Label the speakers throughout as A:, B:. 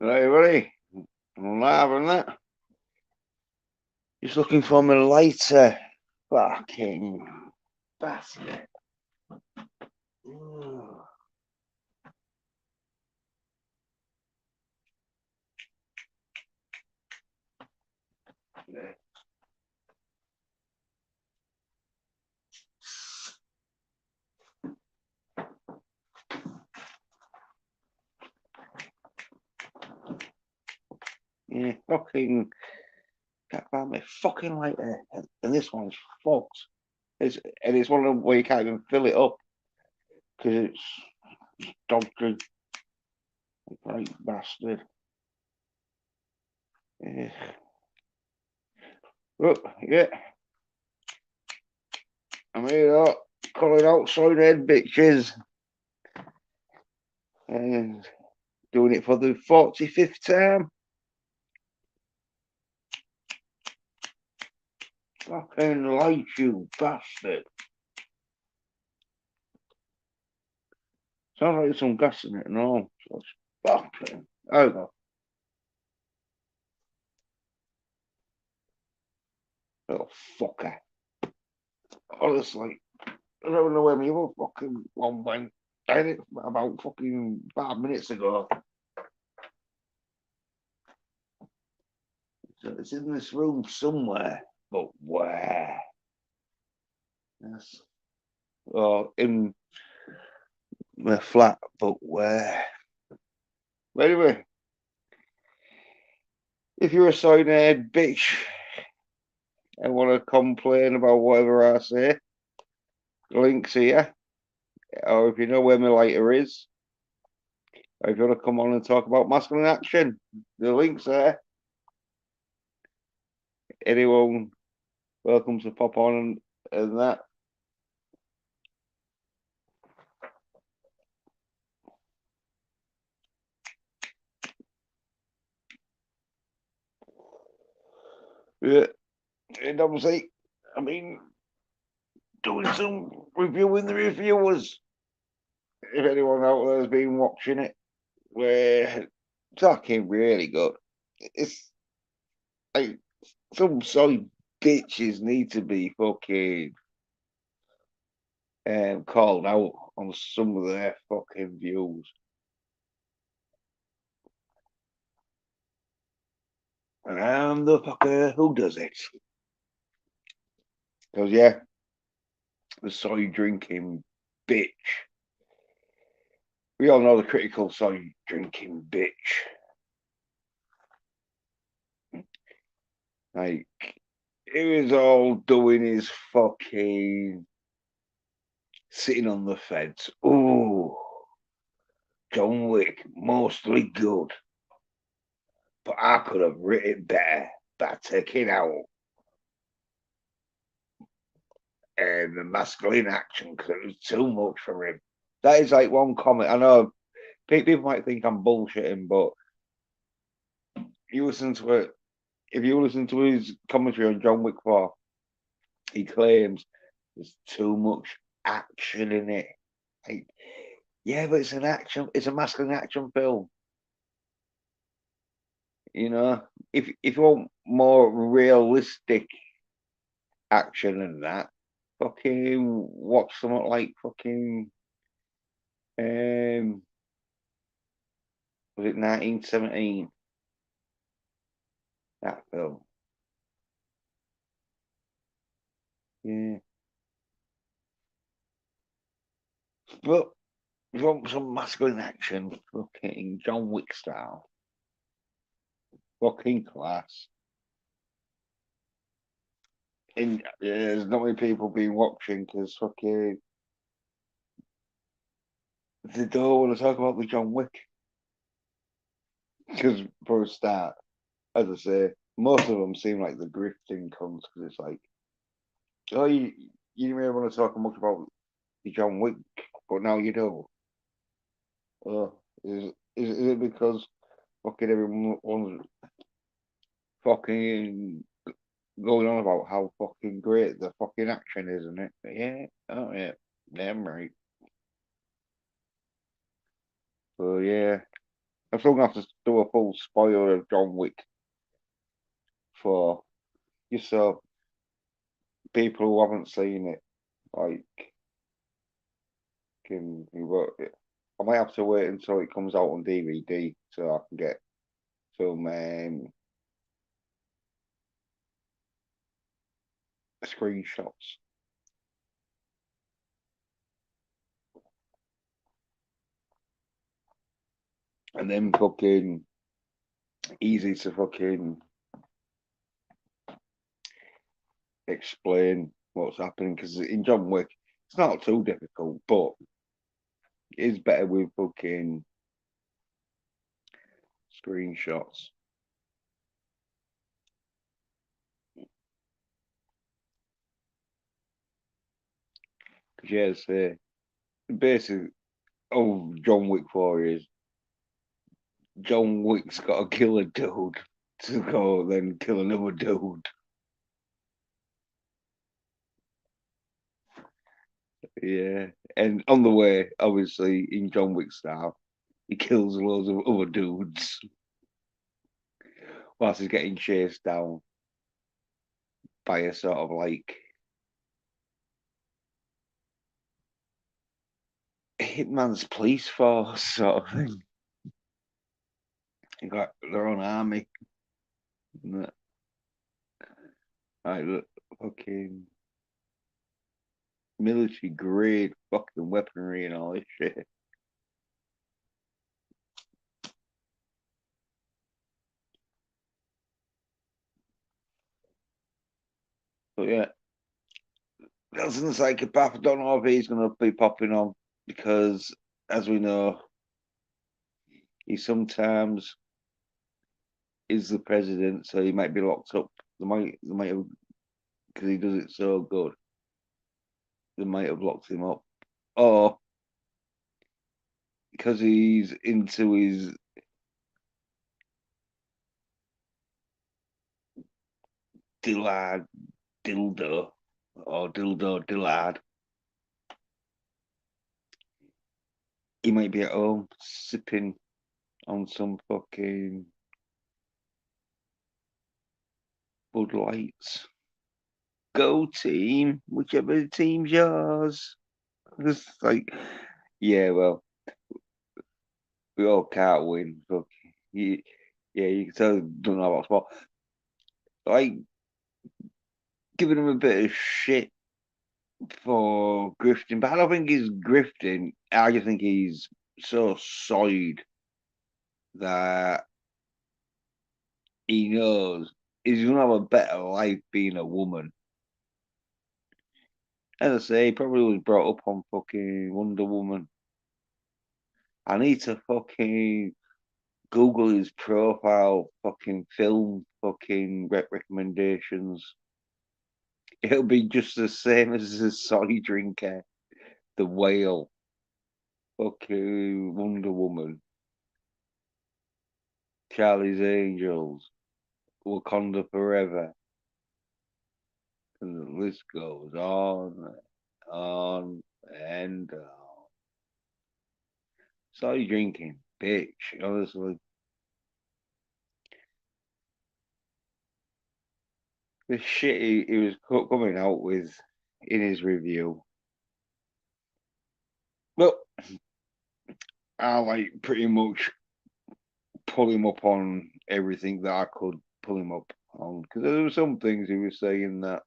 A: Hey, buddy. I'm live on that. Just looking for my lighter. Fucking bastard. Ooh. Yeah, fucking can't find my fucking lighter. And this one's fucked. It's one of them where you can't even fill it up because it's dog drink. Right bastard. Yeah. Look, yeah. I'm here up, calling out soy nerd bitches. And doing it for the 45th time. Fucking light, you bastard. Sounds like there's some gas in it and all. So it's fucking. Oh, God. Little fucker. Honestly, I don't know where my other fucking one went. I had it about fucking 5 minutes ago. So it's in this room somewhere. But where? Yes. Or in my flat, but where? Anyway, if you're a soy-nerd bitch and want to complain about whatever I say, links here. Or if you know where my lighter is, or if you want to come on and talk about masculine action, the link's there. Anyone welcome to pop on and that. Yeah, and obviously, I mean, doing some reviewing the reviewers. If anyone out there has been watching it, where talking really good. It's like some soy bitches need to be fucking called out on some of their fucking views. And I'm the fucker who does it. Because, yeah, the soy drinking bitch. We all know the critical soy drinking bitch. Like, he was all doing his fucking sitting on the fence. Ooh, John Wick, mostly good. But I could have written it better by taking out the masculine action because it was too much for him. That is like one comment. I know people might think I'm bullshitting, but you listen to it. If you listen to his commentary on John Wick 4, he claims there's too much action in it. Like, yeah, but it's an action. It's a masculine action film. You know, if you want more realistic action than that, fucking watch something like fucking was it 1917? That film. Yeah. But if you want some masculine action, fucking John Wick style. Fucking class. And there's not many people been watching because fucking they don't want to talk about the John Wick. Because for a start, as I say, most of them seem like the grifting cunts because it's like, oh, you didn't really want to talk much about the John Wick, but now you do. Is it because fucking everyone's fucking going on about how fucking great the fucking action is, isn't it? Yeah, oh yeah, damn right. So yeah, I'm still gonna have to do a full spoiler of John Wick for just so people who haven't seen it like can work it. I might have to wait until it comes out on DVD so I can get some screenshots. And then fucking easy to fucking explain what's happening because in John Wick it's not too difficult, but it is better with fucking screenshots. Because yes, basically, oh, John Wick 4 is John Wick's got to kill a dude to go then kill another dude. Yeah, and on the way, obviously, in John Wick style, he kills loads of other dudes whilst he's getting chased down by a sort of like hitman's police force sort of thing. They got their own army. Like, look, fucking military grade fucking weaponry and all this shit. But yeah, Nelson the Psychopath, I don't know if he's going to be popping on because, as we know, he sometimes is the president, so he might be locked up. They might have, because he does it so good, they might have locked him up. Or because he's into his Dillard dildo or dildo Dillard, he might be at home sipping on some fucking Bud Lights. Go team, whichever team's yours. It's like, yeah, well, we all can't win. Fuck, you, yeah, you can tell he don't know about sport. Like, giving him a bit of shit for grifting, but I don't think he's grifting. I just think he's so soid that he knows he's gonna have a better life being a woman. As I say, he probably was brought up on fucking Wonder Woman. I need to fucking Google his profile, fucking film, fucking recommendations. It'll be just the same as the soy drinker, the whale, fucking Wonder Woman, Charlie's Angels, Wakanda Forever, and the list goes on, and on. Soy drinking, bitch, honestly. The shit he was coming out with in his review. Well, I like pretty much pull him up on everything that I could pull him up on because there were some things he was saying that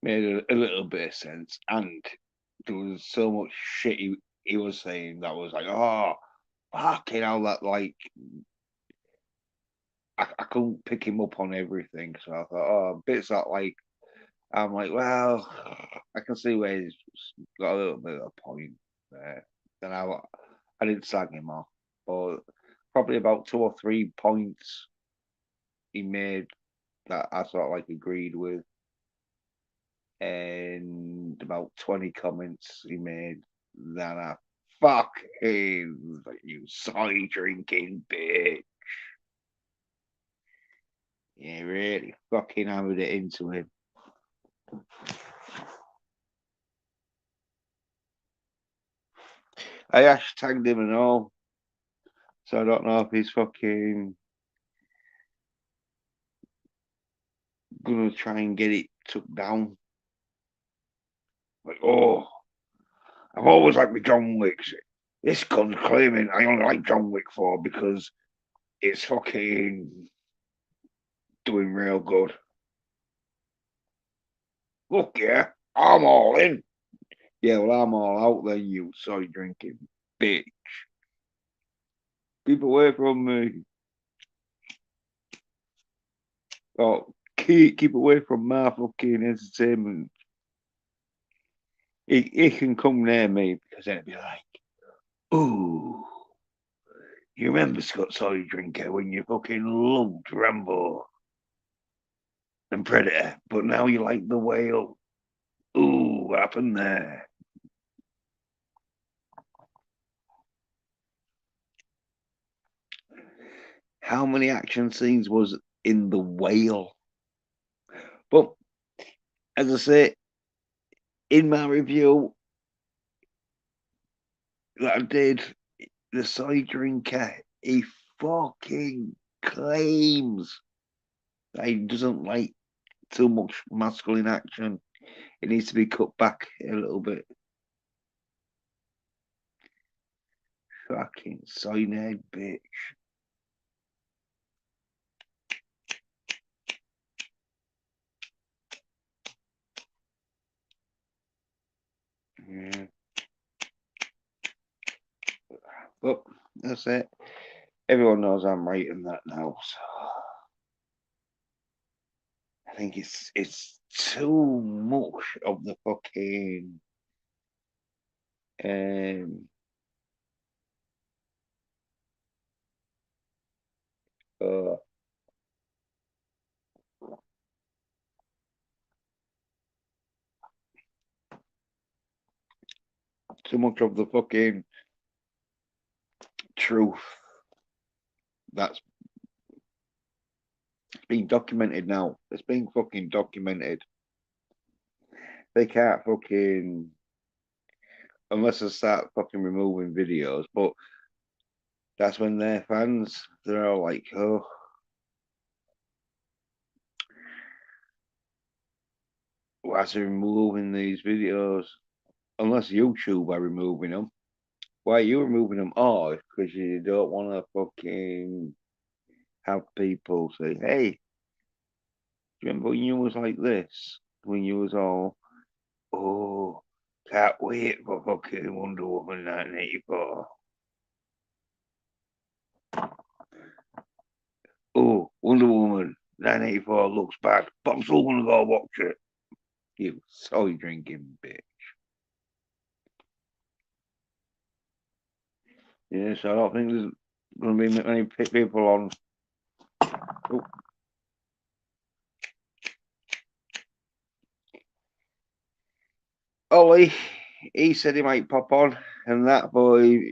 A: made a little bit of sense, and there was so much shit he was saying that was like, oh, fucking hell, that like I couldn't pick him up on everything, so I thought, oh, bits that like I'm like, well, I can see where he's got a little bit of a point there. Then I didn't slag him off, but probably about 2 or 3 points he made that I sort of like agreed with, and about 20 comments he made that I fucking like, you soy drinking bitch. Yeah, really fucking hammered it into him. I hashtagged him and all, so I don't know if he's fucking gonna try and get it took down. Like, oh, I've always liked the John Wicks. This gun's claiming I only like John Wick 4 because it's fucking doing real good. Look, yeah, I'm all in. Yeah, well, I'm all out then, you soy drinking bitch. Keep away from me. Oh, keep away from my fucking entertainment. He can come near me because then it'd be like, ooh, you remember Scott Soy Drinker when you fucking loved Rambo and Predator, but now you like the whale. Ooh, what happened there? How many action scenes was in the whale? But as I say, in my review that I did, the Soy Drinker, he fucking claims that he doesn't like too much masculine action. It needs to be cut back a little bit. Fucking soy nerd bitch. Yeah. But that's it. Everyone knows I'm writing that now, so I think it's too much of the fucking um uh too much of the fucking truth that's being documented now. It's being fucking documented. They can't fucking unless I start fucking removing videos, but that's when their fans they're all like, oh, why is he removing these videos? Unless YouTube are removing them. Why are you removing them? Oh, because you don't want to fucking have people say, hey, do you remember when you was like this? When you was all, oh, can't wait for fucking Wonder Woman 1984. Oh, Wonder Woman 1984 looks bad, but I'm still going to go watch it. You soy drinking bitch. Yes, I don't think there's going to be many people on. Oh, Ollie, he said he might pop on, and that boy,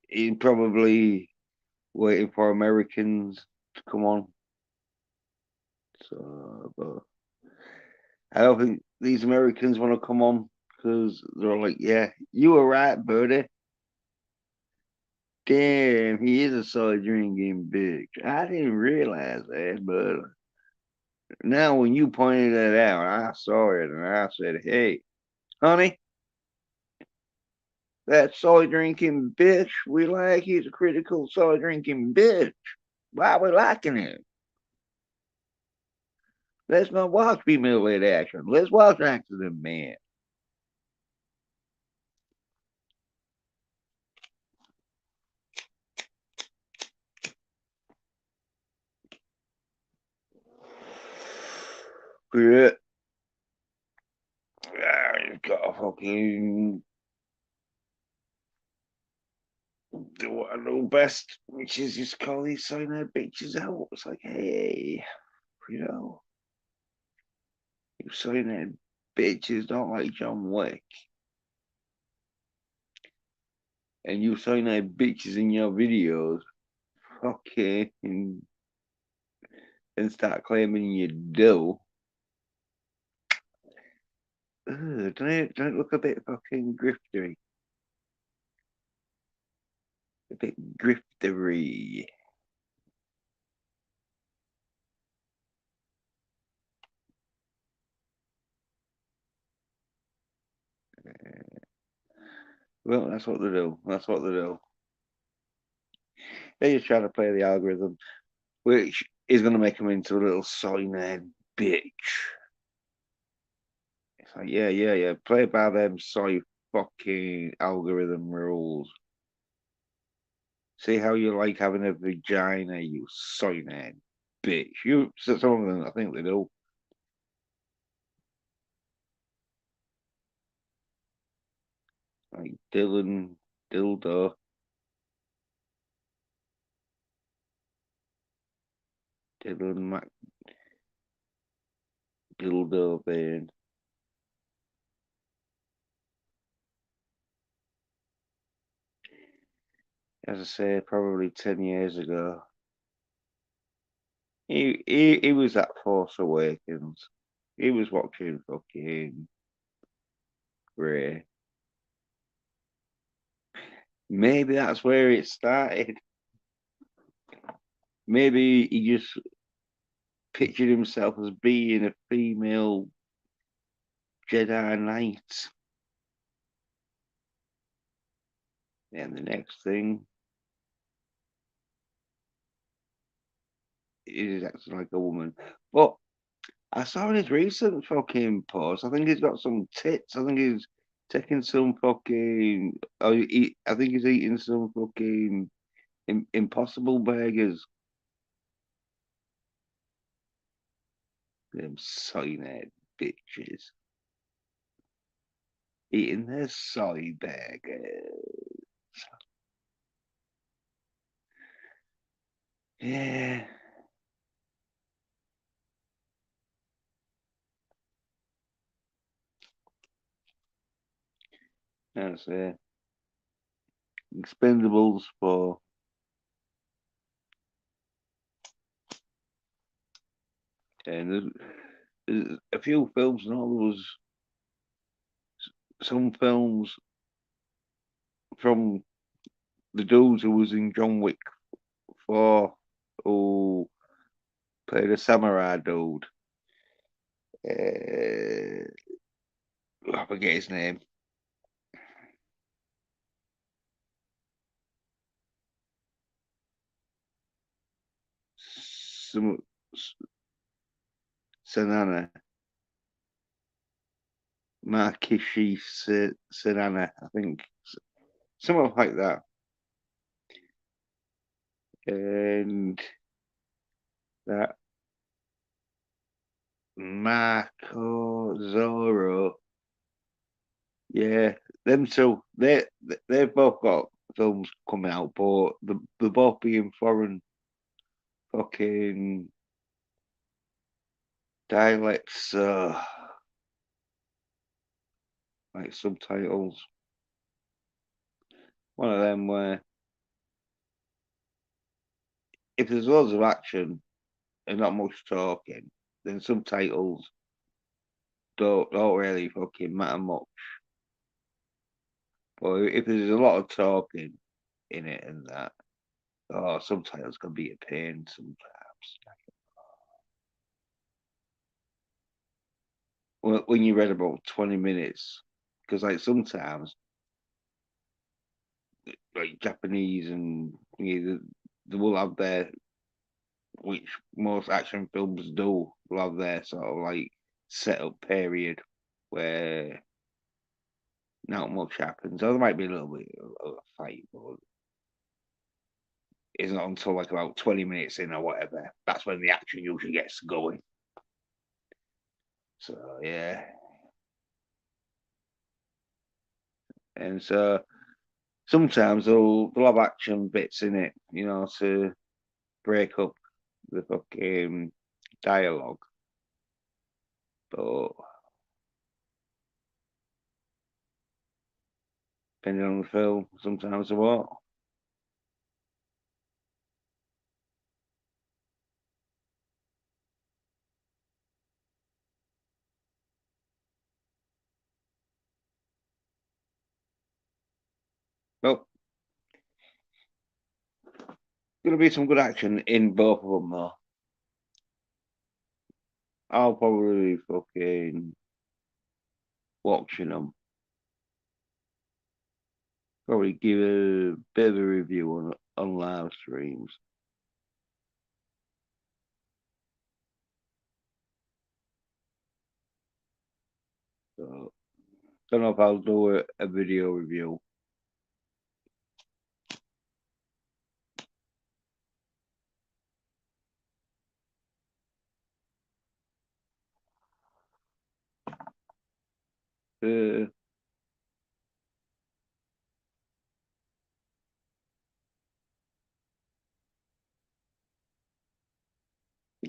A: he's probably waiting for Americans to come on. So, but I don't think these Americans want to come on because they're like, yeah, you were right, Birdie. Damn, he is a soy drinking bitch. I didn't realize that, but now when you pointed that out, I saw it and I said, hey, honey, that soy drinking bitch we like, he's a critical soy drinking bitch. Why are we liking it? Let's not watch female led action. Let's watch accident man. Yeah. You gotta fucking do what I know best, which is just call these cyanide bitches out. It's like, hey, you know, you cyanide bitches don't like John Wick, and you cyanide bitches in your videos, fucking, and start claiming you do. Don't it look a bit fucking griftery? bit griftery. Well, that's what they do. That's what they do. They're just trying to play the algorithm, which is going to make them into a little soy nerd bitch. It's like, yeah. Play by them soy fucking algorithm rules. See how you like having a vagina, you soy nerd bitch. You, some of them, I think they do. Like Dylan, Dildo, Dylan Mac, Dildo Bane. As I say, probably 10 years ago. He was at Force Awakens. He was watching fucking Ray. Maybe that's where it started. Maybe he just pictured himself as being a female Jedi Knight. And the next thing is acting like a woman. But I saw his recent fucking post. I think he's got some tits. I think he's taking some fucking. Oh, I think he's eating some fucking impossible burgers. Them soy bitches eating their soy burgers. Yeah, that's it. Expendables for, and there's a few films. And all there was some films from the dudes who was in John Wick 4, who played a samurai dude. I forget his name. Some Sanana, Markishi Sanana, I think, something like that. And that Marco Zoro, yeah, them two, they've both got films coming out, but they're both being foreign fucking dialects, like subtitles. One of them where if there's loads of action and not much talking, then subtitles don't really fucking matter much. But if there's a lot of talking in it and that, oh, subtitles can be a pain sometimes. When you read about 20 minutes, because like sometimes like Japanese and they will have their, which most action films do, will have their sort of like setup period where not much happens. Or there might be a little bit of a fight, but it's not until like about 20 minutes in or whatever. That's when the action usually gets going. So yeah. And so sometimes they'll have action bits in it, to break up the fucking dialogue. But depending on the film, sometimes they won't. Well, Gonna be some good action in both of them though. I'll probably be fucking watching them. Probably give a bit of a review on live streams. So don't know if I'll do a video review. Uh,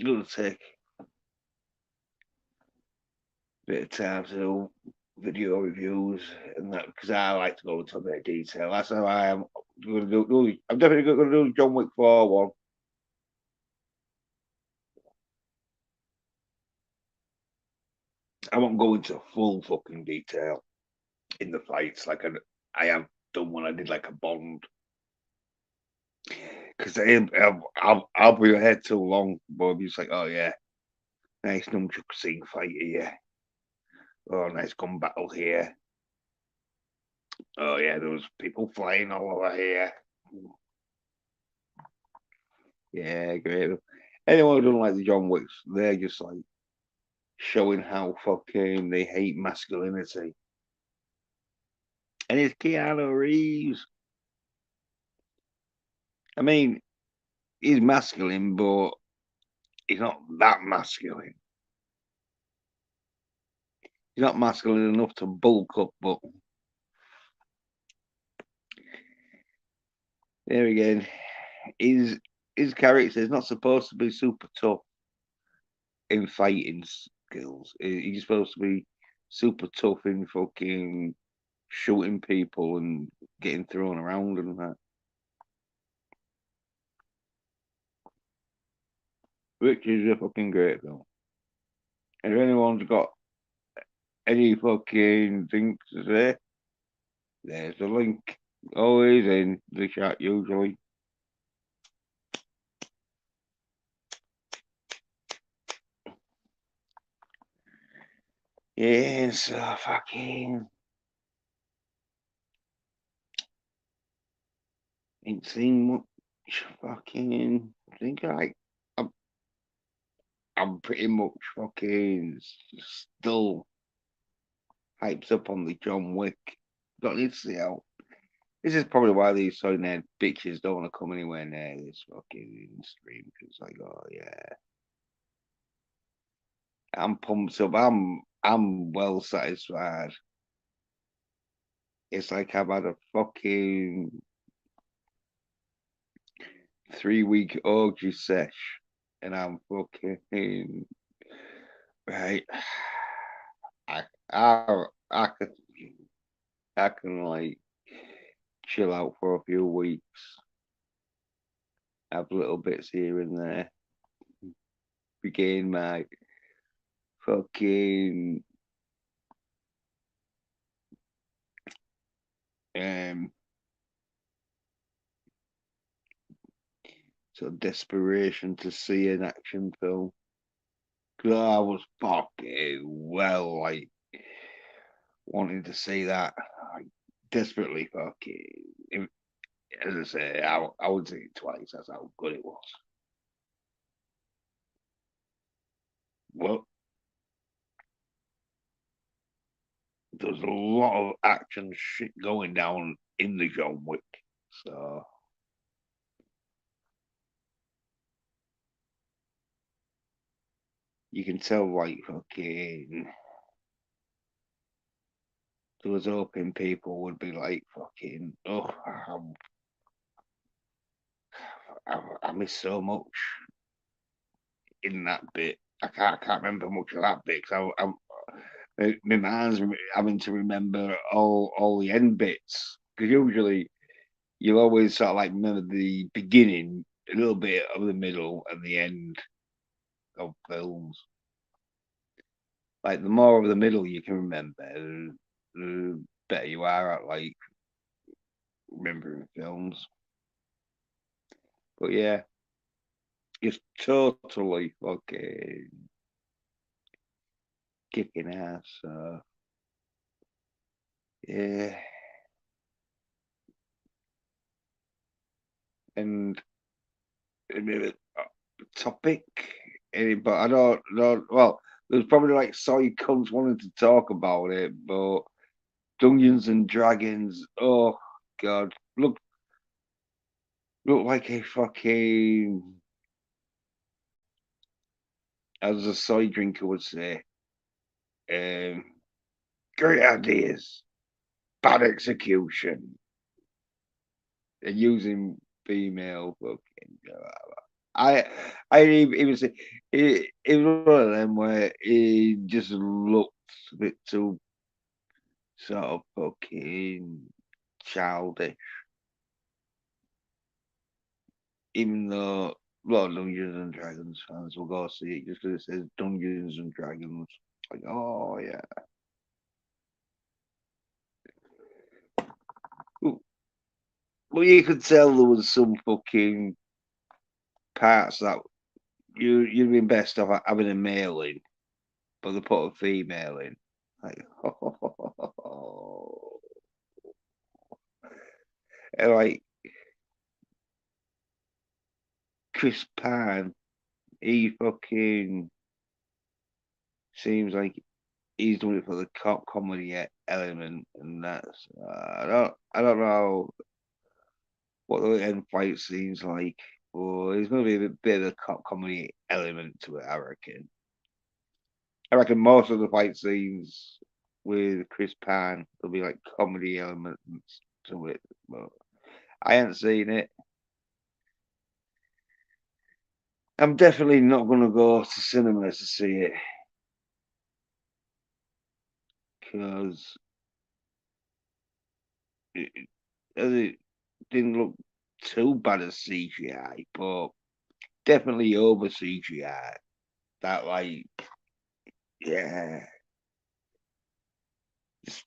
A: gonna take a bit of time to do video reviews and that because I like to go into a bit of detail. That's how I am. Gonna do. I'm definitely gonna do John Wick 4 one. I won't go into full fucking detail in the fights like I have done when I did like a Bond because I'll be ahead too long. But it's like, oh yeah, nice nunchuck scene fight here. Oh, nice gun battle here. Oh yeah, there was people flying all over here. Yeah, great. Anyone who doesn't like the John Wicks, they're just like showing how fucking they hate masculinity. And it's Keanu Reeves. I mean, he's masculine, but he's not that masculine. He's not masculine enough to bulk up, but there again, his character is not supposed to be super tough in fighting skills. He's supposed to be super tough in fucking shooting people and getting thrown around and that. Which is a fucking great film. If anyone's got any fucking things to say, there's the link. Always in the chat, usually. Yeah, so fucking ain't seen much fucking. I think I'm, I'm pretty much fucking still hyped up on the John Wick. Don't need to see how. This is probably why these so nerd bitches don't want to come anywhere near this fucking stream. Because like, oh yeah, I'm pumped up. I'm well satisfied. It's like I've had a fucking 3 week orgy sesh, and I'm fucking right. I I I can I can like chill out for a few weeks, have little bits here and there, regain my fucking um sort of desperation to see an action film. Cause I was fucking well like wanting to see that, like desperately fucking. As I say, I would see it twice. That's how good it was. Well, there's a lot of action shit going down in the John Wick, so you can tell like fucking. There was hoping people would be like fucking. Oh, I miss so much in that bit. I can't remember much of that bit because my mind's having to remember all the end bits because usually you'll always sort of like remember the beginning, a little bit of the middle, and the end of films. Like the more of the middle you can remember, the better you are at like remembering films. But yeah, just totally fucking kicking ass. So yeah, and I mean, topic, but I don't. Well, there's probably like soy cunts wanting to talk about it, but Dungeons and Dragons. Oh God, look like a fucking, as a soy drinker would say, um, great ideas, bad execution, and using female fucking. I, it was one of them where he just looked a bit too sort of fucking childish, even though a lot of Dungeons and Dragons fans will go see it just because it says Dungeons and Dragons. Like, oh yeah. Well, you could tell there was some fucking parts that you'd been best off having a male in, but they put a female in. Like, and like Chris Pine, he fucking seems like he's doing it for the comedy element, and that's I don't know what the end fight scenes like, but there's going to be a bit of a comedy element to it. I reckon most of the fight scenes with Chris Pine there'll be like comedy elements to it, but I haven't seen it. I'm definitely not going to go to cinema to see it because it didn't look too bad as CGI, but definitely over CGI. That like, yeah, just,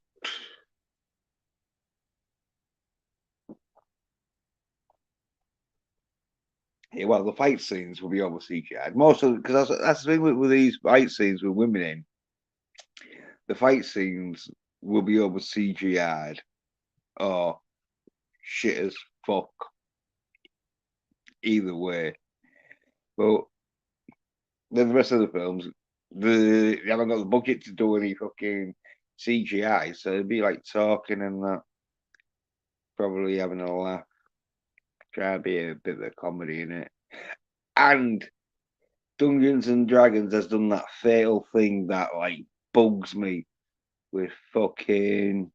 A: yeah. Well, the fight scenes will be over CGI. Most of because that's the thing with these fight scenes with women in. The fight scenes will be over CGI'd or shit as fuck either way. But then the rest of the films, they haven't got the budget to do any fucking CGI, so it'd be like talking and that, probably having a laugh, try to be a bit of a comedy in it. And Dungeons and Dragons has done that fatal thing that like bugs me with fucking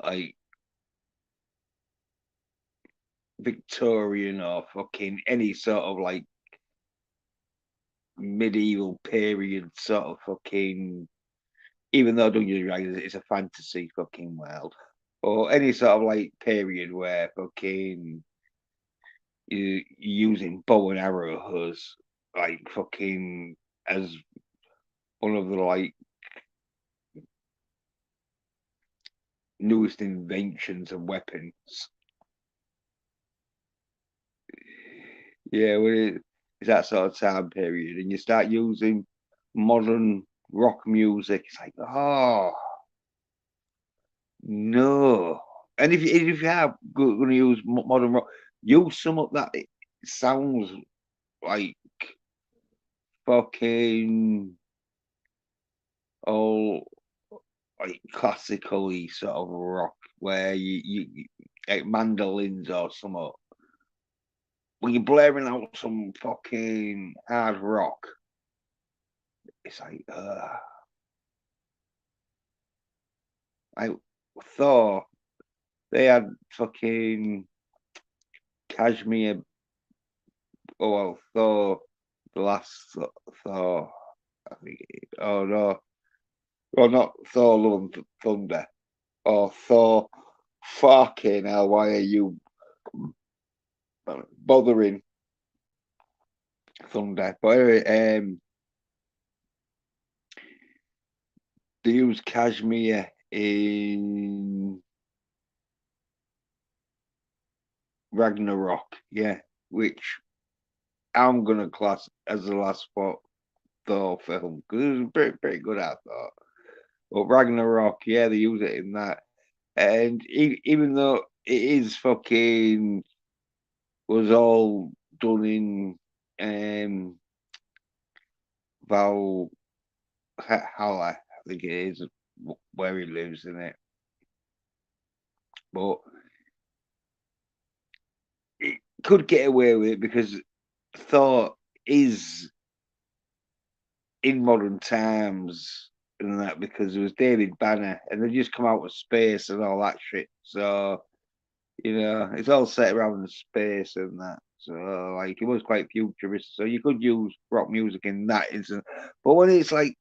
A: like Victorian or fucking any sort of like medieval period sort of fucking, even though Dungeons and Dragons is a fantasy fucking world, or any sort of like period where fucking you using bow and arrow as like fucking as one of the like newest inventions of weapons. Yeah, when it's that sort of time period, and you start using modern rock music, it's like, oh no. And if you are going to use modern rock, use some of that. It sounds like fucking all like classically sort of rock, where like mandolins or something. When you're blaring out some fucking hard rock, it's like, I thought they had fucking cashmere. Oh, well, Thor, the last Thor, I think. Oh no, well, not Thor: Love and Thunder, or Thor. Fucking hell! Why are you bothering Thunder? But anyway, they use cashmere in Ragnarok, yeah, which I'm gonna class as the last Thor film because it was pretty good, I thought. But Ragnarok, yeah, they use it in that, and even though it is fucking was all done in um Val Halla, I think it is where he lives in it, but it could get away with it because Thor is in modern times and that because it was David Banner and they just come out of space and all that shit. So, it's all set around the space and that. So, like, it was quite futuristic. So, you could use rock music in that instance. But when it's like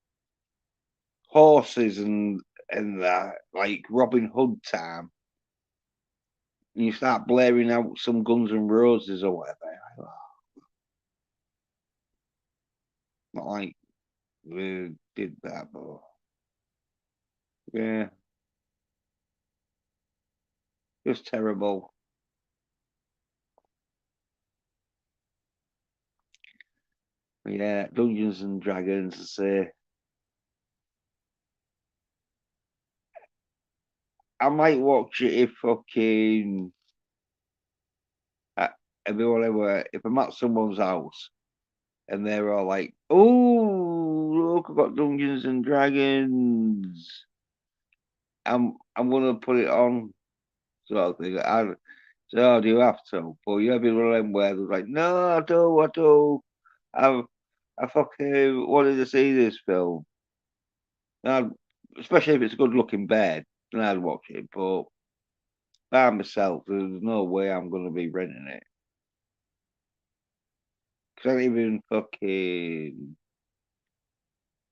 A: horses and that, like Robin Hood time, and you start blaring out some Guns N' Roses or whatever, not like we did that, but yeah, just terrible. Yeah, Dungeons and Dragons. I say I might watch it if fucking uh, if I'm at someone's house and they're all like, "Oh, look, I've got Dungeons and Dragons." I'm gonna put it on sort of thing. So do you have to? But you have been one of them where they're like, "No, I do, I do. I I fucking wanted to see this film." And especially if it's a good looking bed, then I'd watch it. But by myself, there's no way I'm gonna be renting it. Cause I don't even fucking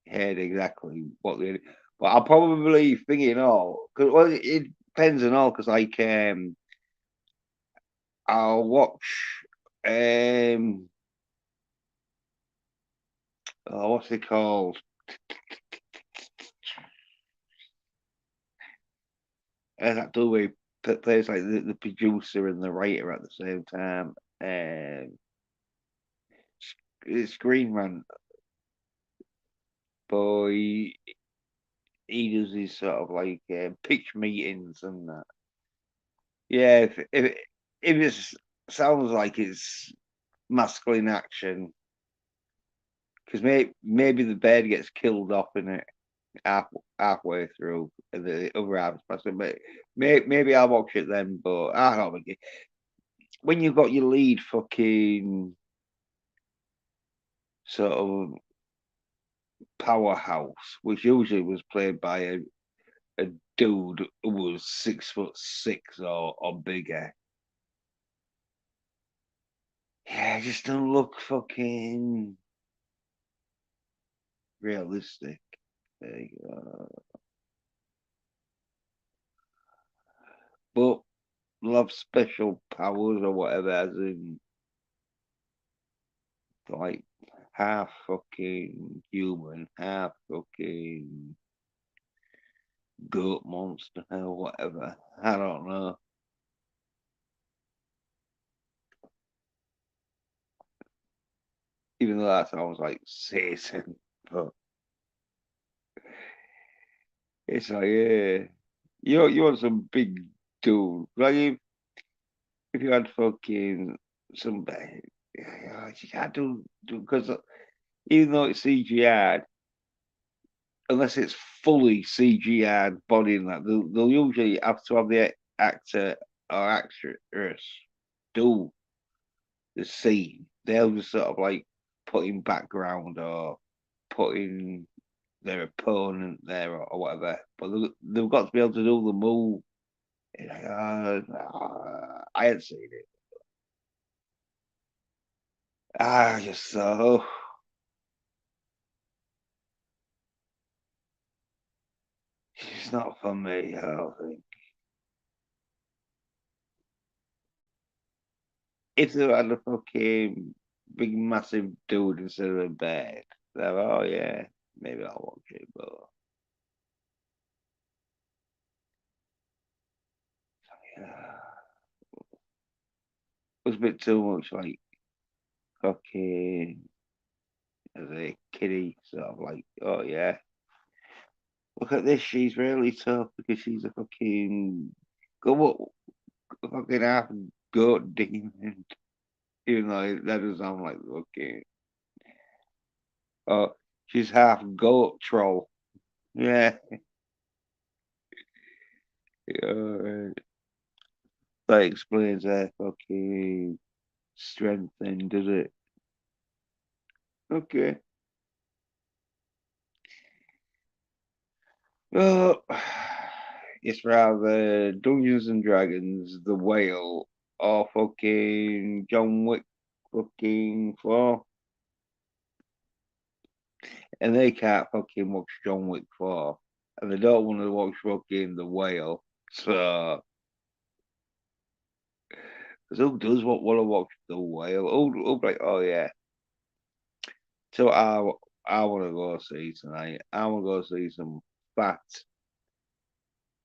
A: heard exactly what they. But I'll probably think it all. Cause well, it depends on all. Cause like I'll watch what's it called? That do we plays like the producer and the writer at the same time. It's Green Man, but he does these sort of like pitch meetings and that. Yeah, if it sounds like it's masculine action, because maybe the bed gets killed off in it half, halfway through, and the other half is masculine. But maybe I'll watch it then. But I don't think when you've got your lead fucking sort of powerhouse, which usually was played by a dude who was 6'6" or bigger. Yeah, it just don't look fucking realistic. There you go. But love special powers or whatever, as in like half fucking human, half fucking goat monster or whatever. I don't know. Even though that sounds like Satan, but it's like yeah, you want some big dude. Like if you had fucking some, you can't do because even though it's CGI, unless it's fully CGI body and that, they'll usually have to have the actor or actress do the scene. They'll just sort of like put in background or put in their opponent there or whatever. But they've got to be able to do the move. I hadn't seen it. Just so it's not for me. I don't think. If they had a fucking big massive dude instead of a bed, then oh yeah, maybe I'll watch it. But yeah, was a bit too much like fucking as a kiddie, sort of like, oh yeah, look at this, she's really tough because she's a fucking go up, fucking half goat demon. Even though that does sound like okay, oh, she's half goat troll. Yeah, yeah. That explains their fucking strength, then, does it? Okay. Well, it's rather Dungeons and Dragons, The Whale, or fucking John Wick fucking 4. And they can't fucking watch John Wick 4. And they don't want to watch fucking The Whale. So, because who does want to watch The Whale? Who'll be like, oh yeah. So I want to go see tonight. I want to go see some fat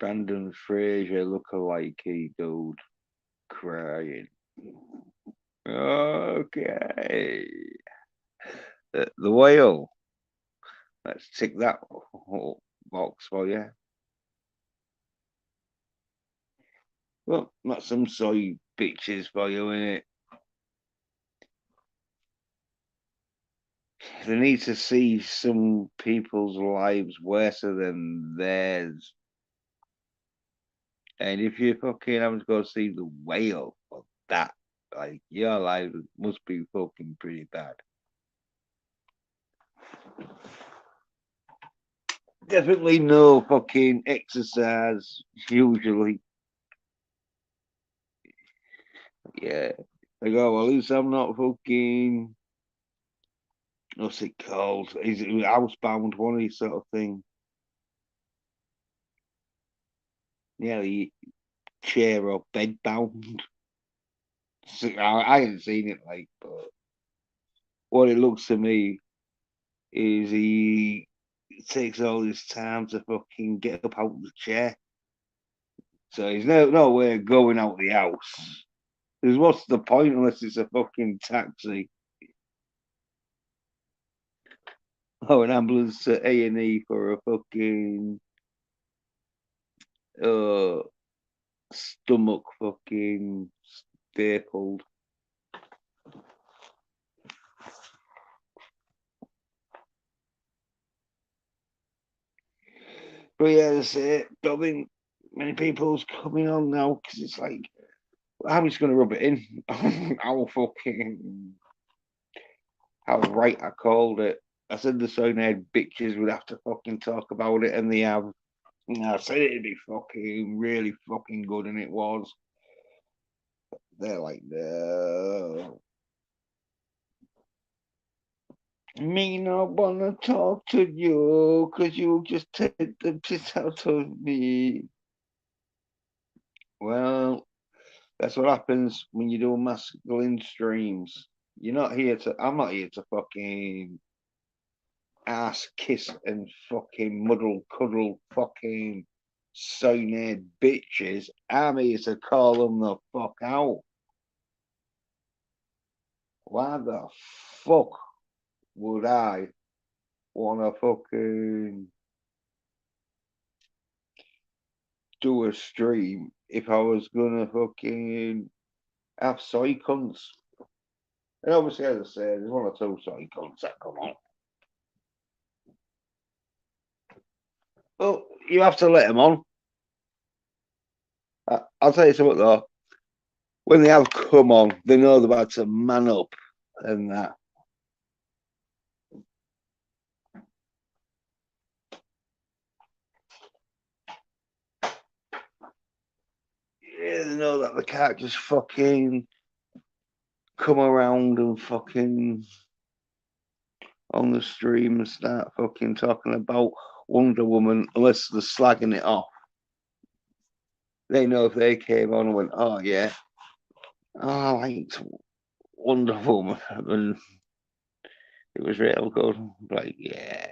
A: Brandon Fraser lookalike dude crying. Okay. The Whale. Let's tick that box for you. Well, not some soy bitches for you, innit? They need to see some people's lives worse than theirs. And if you're fucking having to go see The Whale for that, like, your life must be fucking pretty bad. Definitely no fucking exercise, usually. Yeah. Like, oh, well, at least I'm not fucking, what's it called? Is it housebound, one of these sort of thing? Yeah, the chair or bed bound. So, I haven't seen it, like, but what it looks to me is he takes all his time to fucking get up out of the chair. So he's no way going out the house. Because what's the point unless it's a fucking taxi? Oh, an ambulance to A&E for a fucking uh stomach fucking stapled. But yeah, that's it. Don't think many people's coming on now because it's like, I'm just gonna rub it in. How fucking how right I called it. I said the Soy Nerd bitches would have to fucking talk about it, and they have. I said it'd be fucking really fucking good, and it was. They're like, no. Me not wanna talk to you because you just take the piss out of me. Well, that's what happens when you do masculine streams. You're not here to. I'm not here to fucking ass kiss and fucking muddle cuddle fucking Soy bitches. I'm here to call them the fuck out. Why the fuck would I want to fucking do a stream if I was gonna fucking have soy cunts? And obviously, as I say, there's one or two soy cunts that come on. Well, you have to let them on. I'll tell you something though. When they have come on, they know they're about to man up and that. Yeah, they know that they can't just fucking come around and fucking on the stream and start fucking talking about Wonder Woman unless they're slagging it off. They know if they came on and went, oh yeah, oh, I liked Wonder Woman and it was real good. Like, yeah.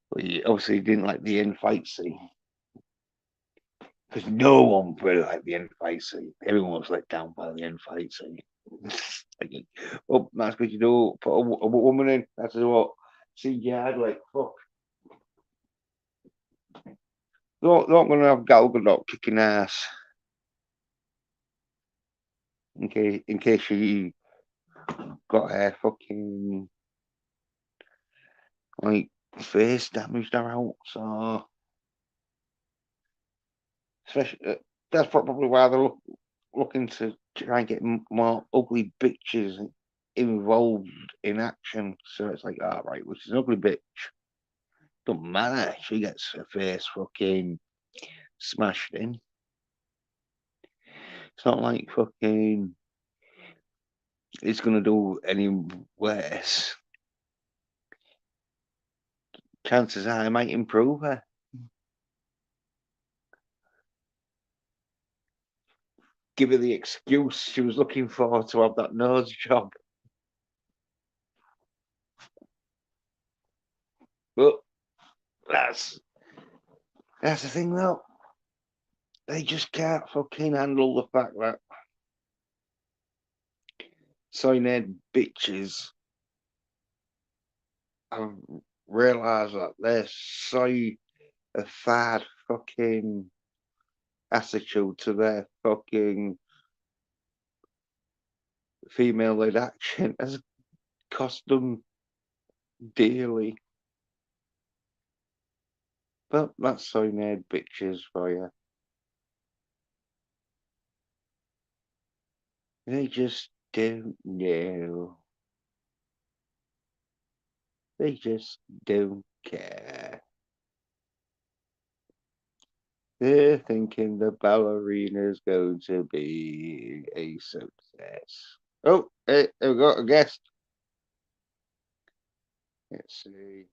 A: Well, you obviously didn't like the end fight scene. because no one really liked the end fight scene. Everyone was let down by the end fight scene. Like, well, that's because you do put a woman in. That's what CGI like. Fuck. They're not going to have Gal Gadot kicking ass. In case she got her fucking like face damaged her out. So, especially that's probably why they're looking to try and get more ugly bitches involved in action. So it's like, all right, which is an ugly bitch. Don't matter. She gets her face fucking smashed in. It's not like fucking it's gonna do any worse. Chances are I might improve her. Give her the excuse she was looking for to have that nose job. But that's the thing though. They just can't fucking handle the fact that soy nerd bitches have realised that their soy a fad fucking attitude to their fucking female led action has cost them dearly. But that's soy nerd bitches for you. They just don't know. They just don't care. They're thinking the ballerina's going to be a success. Oh, hey, we've got a guest. Let's see.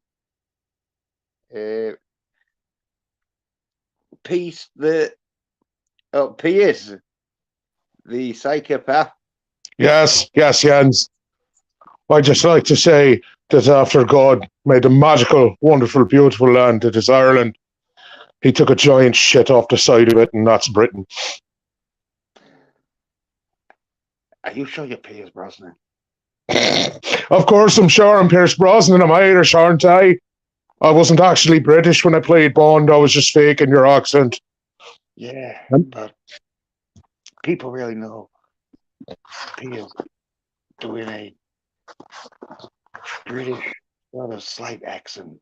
A: Piers, the psychopath.
B: Yes, Jens. I'd just like to say that after God made a magical, wonderful, beautiful land that is Ireland, he took a giant shit off the side of it, and that's Britain.
A: Are you sure you're Piers Brosnan?
B: Of course, I'm sure I'm Pierce Brosnan. I'm Irish, aren't I? I wasn't actually British when I played Bond. I was just faking your accent.
A: Yeah, but people really know Piers doing a British sort of slight accent.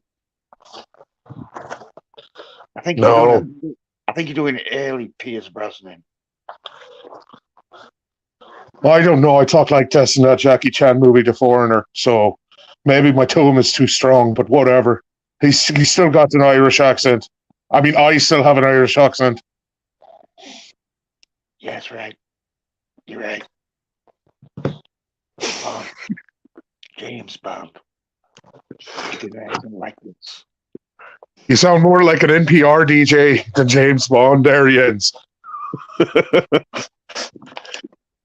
A: I think you're doing early Piers Brosnan.
B: I don't know. I talked like this in that Jackie Chan movie, The Foreigner. So maybe my tone is too strong, but whatever. He's still got an Irish accent. I mean, I still have an Irish accent.
A: Yes, right. You're right. James Bond. You did anything like this.
B: You sound more like an NPR DJ than James Bond there, Jens.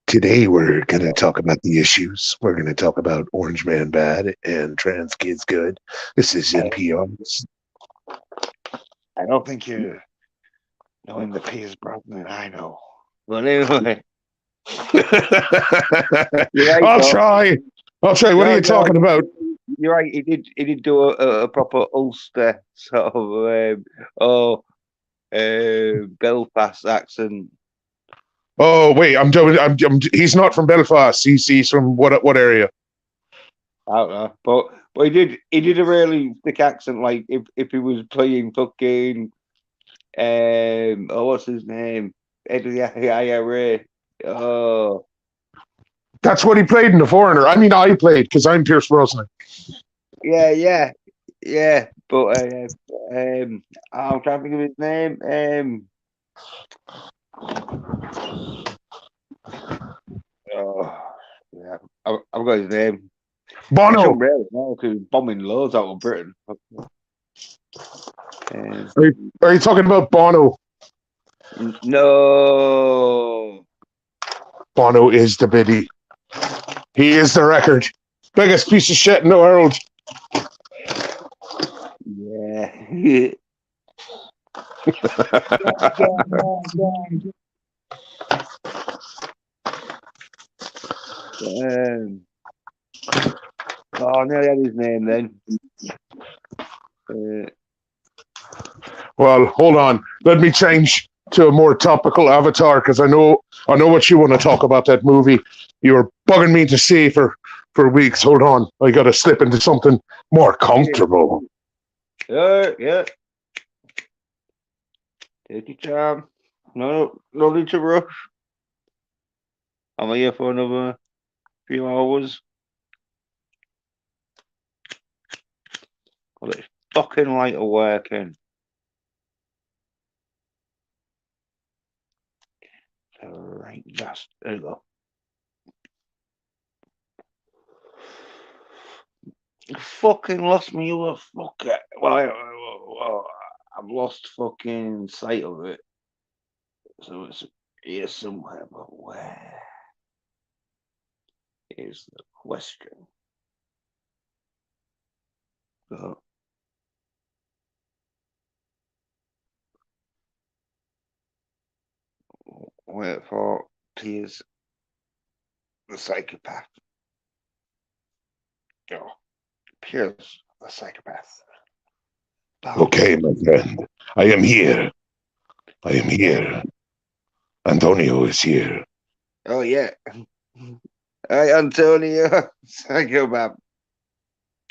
B: Today we're going to talk about the issues. We're going to talk about Orange Man Bad and Trans Kids Good. This is NPR.
A: I don't think you're knowing the Piers Brosnan I know. But anyway.
B: I'll try. What are you talking about?
A: You're right. He did do a proper Ulster sort of Belfast accent.
B: Oh wait, he's not from Belfast. He's from what area?
A: I don't know, but he did a really thick accent. Like if he was playing fucking what's his name? Head of the IRA. Oh,
B: that's what he played in The Foreigner. I mean, I played because I'm Pierce Brosnan.
A: Yeah. But I'm trying to think of his name. Yeah, I've got his name.
B: Bono.
A: Because bombing loads out of Britain.
B: Are you talking about Bono?
A: No.
B: Bono is the biddy. He is the record. Biggest piece of shit in the world.
A: Yeah. Oh, I nearly had his name then.
B: Well, hold on. Let me change to a more topical avatar because I know what you want to talk about that movie. You were bugging me to see for weeks. Hold on. I got to slip into something more comfortable.
A: Yeah. Take your time. No need to rush. I'm here for another few hours. Well, it's fucking light of working. Right, that's there you go. You fucking lost me, you a fucker. Well, I've lost fucking sight of it. So it's here somewhere, but where is the question? So, wait for tears. The psychopath. Oh, Pierce, the psychopath.
B: Okay, my friend. I am here. I am here. Antonio is here.
A: Oh, yeah. Hey, Antonio, psychopath.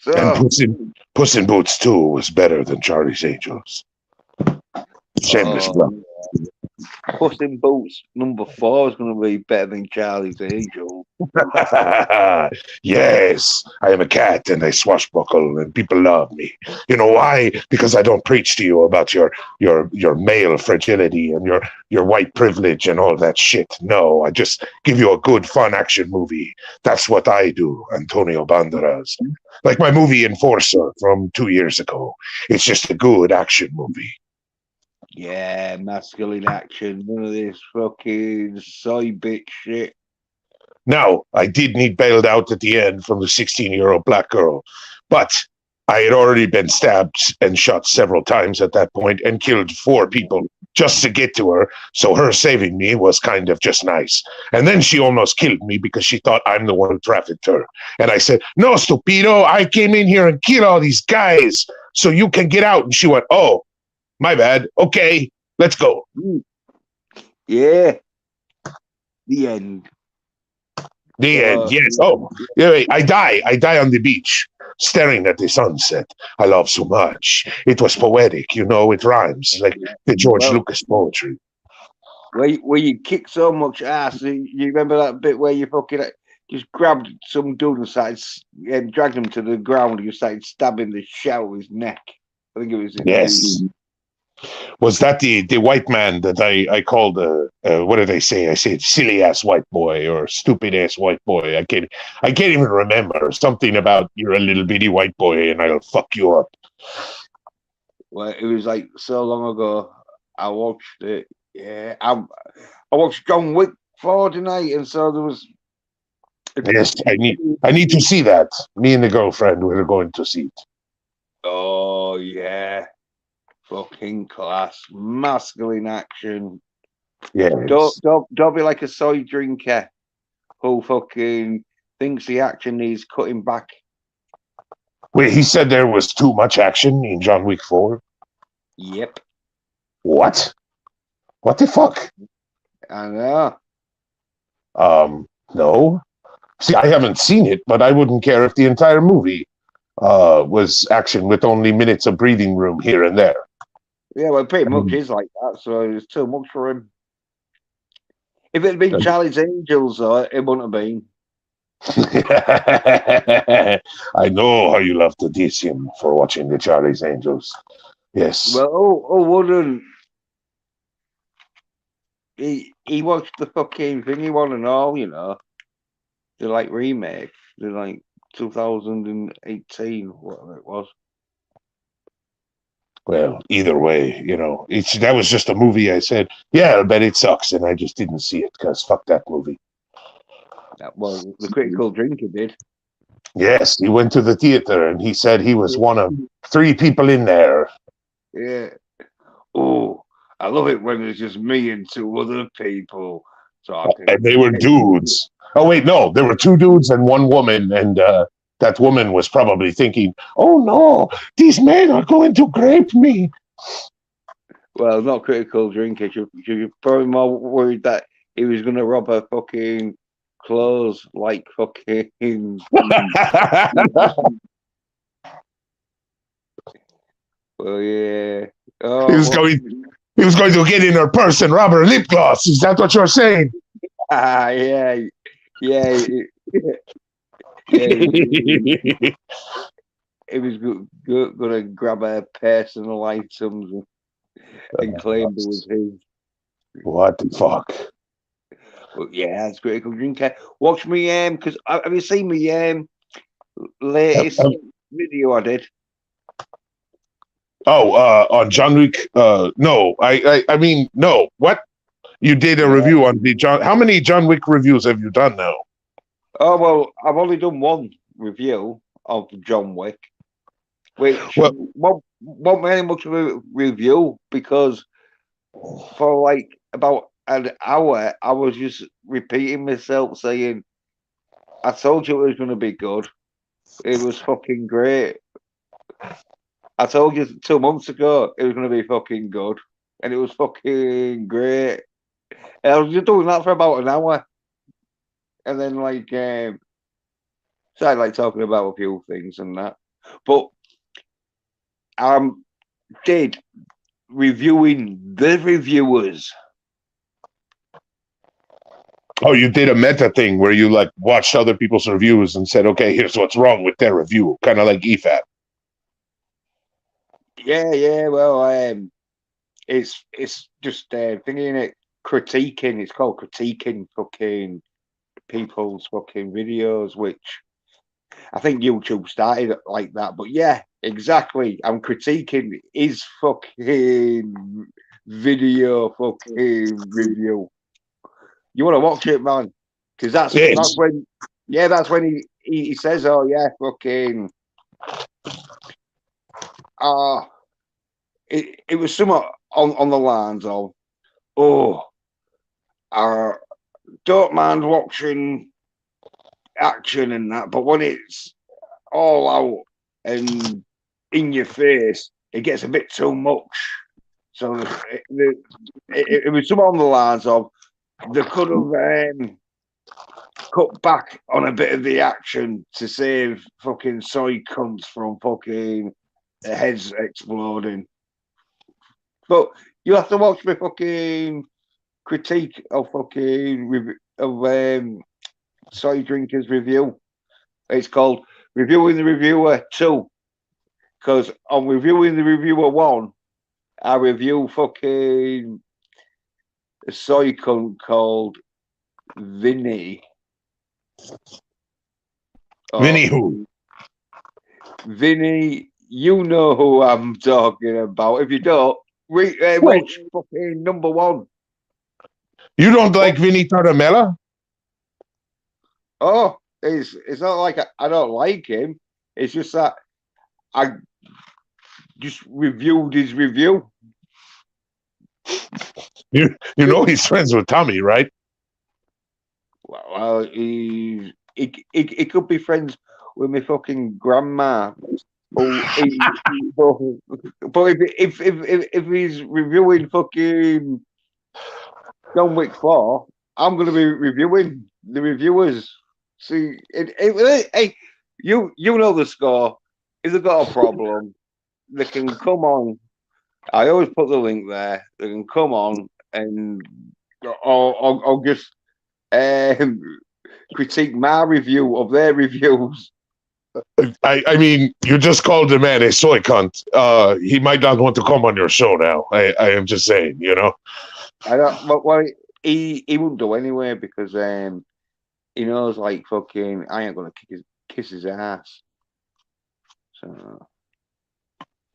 A: So,
B: And Puss in Boots 2 was better than Charlie's Angels. Shameless plug.
A: Puss in Boots #4 is going to be better than Charlie's Angel.
B: Yes, I am a cat and I swashbuckle and people love me. You know why? Because I don't preach to you about your male fragility and your white privilege and all that shit. No, I just give you a good fun action movie. That's what I do, Antonio Banderas. Like my movie Enforcer from 2 years ago. It's just a good action movie.
A: Yeah, masculine action. None of this fucking soy bitch shit.
B: Now, I did need bailed out at the end from the 16-year-old black girl, but I had already been stabbed and shot several times at that point and killed 4 people just to get to her, so her saving me was kind of just nice. And then she almost killed me because she thought I'm the one who trafficked her. And I said, no, stupido, I came in here and killed all these guys so you can get out. And she went, oh, my bad. Okay, let's go.
A: Yeah. The end.
B: The end, yes. Oh, yeah, I die on the beach, staring at the sunset. I love so much. It was poetic, you know, it rhymes like the George Lucas poetry.
A: Where you kick so much ass, you remember that bit where you fucking just grabbed some dude and started and dragged him to the ground and you started stabbing the shit out of his neck. I think it was
B: Yes. Was that the white man that I called what did I say? I said silly ass white boy or stupid ass white boy. I can't even remember. Something about you're a little bitty white boy and I'll fuck you up.
A: Well, it was like so long ago. I watched it. Yeah, I watched John Wick 4 tonight, and so there was.
B: Yes, I need to see that. Me and the girlfriend we're going to see it.
A: Oh yeah. Fucking class, masculine action.
B: Yeah.
A: Don't be like a soy drinker who fucking thinks the action needs cutting back.
B: Wait, he said there was too much action in John Wick 4?
A: Yep.
B: What? What the fuck?
A: I know.
B: No. See, I haven't seen it, but I wouldn't care if the entire movie was action with only minutes of breathing room here and there.
A: Yeah, well, pretty much is like that, so it's too much for him. If it had been Charlie's Angels, though, it wouldn't have been.
B: I know how you love to diss him for watching the Charlie's Angels. Yes.
A: Well, wouldn't. He watched the fucking thingy one and all, you know. They're like remakes. They're like 2018, whatever it was.
B: Well, either way, you know, that was just a movie. I said, yeah, I bet it sucks, and I just didn't see it because fuck that movie.
A: Well, the critical drinker did.
B: Yes, he went to the theater and he said he was one of 3 people in there.
A: Yeah. Oh, I love it when it's just me and two other people
B: And
A: talking.
B: they were dudes. Oh wait, no, there were two dudes and one woman, and that woman was probably thinking, "Oh no, these men are going to grape me."
A: Well, not critical drinker. You're probably more worried that he was going to rob her fucking clothes like fucking. Well, yeah.
B: he
A: Oh,
B: was
A: well,
B: going. He was going to get in her purse and rob her lip gloss. Is that what you're saying?
A: yeah, yeah, yeah. He was going to grab her personal items and claimed it was his.
B: What the fuck?
A: But yeah, that's critical drinker. Watch me, because have you seen me latest video I did?
B: Oh, on John Wick. No, I mean, no. What? You did a
A: Yeah.
B: review on the John. How many John Wick reviews have you done now?
A: Oh well, I've only done one review of John Wick, which
B: Well,
A: won't really much of a review because for like about an hour I was just repeating myself saying, "I told you it was going to be good. It was fucking great. I told you 2 months ago it was going to be fucking good, and it was fucking great." And I was just doing that for about an hour, and then started like talking about a few things and that, but did reviewing the reviewers.
B: oh, you did a meta thing where you like watched other people's reviews and said, "Okay, here's what's wrong with their review," kind of like EFAT.
A: Yeah. Well, it's just thinking it critiquing. It's called critiquing fucking people's fucking videos, which I think YouTube started like that. But yeah, exactly. I'm critiquing his fucking video fucking review. You want to watch it, man? Because that's
B: Yes.
A: when that's when he says, "Oh yeah, fucking ah." It was somewhat on the lines of, "Oh, I don't mind watching action and that, but when it's all out and in your face, it gets a bit too much." So it was somewhat on the lines of they could have cut back on a bit of the action to save fucking soy cunts from fucking heads exploding. But you have to watch the fucking critique of fucking soy drinkers review. It's called Reviewing the Reviewer 2. Because on Reviewing the Reviewer 1, I review fucking a soy cunt called Vinny.
B: Vinny who?
A: Vinny, you know who I'm talking about. If you don't,
B: Wait,
A: watch fucking number 1.
B: you don't like Vinny Taramella?
A: Oh, it's not like I don't like him. It's just that I just reviewed his review.
B: You know he's friends with Tommy, right?
A: Well, he could be friends with my fucking grandma. But if he's reviewing fucking John Wick 4, I'm going to be reviewing the reviewers. See, hey, you know the score. If they've got a problem, they can come on. I always put the link there. They can come on and or just critique my review of their reviews.
B: I mean, you just called the man a soy cunt. He might not want to come on your show now. I am just saying, you know.
A: I don't. Well, he wouldn't do anyway because he knows like fucking I ain't gonna kiss his ass. So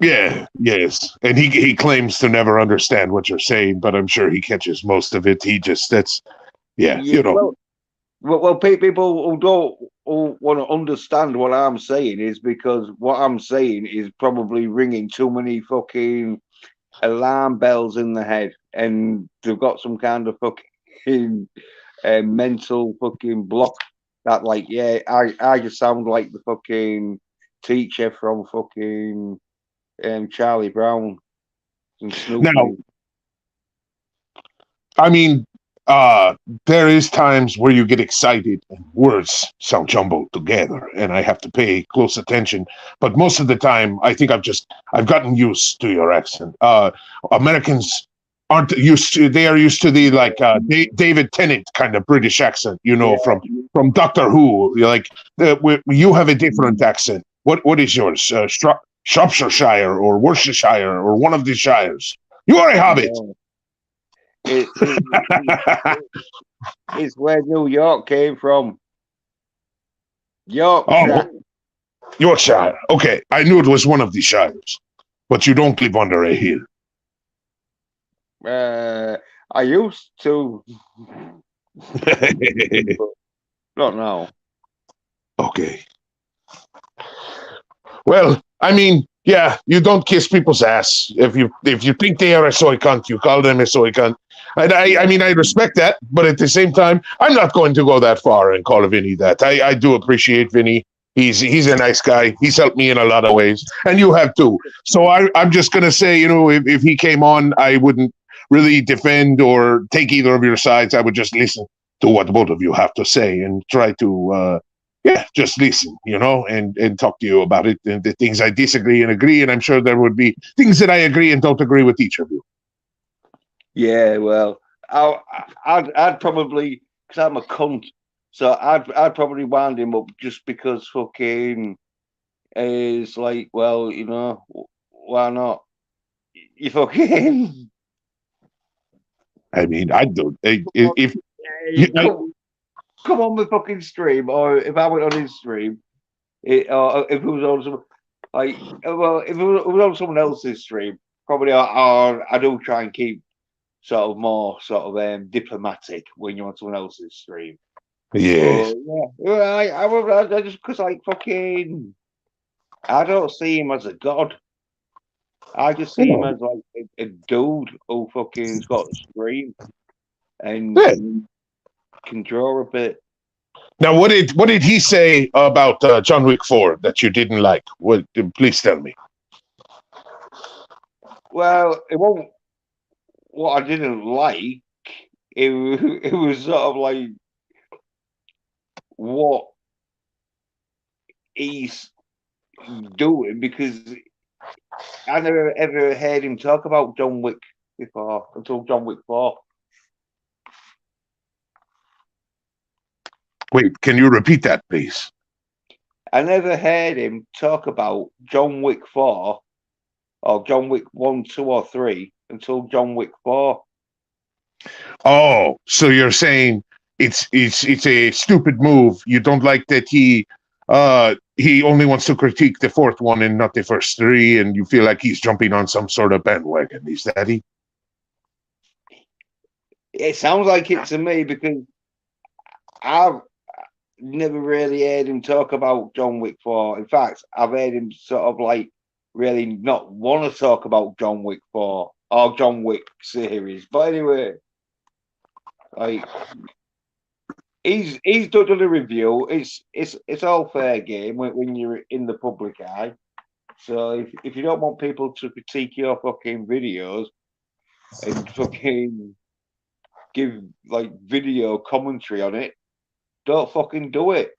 B: Yeah, yes, and he claims to never understand what you're saying, but I'm sure he catches most of it. Yeah,
A: yeah,
B: you know.
A: well, people who don't want to understand what I'm saying is because what I'm saying is probably ringing too many fucking alarm bells in the head, and they've got some kind of fucking mental fucking block. That like, yeah, I just sound like the fucking teacher from fucking Charlie Brown and
B: Now,
A: Snoopy.
B: I mean, there is times where you get excited and words sound jumbled together, and I have to pay close attention. But most of the time, I think I've gotten used to your accent. Americans aren't used to; they are used to the like David Tennant kind of British accent, you know,
A: Yeah.
B: from Doctor Who. You're like you have a different accent. What is yours? Shropshire or Worcestershire or one of the shires? You are a hobbit.
A: No. It's where New York came from. Yorkshire.
B: Oh, Yorkshire. Okay, I knew it was one of the shires, but you don't live under a hill.
A: I used to, but not now.
B: Okay. Well, I mean, yeah, you don't kiss people's ass. If you think they are a soy cunt, you call them a soy cunt. And I mean, I respect that, but at the same time, I'm not going to go that far and call Vinny that. I do appreciate Vinny. He's a nice guy. He's helped me in a lot of ways, and you have too. So I'm just gonna say, you know, if he came on, I wouldn't really defend or take either of your sides. I would just listen to what both of you have to say and try to yeah, just listen, you know, and talk to you about it and the things I disagree and agree. And I'm sure there would be things that I agree and don't agree with each of you.
A: Yeah, well, I'd probably, because I'm a cunt, so I'd probably wind him up just because fucking is like, well, you know, why not? You fucking
B: I mean, I don't. If you,
A: Hey, come on the fucking stream, or if I went on his stream, or if it was on some like, well, if it was on someone else's stream, probably I do try and keep sort of more sort of diplomatic when you're on someone else's stream.
B: yes,
A: But yeah, I just because like fucking, I don't see him as a god. I just see him
B: yeah.
A: as like a dude who fucking's got a stream and
B: Yeah.
A: can draw a bit.
B: Now, what did he say about John Wick 4 that you didn't like? What? Please tell me.
A: Well, it won't. What I didn't like, it was sort of like what he's doing because I never ever heard him talk about John Wick before until John Wick 4.
B: Wait, can you repeat that, please?
A: I never heard him talk about John Wick 4 or John Wick 1, 2, or 3 until John Wick 4.
B: Oh, so you're saying it's a stupid move. You don't like that he only wants to critique the fourth one and not the first three, and you feel like he's jumping on some sort of bandwagon. Is that he?
A: It sounds like it to me because I've never really heard him talk about John Wick 4. In fact, I've heard him sort of like really not want to talk about John Wick 4 or John Wick series. But anyway, like he's done a review. It's all fair game when you're in the public eye. So if you don't want people to critique your fucking videos and fucking give like video commentary on it, don't fucking do it.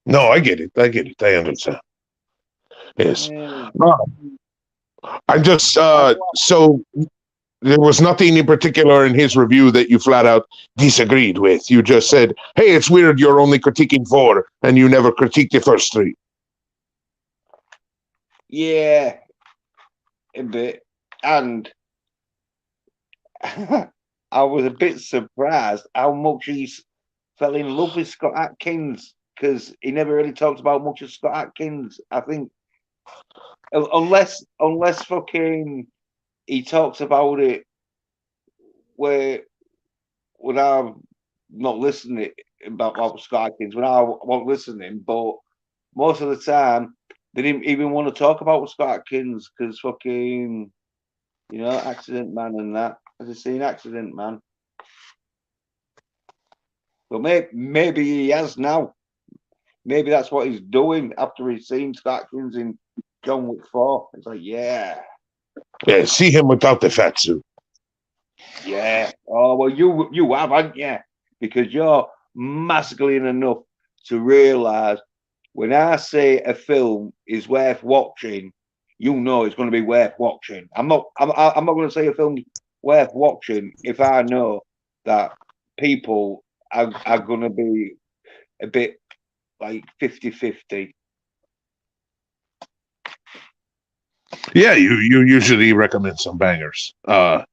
B: No, I get it. I get it. I understand. Yes.
A: Yeah.
B: I'm just so there was nothing in particular in his review that you flat out disagreed with. You just said, "Hey, it's weird you're only critiquing four and you never critiqued the first three."
A: Yeah, a bit. And I was a bit surprised how much he fell in love with Scott Atkins because he never really talked about much of Scott Atkins. I think unless fucking he talks about it where when I'm not listening about Scott Atkins when I wasn't listening, but most of the time they didn't even want to talk about Scott Atkins because fucking You know, Accident Man and that. Has he seen Accident Man? But maybe he has now. Maybe that's what he's doing after he's seen actions in John Wick 4. It's like, yeah,
B: Yeah, see him without the fat suit.
A: yeah. Oh well, you have, haven't you? Because you're masculine enough to realise when I say a film is worth watching, you know it's going to be worth watching. I'm not. I'm not going to say a film's worth watching if I know that people are going to be a bit like 50-50.
B: Yeah, you usually recommend some bangers. The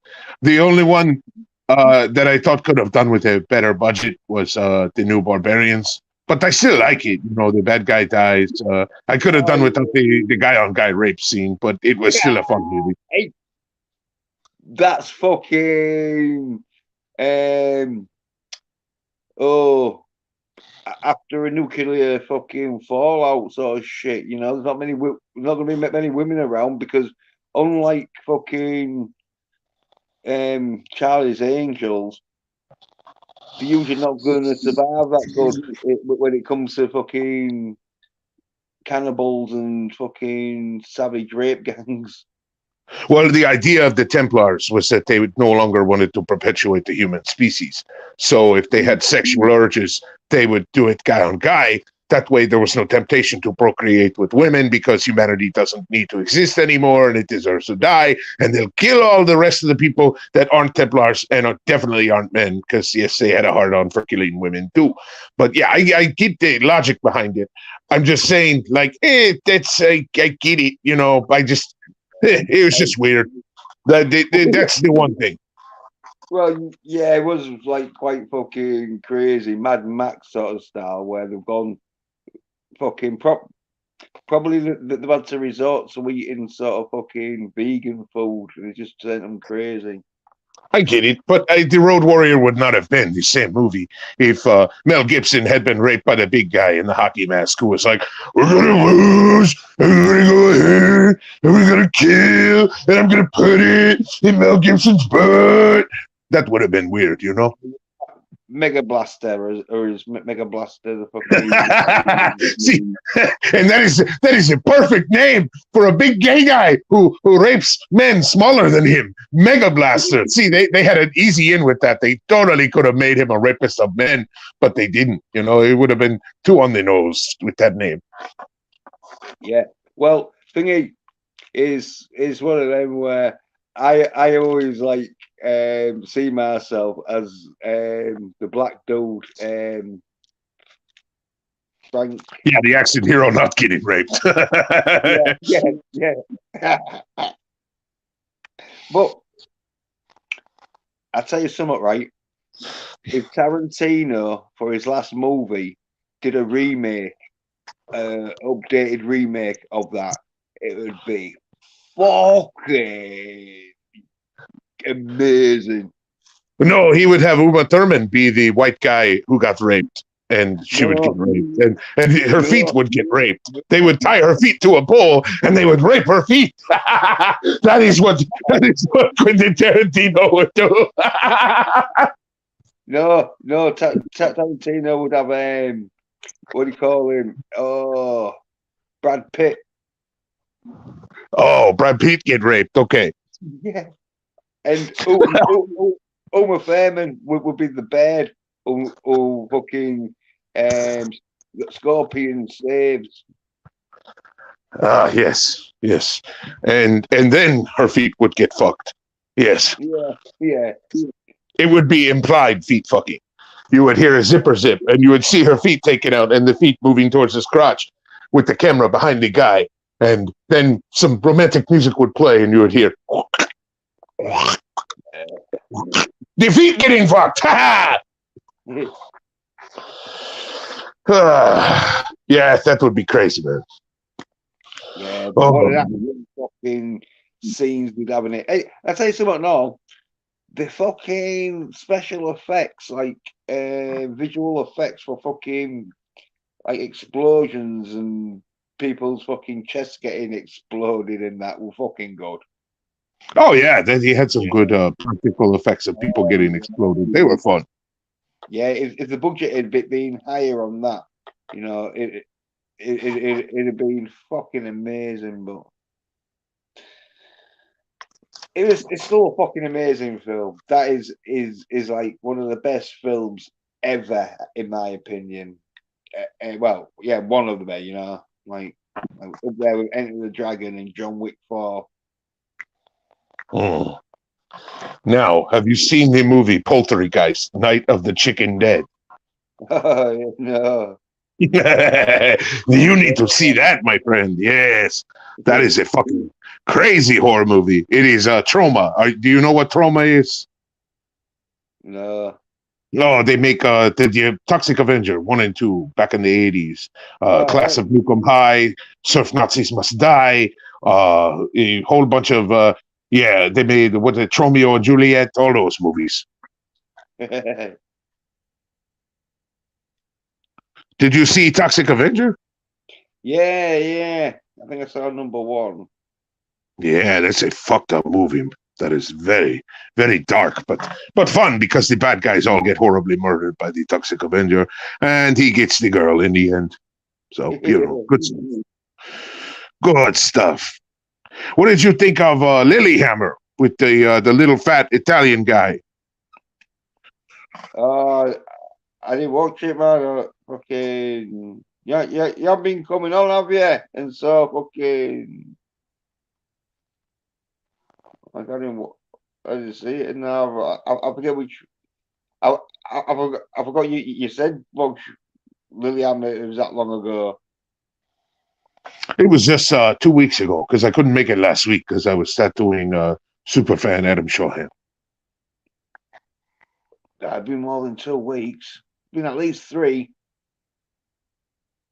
B: only one that I thought could have done with a better budget was the New Barbarians, but I still like it. You know, the bad guy dies. I could have done without the guy on guy rape scene, but it was still a fun movie.
A: Hey, that's fucking oh, after a nuclear fucking fallout sort of shit. You know, there's not going to be many women around because unlike fucking Charlie's Angels, they're usually not going to survive that good when it comes to fucking cannibals and fucking savage rape gangs.
B: Well, the idea of the Templars was that they would no longer wanted to perpetuate the human species. So if they had sexual urges, they would do it guy on guy. That way, there was no temptation to procreate with women because humanity doesn't need to exist anymore and it deserves to die. And they'll kill all the rest of the people that aren't Templars and definitely aren't men because, yes, they had a hard on for killing women too. But yeah, I get the logic behind it. I'm just saying, like, I get it. You know, it was just weird. That's the one thing.
A: Well, yeah, it was like quite fucking crazy, Mad Max sort of style, where they've gone fucking probably they've had to resort to eating sort of fucking vegan food, and it just sent them crazy.
B: I get it, but the Road Warrior would not have been the same movie if Mel Gibson had been raped by the big guy in the hockey mask who was like, "We're gonna lose, and we're gonna go ahead, and we're gonna kill, and I'm gonna put it in Mel Gibson's butt." That would have been weird, you know.
A: Mega Blaster, or is Mega Blaster the fucking?
B: See, and that is a perfect name for a big gay guy who rapes men smaller than him. Mega Blaster. See, they had an easy in with that. They totally could have made him a rapist of men, but they didn't. You know, it would have been too on the nose with that name.
A: Yeah. Well, thingy is one of them where I always like see myself as the black dude, Frank.
B: Yeah, the action hero not getting raped.
A: Yeah. But I'll tell you something, right? If Tarantino for his last movie did a remake, updated remake of that, it would be fucking amazing.
B: No, he would have Uma Thurman be the white guy who got raped, and she would get raped, and her feet would get raped. They would tie her feet to a pole, and they would rape her feet. that is what Quentin Tarantino would do.
A: No, Tarantino would have what do you call him? Oh, Brad Pitt.
B: Oh, Brad Pitt get raped. Okay.
A: Yeah, and Uma Thurman would be the bird who fucking Scorpion saves.
B: Yes, and then her feet would get fucked. Yes,
A: Yeah.
B: it would be implied feet fucking. You would hear a zipper zip, and you would see her feet taken out, and the feet moving towards his crotch, with the camera behind the guy, and then some romantic music would play, and you would hear the feet getting fucked. Yeah, that would be crazy, man.
A: Yeah, but what that fucking scenes we'd have in it. Hey, I tell you something, no, the fucking special effects, like visual effects for fucking like explosions and people's fucking chests getting exploded and that were fucking good.
B: Oh yeah, then he had some good practical effects of people getting exploded. They were fun.
A: Yeah, if the budget had been higher on that, it'd have been fucking amazing. But it's still a fucking amazing film. That is like one of the best films ever, in my opinion. Well, yeah, one of them, like up there with Enter the Dragon and John Wick 4.
B: Mm. Now, have you seen the movie Poltergeist, Night of the Chicken Dead?
A: Oh, no.
B: You need to see that, my friend. Yes, that is a fucking crazy horror movie. It is trauma. Do you know what trauma is?
A: No.
B: No, they make the Toxic Avenger 1 and 2 back in the 80s.
A: Oh,
B: Class of Nukem High, Surf Nazis Must Die, a whole bunch of they made what the Romeo and Juliet, all those movies. Did you see Toxic Avenger?
A: Yeah. I think I saw number 1.
B: Yeah, that's a fucked up movie. That is very, very dark, but fun because the bad guys all get horribly murdered by the Toxic Avenger, and he gets the girl in the end. So good stuff. Good stuff. What did you think of Lilyhammer with the little fat Italian guy?
A: I didn't watch it, man. Fucking you've been coming on, have you? And so fucking I didn't see it, and I forget which. I forgot you said watch Lilyhammer. It was that long ago.
B: It was just 2 weeks ago because I couldn't make it last week because I was tattooing superfan Adam Shawhan.
A: That'd been more than 2 weeks. Been at least 3.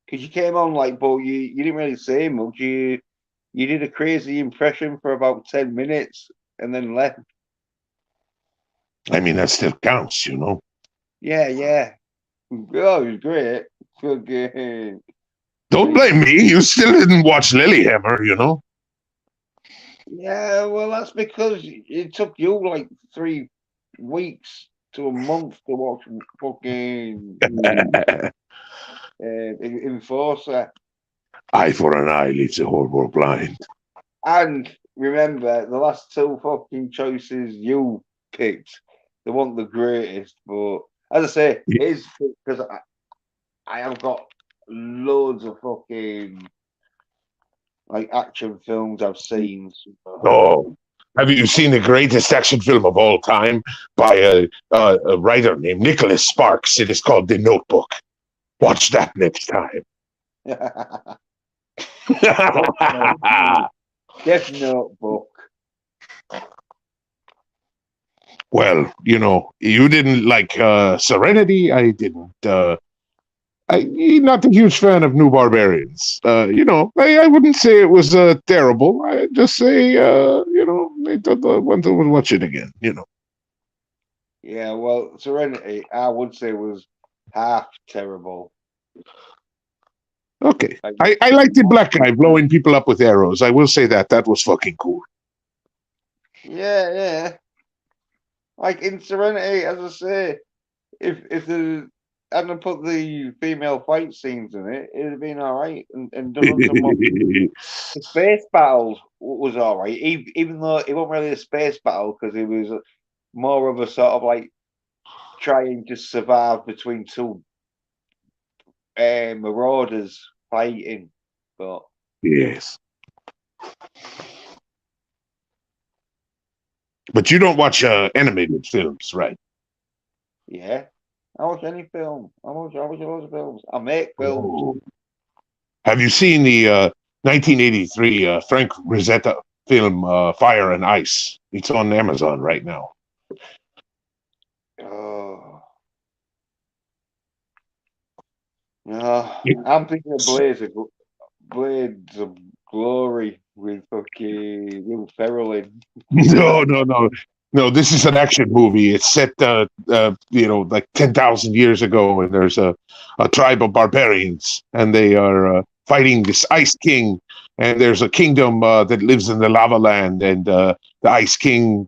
A: Because you came on but you didn't really say much. You did a crazy impression for about 10 minutes and then left.
B: I mean, that still counts,
A: Yeah. Oh, it was great. Okay.
B: Don't blame me. You still didn't watch Lilyhammer,
A: Yeah, well, that's because it took you 3 weeks to a month to watch fucking Enforcer.
B: Eye for an eye leaves the whole world blind.
A: And remember, the last 2 fucking choices you picked, they weren't the greatest, but as I say, it is because I have got loads of fucking action films I've seen.
B: Oh, have you seen the greatest action film of all time by a writer named Nicholas Sparks? It is called The Notebook. Watch that next time.
A: Death Notebook.
B: Well, you didn't like Serenity. I didn't. I'm not a huge fan of New Barbarians. I wouldn't say it was terrible. I just say, I thought I want to watch it again.
A: Yeah, well, Serenity, I would say was half terrible.
B: Okay, I like the black guy blowing people up with arrows. I will say that was fucking cool.
A: Yeah. In Serenity, as I say, if the hadn't put the female fight scenes in it, it'd have been all right. And done some more. The space battles was all right, even though it wasn't really a space battle because it was more of a sort of trying to survive between 2 marauders fighting. But
B: yes. But you don't watch animated films, right?
A: Yeah. I watch any film. I watch loads of films. I make films.
B: Oh. Have you seen the 1983 Frank Rosetta film Fire and Ice? It's on Amazon right now.
A: Oh. No, I'm thinking of Blades of Glory with fucking Will Ferrell in.
B: No, this is an action movie. It's set, 10,000 years ago, and there's a tribe of barbarians, and they are fighting this Ice King, and there's a kingdom that lives in the lava land, and the Ice King.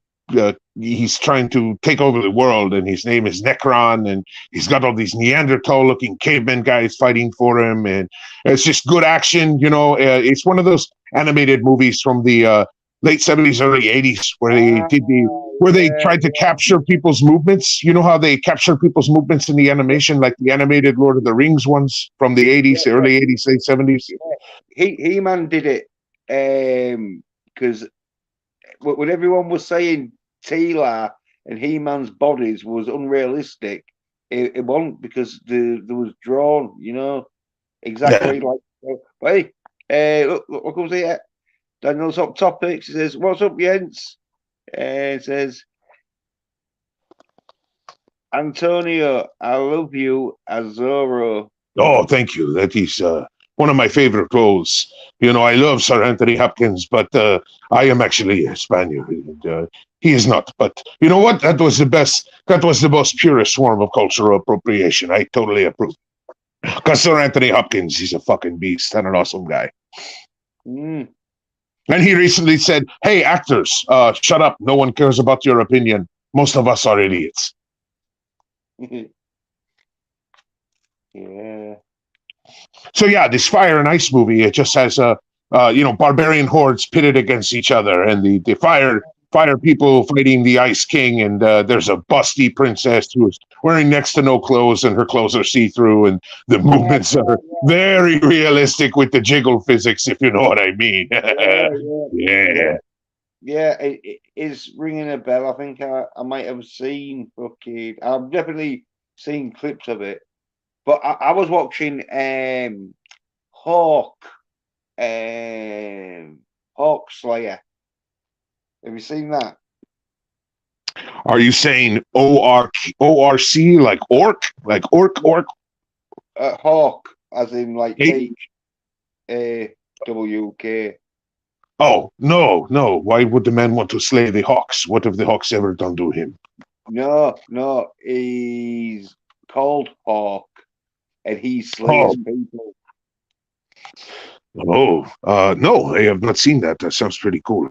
B: He's trying to take over the world, and his name is Necron, and he's got all these Neanderthal-looking caveman guys fighting for him, and it's just good action. It's one of those animated movies from the late '70s, early '80s, where they
A: Yeah,
B: tried to capture people's movements. You know how they capture people's movements in the animation, like the animated Lord of the Rings ones from the '80s,
A: yeah,
B: early '80s, late '70s.
A: yeah. He-Man did it because when everyone was saying Teela and He-Man's bodies was unrealistic, it wasn't because there was drawn,
B: Yeah.
A: exactly like. But hey, look who's here. Daniel's up topics. He says, "What's up, Jens?" It says, "Antonio, I love you, Azoro."
B: Oh, thank you. That is one of my favorite roles. I love Sir Anthony Hopkins, but I am actually a Spaniard. And, he is not. But you know what? That was the best. That was the most purest form of cultural appropriation. I totally approve. Because Sir Anthony Hopkins, he's a fucking beast and an awesome guy.
A: Mm.
B: And he recently said, "Hey, actors, shut up. No one cares about your opinion. Most of us are idiots."
A: Yeah.
B: So yeah, this Fire and Ice movie, it just has barbarian hordes pitted against each other, and the fire people fighting the Ice King, and there's a busty princess who's wearing next to no clothes, and her clothes are see through, and the
A: Yeah,
B: movements are very realistic with the jiggle physics, if you know what I mean. Yeah.
A: yeah. It is ringing a bell. I think I might have seen fucking. I've definitely seen clips of it, but I was watching Hawk Hawk Slayer. Have you seen that?
B: Are you saying ORC like orc?
A: Hawk, as in like
B: Hey,
A: HAWK.
B: oh, no, no. Why would the man want to slay the Hawks? What have the Hawks ever done to him?
A: No, he's called Hawk, and he
B: Oh,
A: slays people.
B: no, I have not seen that. That sounds pretty cool.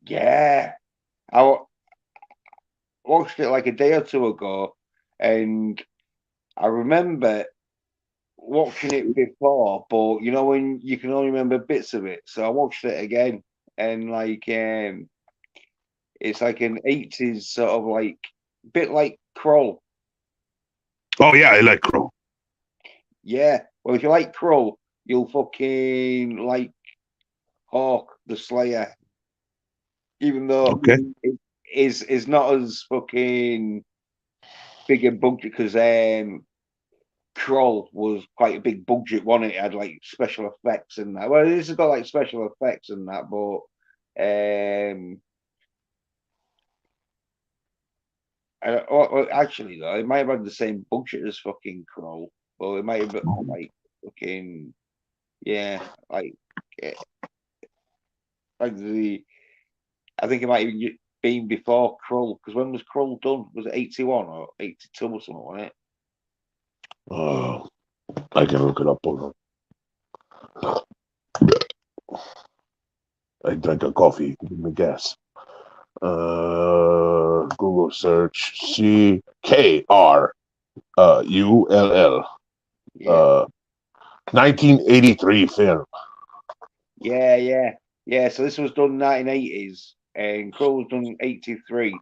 A: Yeah, I watched it like a day or two ago, and I remember watching it before, but when you can only remember bits of it, so I watched it again, and it's like an 80s sort of like bit like Kroll.
B: Oh, yeah, I like Crow.
A: Yeah, well, if you like Kroll, you'll fucking like Hawk the Slayer, even though
B: Okay.
A: it is not as fucking big a budget because Kroll was quite a big budget one. It had like special effects and that. Well, this has got like special effects and that, but actually though, it might have had the same budget as fucking Kroll, but it might have been like fucking yeah, eh, like the I think it might have been before Kroll because when was Kroll done? Was it 81 or 82 or something? Wasn't it?
B: Uh, I can look it up. Hold on. I drank a coffee. Give me gas. Google search CKR ULL.
A: Yeah,
B: 1983 film.
A: yeah. So this was done 1980s, and Kroll was done 83.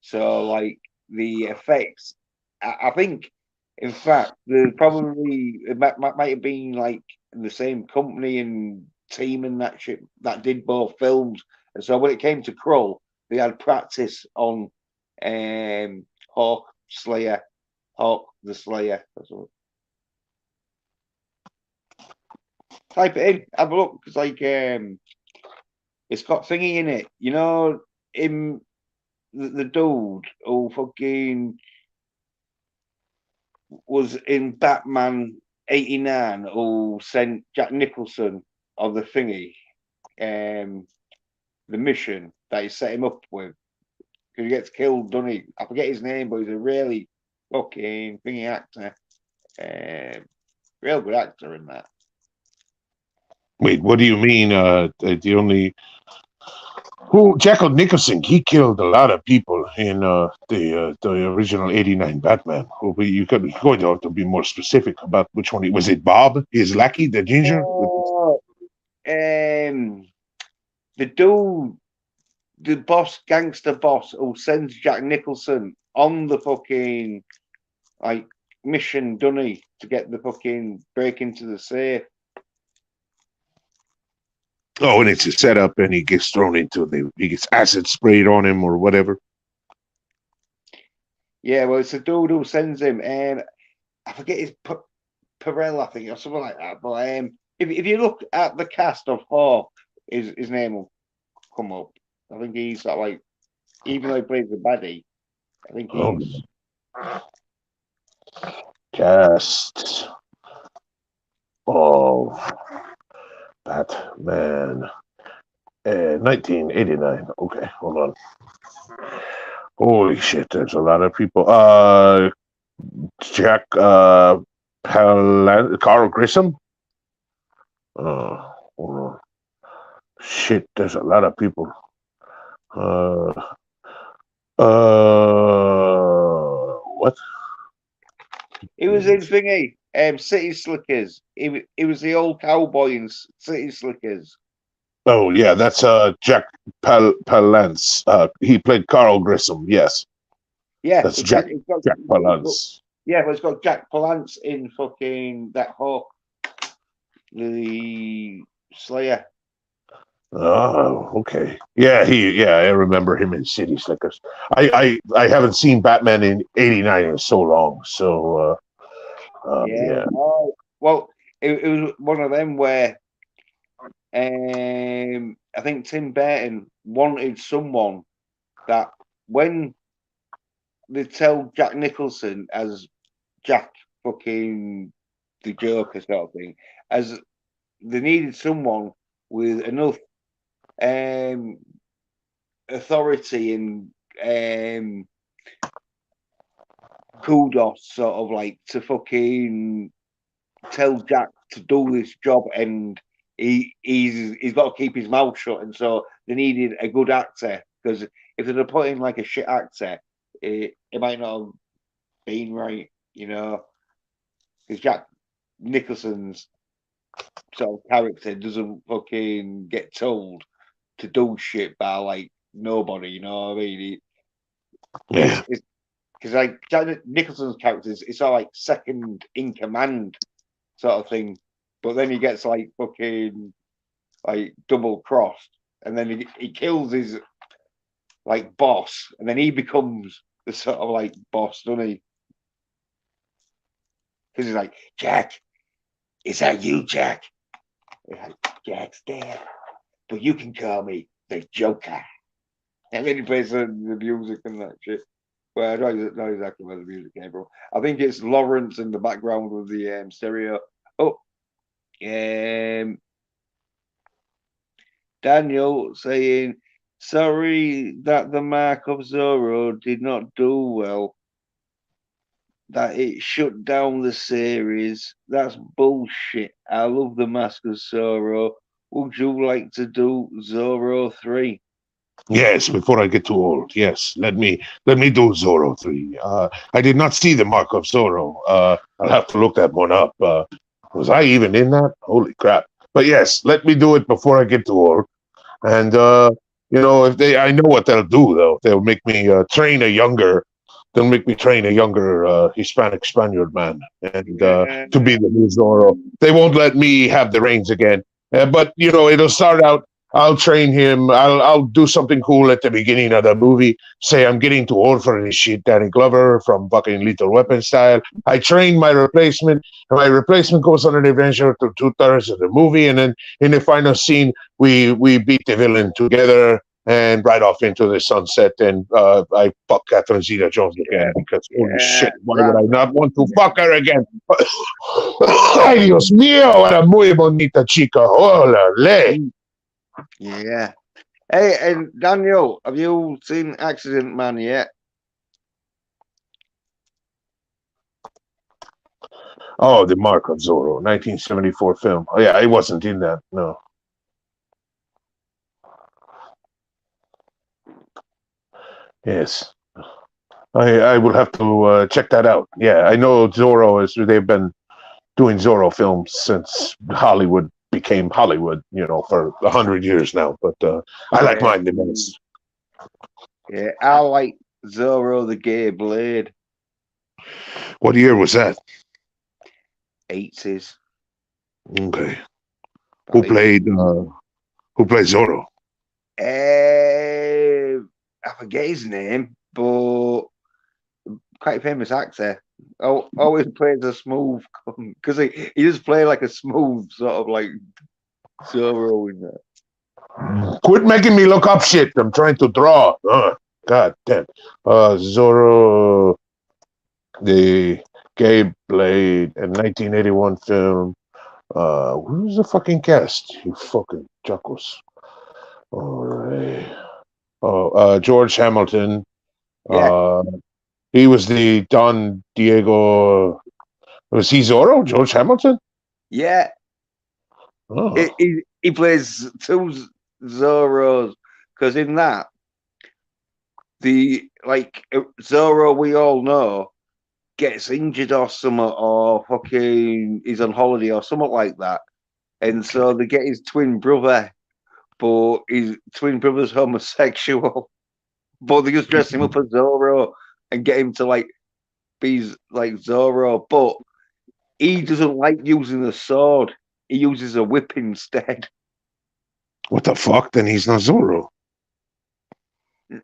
A: So like the effects, I think, in fact, there's probably it might have been like the same company and team and that shit that did both films. And so when it came to Kroll, they had practice on Hawk Slayer, Hawk the Slayer. Type it in, have a look. It's like it's got thingy in it. In the dude who fucking was in Batman 89 who sent Jack Nicholson on the thingy, um, the mission that he set him up with. Because he gets killed, doesn't he? I forget his name, but he's a really fucking thingy actor. Um, Real good actor in that.
B: Wait, what do you mean? The only who Jack Nicholson? He killed a lot of people in the original '89 Batman. Well, you're going to have to be more specific about which one. Was it Bob, his lackey, the ginger?
A: Oh, um, the dude, the boss, gangster boss, who sends Jack Nicholson on the fucking like mission, dunny, to get the fucking break into the safe.
B: Oh, and it's a setup, and he gets thrown into he gets acid sprayed on him or whatever.
A: Yeah, well, it's the dude who sends him. I forget his Perel, I think, or something like that. But if you look at the cast of Hawk, his name will come up. I think he's sort of like, even though he plays the baddie, I think
B: Oh,
A: he's
B: cast of Batman, 1989. Okay, hold on. Holy shit, there's a lot of people. Jack Carl Grissom. Hold on. Shit, there's a lot of people. Uh, what?
A: he was in thingy, City Slickers. He was the old cowboy in City Slickers.
B: Oh yeah, that's Jack Palance. He played Carl Grissom. Yes,
A: Yeah,
B: that's Jack Palance.
A: yeah, but it's got Jack Palance in fucking that Hawk, the Slayer.
B: Oh, okay. Yeah, I remember him in City Slickers. I haven't seen Batman in '89 in so long. So
A: Yeah.
B: yeah.
A: Oh, well, it was one of them where I think Tim Burton wanted someone that when they tell Jack Nicholson as Jack fucking the Joker sort of thing, as they needed someone with enough um, authority and kudos, sort of like to fucking tell Jack to do this job, and he's got to keep his mouth shut, and so they needed a good actor, because if they'd have put in like a shit actor, it might not have been right, you know, because Jack Nicholson's sort of character doesn't fucking get told to do shit by like nobody, you know what I mean?
B: Yeah.
A: It's because like Jack Nicholson's character is it's all like second in command sort of thing, but then he gets like fucking like double crossed, and then he kills his like boss, and then he becomes the sort of like boss, doesn't he? Because he's like, Jack, is that you, Jack? Like, Jack's dead, but you can call me the Joker. And then he plays the music and that shit. Well, I don't know exactly where the music came from. I think it's Lawrence in the background with the stereo. Oh, um, Daniel saying, sorry that the Mark of Zorro did not do well, that it shut down the series. That's bullshit. I love the Mask of Zorro. Would you like to do Zorro 3?
B: Yes, before I get too old. Yes, let me do Zorro 3. I did not see the Mark of Zorro. I'll have to look that one up. Was I even in that? Holy crap! But yes, let me do it before I get too old. And if I know what they'll do though. They'll make me train a younger. They'll make me train a younger Hispanic Spaniard man, and
A: Yeah.
B: to be the new Zorro. They won't let me have the reins again. But it'll start out. I'll train him. I'll do something cool at the beginning of the movie. Say I'm getting too old for this shit. Danny Glover from fucking Lethal Weapon style. I train my replacement, and my replacement goes on an adventure to 2/3 of the movie, and then in the final scene, we beat the villain together and ride off into the sunset. And I fuck Catherine Zeta-Jones again because holy
A: Yeah,
B: shit, why would
A: right.
B: I not want to fuck her again? Ay, Dios mío, era muy bonita chica. Órale.
A: Yeah. Hey, and Daniel, have you seen Accident Man yet?
B: Oh, The Mark of Zorro, 1974 film. Oh, yeah, I wasn't in that. No. Yes. I will have to check that out. Yeah, I know Zorro is. They've been doing Zorro films since Hollywood became Hollywood. For 100 years now. But I like
A: Yeah,
B: mine the best.
A: yeah. I like Zorro the Gay Blade.
B: What year was that?
A: 80s,
B: Okay. Who
A: probably.
B: played? Who played Zorro?
A: I forget his name, but quite a famous actor. Oh, always plays a smooth because he just play like a smooth sort of like Zorro in there.
B: Quit making me look up shit. I'm trying to draw. God damn. Zorro, the Gay Blade, a 1981 film. Who's the fucking cast? You fucking juckles. All right. Oh, George Hamilton.
A: Yeah,
B: Uh, he was the Don Diego. Was he Zorro? George Hamilton?
A: yeah.
B: Oh,
A: He plays two Zorros because in that the like Zorro we all know gets injured or something or fucking is on holiday or something like that, and so they get his twin brother, but his twin brother's homosexual, but they just dress him up as Zorro and get him to like be like Zorro, but he doesn't like using a sword. He uses a whip instead.
B: what the fuck? Then he's not Zorro.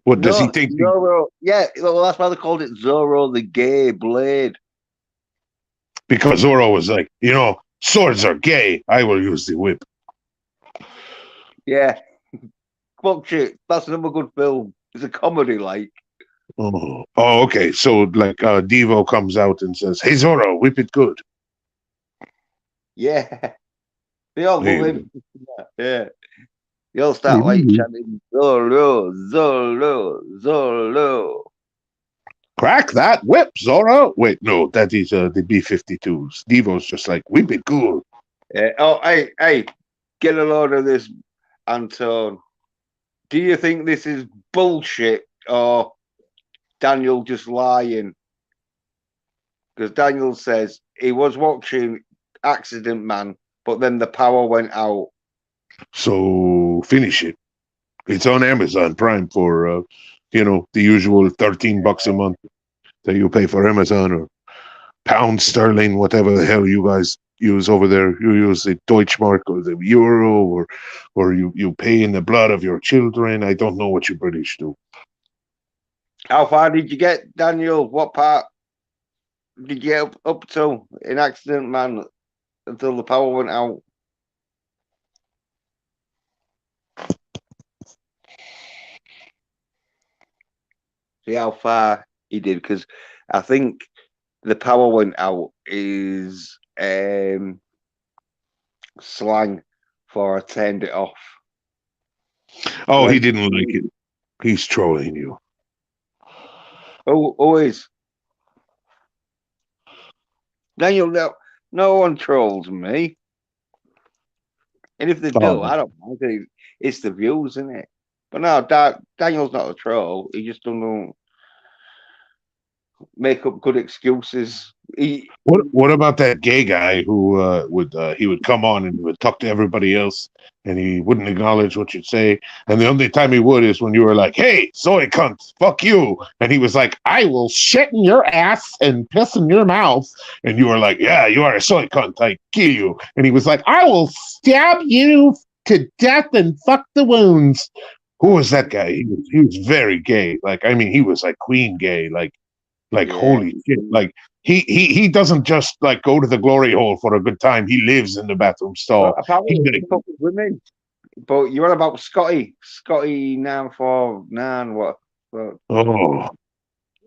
B: What does he
A: No,
B: think?
A: Zorro. Yeah, well, that's why they called it Zorro the Gay Blade.
B: Because Zorro was like, swords are gay. I will use the whip.
A: Yeah, fuck shit. That's another good film. It's a comedy, like.
B: Oh, okay. So like Devo comes out and says, "Hey Zorro, whip it good."
A: Yeah, they all
B: Hey,
A: love him. Yeah, they all start like chanting Zorro, Zorro, Zorro.
B: crack that whip, Zorro. Wait, no, that is the B-52s. Devo's just like, whip it good.
A: Yeah. Oh, hey, get a load of this, Anton. Do you think this is bullshit or Daniel just lying? Because Daniel says he was watching Accident Man, but then the power went out.
B: So finish it. It's on Amazon Prime for, the usual $13 a month that you pay for Amazon, or pound sterling, whatever the hell you guys use over there. You use the Deutschmark or the euro, or you pay in the blood of your children. I don't know what you British do.
A: How far did you get, Daniel? What part did you get up to in Accident Man until the power went out? See how far he did, because I think the power went out is slang for I turned it off.
B: Oh, he
A: When
B: didn't like it. He's trolling you.
A: always Daniel, no one trolls me, and if they do,
B: Oh,
A: I don't mind. It's the views, isn't it? But no, Daniel's not a troll. He just don't make up good excuses.
B: what about that gay guy who would come on and he would talk to everybody else and he wouldn't acknowledge what you'd say, and the only time he would is when you were like, "Hey, soy cunt, fuck you," and he was like, "I will shit in your ass and piss in your mouth," and you were like, "Yeah, you are a soy cunt, I kill you," and he was like, "I will stab you to death and fuck the wounds." Who was that guy? He was very gay. Like, I mean, he was like queen gay. Like
A: Yeah,
B: holy shit. Like he doesn't just like go to the glory hole for a good time. He lives in the bathroom
A: but
B: stall.
A: apparently
B: He's
A: he fuck with women. But you're on about Scotty 949. What?
B: oh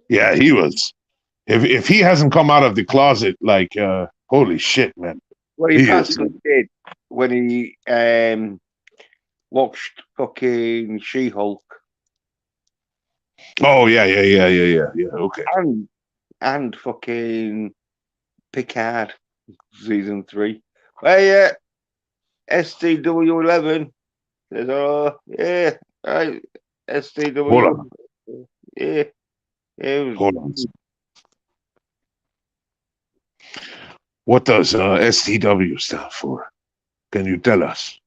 B: yeah, he was. If he hasn't come out of the closet, like holy shit, man.
A: What he
B: He is.
A: practically did when he watched fucking She-Hulk
B: Oh yeah. Okay.
A: and fucking Picard. season 3. Well, yeah, STW11 says, oh, yeah, right,
B: Hold
A: STW,
B: on.
A: yeah, yeah.
B: Hold on. What does STW stand for? Can you tell us?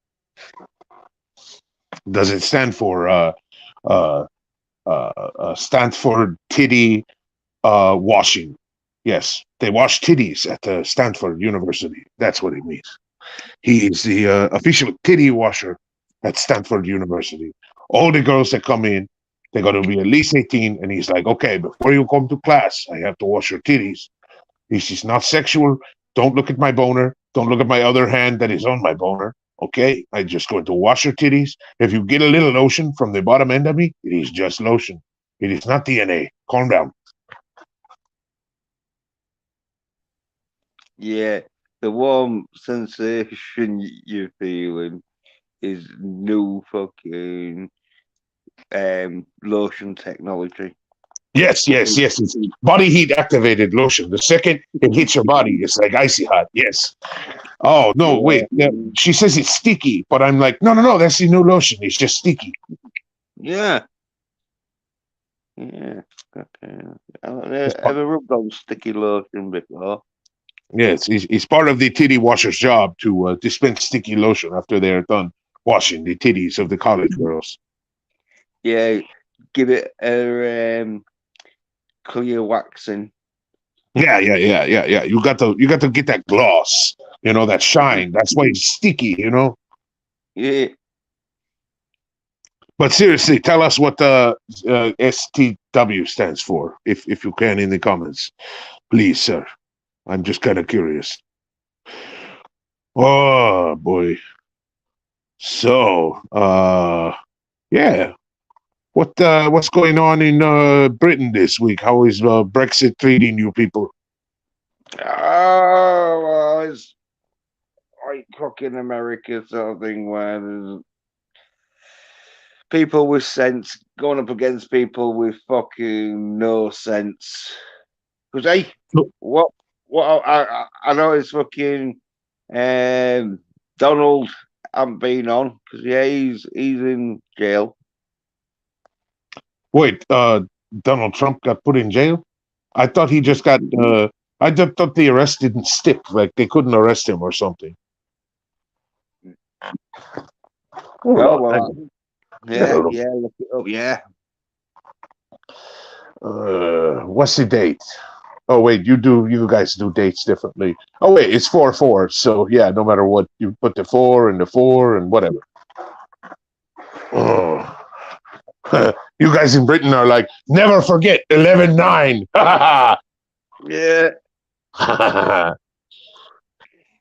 B: Does it stand for Stanford Titty washing? Yes, they wash titties at Stanford University. That's what it means. He is the official titty washer at Stanford University. All the girls that come in, they got to be at least 18. And he's like, okay, before you come to class, I have to wash your titties. This is not sexual. Don't look at my boner. Don't look at my other hand that is on my boner. Okay, I'm just going to wash your titties. If you get a little lotion from the bottom end of me, it is just lotion. It is not DNA. Calm down.
A: Yeah, the warm sensation you're feeling is new fucking lotion technology.
B: Yes, yes, yes. It's body heat activated lotion. The second it hits your body, it's like icy hot. Yes. Oh no,
A: Yeah,
B: wait. She says it's sticky, but I'm like, no, no, no. That's the new lotion. It's just sticky.
A: yeah, yeah. Okay. I've
B: It's part,
A: ever rubbed on sticky lotion before.
B: yes, it's part of the titty washer's job to dispense sticky lotion after they're done washing the titties of the college girls.
A: Yeah, give it a clear waxing.
B: Yeah, yeah, yeah, yeah, yeah. You got to get that gloss. You know that shine. That's why it's sticky. You know.
A: Yeah,
B: But seriously, tell us what the STW stands for, if you can, in the comments, please, sir. I'm just kind of curious. Oh boy. So, yeah. What's going on in Britain this week? How is Brexit treating you people?
A: oh, well, it's like fucking America sort of thing where there's people with sense going up against people with fucking no sense. Because hey,
B: No.
A: what I know it's fucking Donald hasn't been on because yeah he's in jail.
B: Wait, Donald Trump got put in jail? I thought he just got. I just thought the arrest didn't stick. Like they couldn't arrest him or something. Hold
A: Oh
B: on,
A: well,
B: I don't
A: yeah, look it up, yeah.
B: know. What's the date? Oh wait, you guys do dates differently. Oh wait, it's 4/4. So yeah, no matter what, you put the 4 and the 4 and whatever. Oh. You guys in Britain are like, never forget 11/9.
A: Yeah,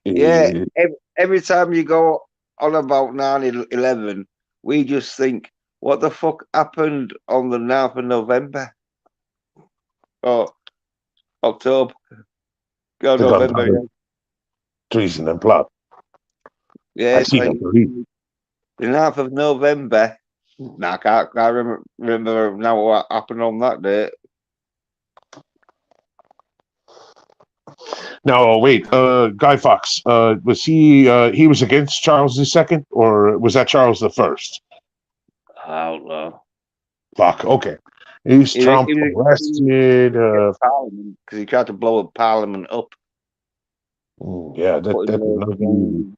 A: yeah.
B: Eh,
A: Every time you go on about 9/11, we just think, what the fuck happened on the 9th of November? Or October? Oh,
B: the
A: November,
B: gunpowder
A: yeah.
B: treason and plot.
A: Yeah,
B: I
A: it's
B: see
A: like
B: them believe.
A: the 9th of November. Nah, I can't remember now what happened on that day.
B: No, wait. Guy Fawkes. Was he? He was against Charles II, or was that Charles I?
A: I don't know.
B: Fuck. Okay. Is Trump
A: He
B: arrested?
A: against Parliament because he tried to blow up Parliament up,
B: Yeah, that
A: putting
B: would
A: loads
B: not
A: of
B: be.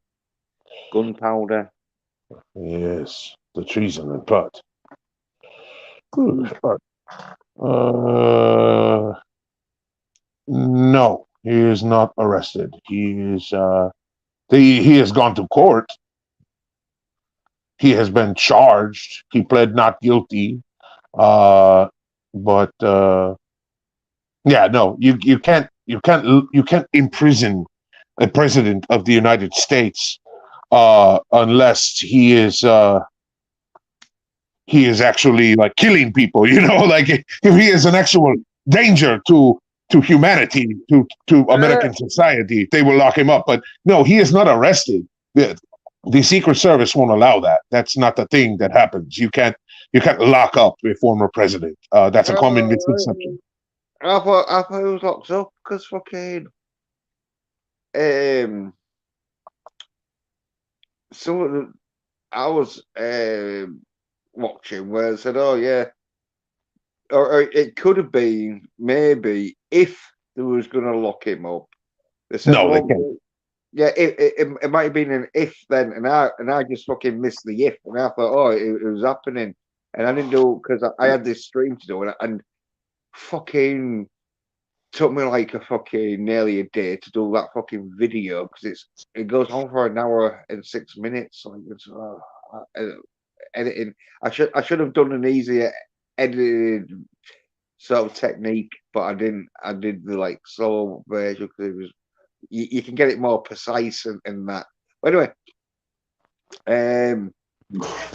A: gunpowder.
B: Yes, the treason and plot.
A: Mm.
B: Good. No, he is not arrested. He is. He has gone to court. He has been charged. He pled not guilty. But yeah, no, you can't imprison a president of the United States unless he is actually like killing people. You know, like if he is an actual danger to humanity, to
A: Uh,
B: American society, they will lock him up. But no, he is not arrested. The Secret Service won't allow that. That's not the thing that happens. You can't lock up a former president. That's a common misconception.
A: I thought it was locked up because fucking some of the I was watching where it said, "Oh yeah," or it could have been maybe if they was going to lock him up. They said,
B: No, they
A: "Well,
B: can't.
A: yeah, it might have been an if then," and I just fucking missed the if, and I thought, "Oh, it was happening," and I didn't do because I had this stream to do, and fucking took me like a fucking nearly a day to do that fucking video because it goes on for an hour and 6 minutes. Like it's editing. I should have done an easier edited sort of technique, but I didn't. I did the like slow version because it was you can get it more precise in that. But anyway, I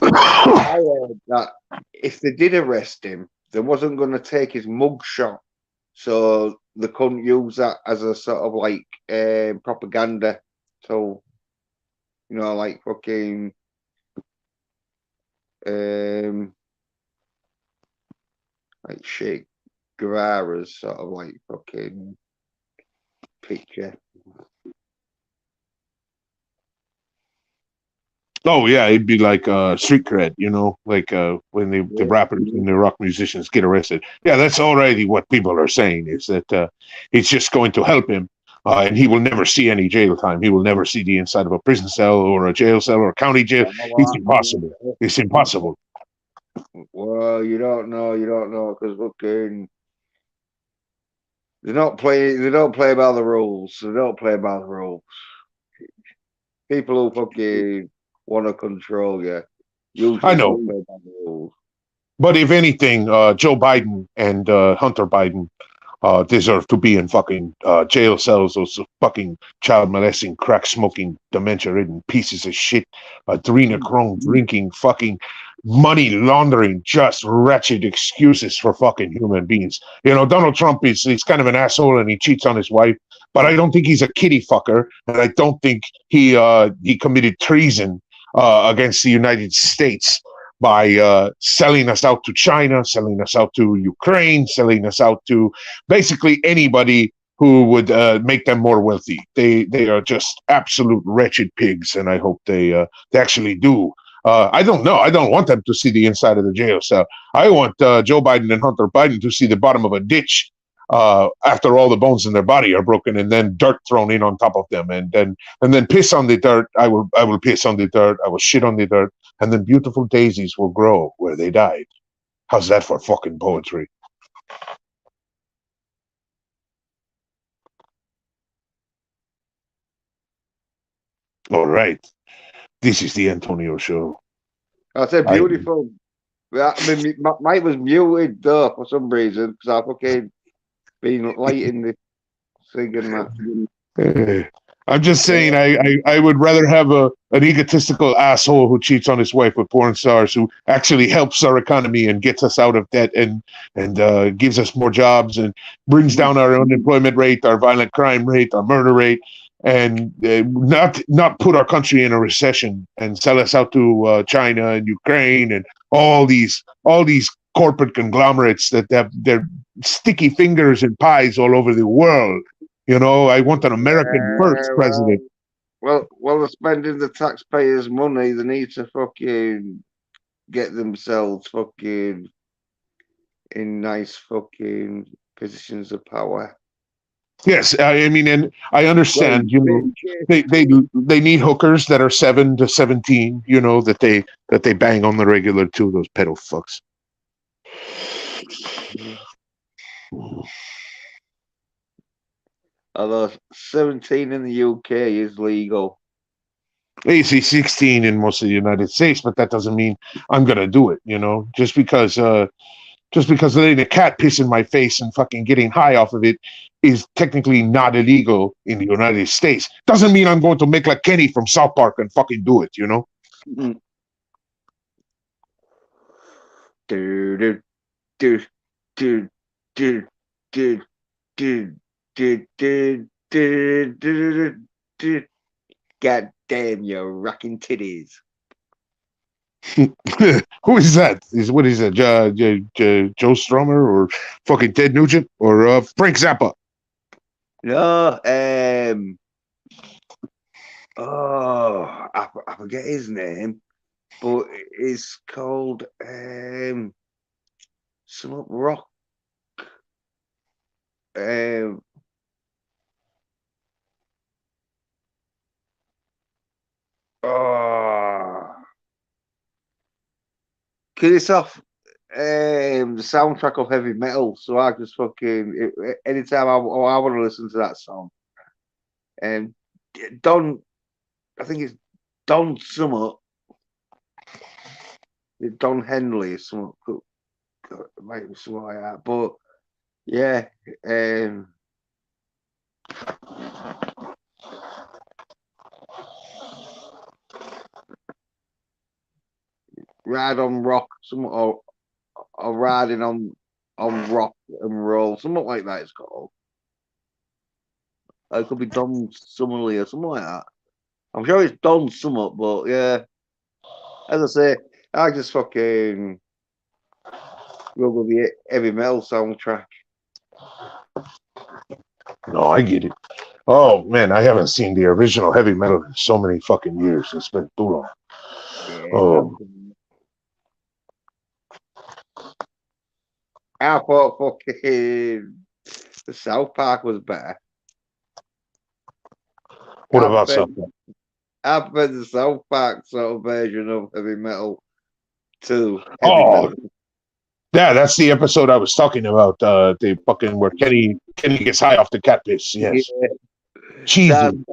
A: heard that if they did arrest him, they wasn't going to take his mugshot, so they couldn't use that as a sort of like propaganda. So like fucking like Che Guevara's sort of like fucking picture.
B: Oh yeah, it'd be like street cred, like when the
A: Yeah.
B: rappers and the rock musicians get arrested. Yeah, that's already what people are saying is that it's just going to help him, and he will never see any jail time. He will never see the inside of a prison cell or a jail cell or a county jail. It's impossible. It's impossible.
A: Well, you don't know, because fucking they don't play by the rules. They don't play by the rules. People who fucking want to control you usually
B: I know.
A: don't play by the rules.
B: But if anything, Joe Biden and Hunter Biden deserve to be in fucking jail cells. Those fucking child molesting, crack smoking, dementia ridden pieces of shit, adrenochrome drinking, fucking money laundering, just wretched excuses for fucking human beings. Donald Trump he's kind of an asshole and he cheats on his wife, but I don't think he's a kitty fucker, and I don't think he committed treason against the United States by selling us out to China, selling us out to Ukraine, selling us out to basically anybody who would make them more wealthy. They are just absolute wretched pigs, and I hope they actually do. I don't know. I don't want them to see the inside of the jail cell. I want Joe Biden and Hunter Biden to see the bottom of a ditch after all the bones in their body are broken, and then dirt thrown in on top of them, and then piss on the dirt. I will piss on the dirt. I will shit on the dirt, and then beautiful daisies will grow where they died. How's that for fucking poetry? All right. This is the Antonio Show.
A: I said beautiful. I mean, mine was muted though for some reason because I fucking been lighting the thing and that.
B: I'm just saying, I would rather have an egotistical asshole who cheats on his wife with porn stars who actually helps our economy and gets us out of debt and gives us more jobs and brings down our unemployment rate, our violent crime rate, our murder rate, and not put our country in a recession and sell us out to China and Ukraine and all these corporate conglomerates that have their sticky fingers and pies all over the world. I want an American first president.
A: Well, they're spending the taxpayers' money. They need to fucking get themselves fucking in nice fucking positions of power.
B: Yes, I mean, and I understand. They need hookers that are 7 to 17. That they bang on the regular too. Those pedo fucks.
A: Although 17 in the UK is legal.
B: AC 16 in most of the United States, but that doesn't mean I'm gonna do it. Just because letting a cat piss in my face and fucking getting high off of it is technically not illegal in the United States. Doesn't mean I'm going to make like Kenny from South Park and fucking do it.
A: Mm-hmm. God damn your rocking titties.
B: Who is that? What is that? Joe Strummer or fucking Ted Nugent or Frank Zappa?
A: No, Oh, I forget his name, but it's called some rock. Um, oh, cause it's off the soundtrack of heavy metal. So I just fucking anytime I want to listen to that song. Um, Don, I think it's Don Summer, Don Henley, some might be something like that. But yeah, Ride on Rock, some or Riding on Rock and Roll, something like that. It's called. It could be Don Summerly or something like that. I'm sure it's Don Summer, but yeah, as I say, I just fucking Google the heavy metal soundtrack.
B: No, I get it. Oh man, I haven't seen the original heavy metal in so many fucking years. It's been too long.
A: Yeah,
B: Oh,
A: I thought fucking the South Park was better.
B: what
A: I
B: about
A: prefer,
B: something?
A: I prefer the South Park sort of version of heavy metal to heavy
B: Oh,
A: metal.
B: yeah, that's the episode I was talking about. The fucking where Kenny gets high off the cat piss. Yes,
A: Yeah, starts,
B: cheesy.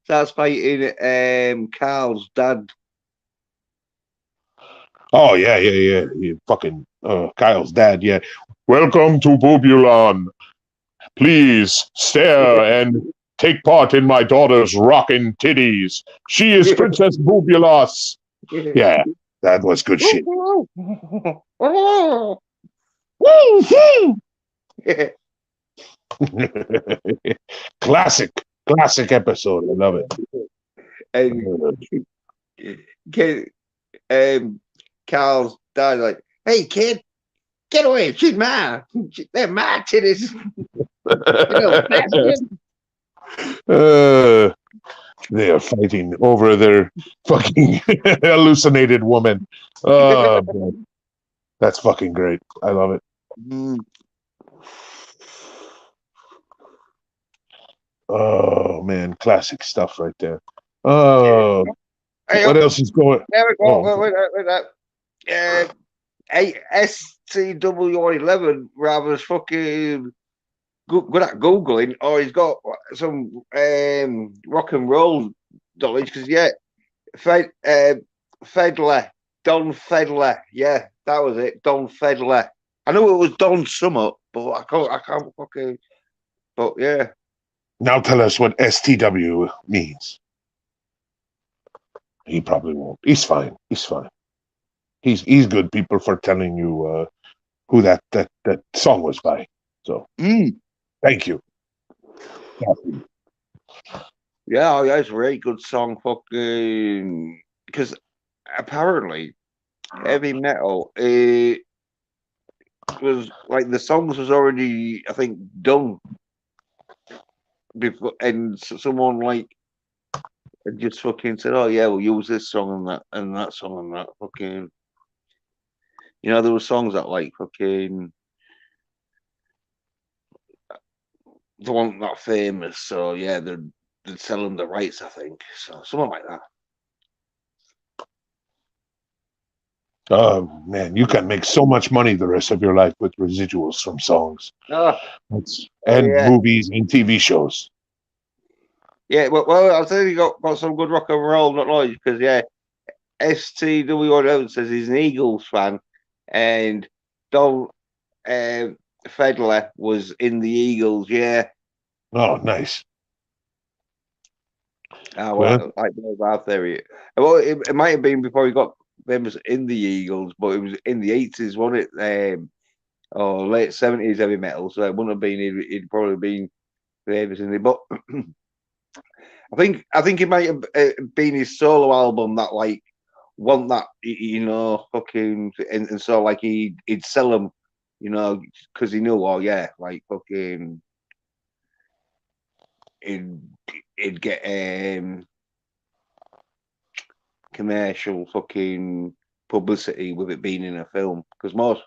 A: starts fighting Carl's dad.
B: Oh yeah, yeah, yeah. You fucking Kyle's dad. Yeah. Welcome to Bobulon. Please stare and take part in my daughter's rockin' titties. She is Princess Bobulos. Yeah, that was good shit. classic, classic episode. I love it.
A: and kid, Carl's dad like, "Hey kid, get away! She's mine. They're my titties, you know, bastard."
B: Uh, they are fighting over their fucking hallucinated woman. Oh, that's fucking great. I love it.
A: Mm.
B: Oh man, classic stuff right there. Oh,
A: Hey,
B: what else is going?
A: there we go.
B: Oh,
A: Wait, SCW11 rather is fucking good at googling, or he's got some rock and roll knowledge. Because yeah, Fedler, Don Fedler, yeah, that was it, Don Fedler. I knew it was Don Summer, but I can't fucking. But yeah,
B: now tell us what STW means. He probably won't. He's fine. He's fine. He's good people for telling you who that song was by. So thank you.
A: yeah, it's a very good song. Fucking because apparently heavy metal was like the songs was already I think done before, and someone like just fucking said, "Oh yeah, we'll use this song and that song and that fucking." You know, there were songs that like fucking they weren't that famous, so yeah, they'd sell them the rights, I think, so something like that.
B: Oh man, you can make so much money the rest of your life with residuals from songs.
A: Oh,
B: And
A: yeah,
B: movies and TV shows.
A: yeah. Well, I'll tell you, got some good rock and roll knowledge because yeah, STW says he's an Eagles fan, and Don Fedler was in the Eagles. Yeah.
B: Oh, nice.
A: Ah,
B: Well,
A: well, like our theory. Well, it might have been before he got famous in the Eagles, but it was in the 80s, wasn't it? Or late 70s heavy metal. So it wouldn't have been. He'd probably been famous in it. But I think it might have been his solo album that like want that fucking and so like he'd sell them, because he knew, oh yeah, like fucking he'd, he'd get commercial fucking publicity with it being in a film. Because most,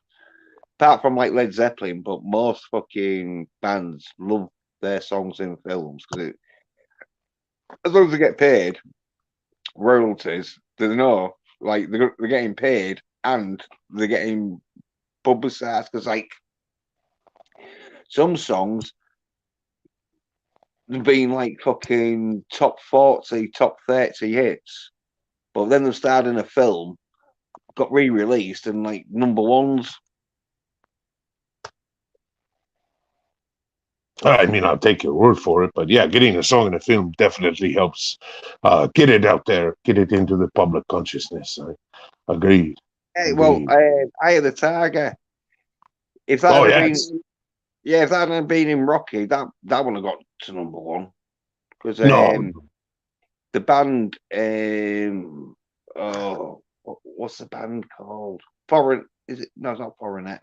A: apart from like Led Zeppelin, but most fucking bands love their songs in films because as long as they get paid royalties, they know like they're getting paid and they're getting publicized. Because like some songs have been like fucking top 40, top 30 hits, but then they've starred in a film, got re-released, and like number ones.
B: I mean, I'll take your word for it, but yeah, getting a song in a film definitely helps get it out there, get it into the public consciousness. I agree.
A: Hey, well, Eye of the Tiger. If that
B: Oh,
A: had
B: yes.
A: been, yeah, if that had been in Rocky, that would have got to number one because
B: No.
A: the band, oh, what's the band called? Foreign? Is it? No, it's not Foreigner.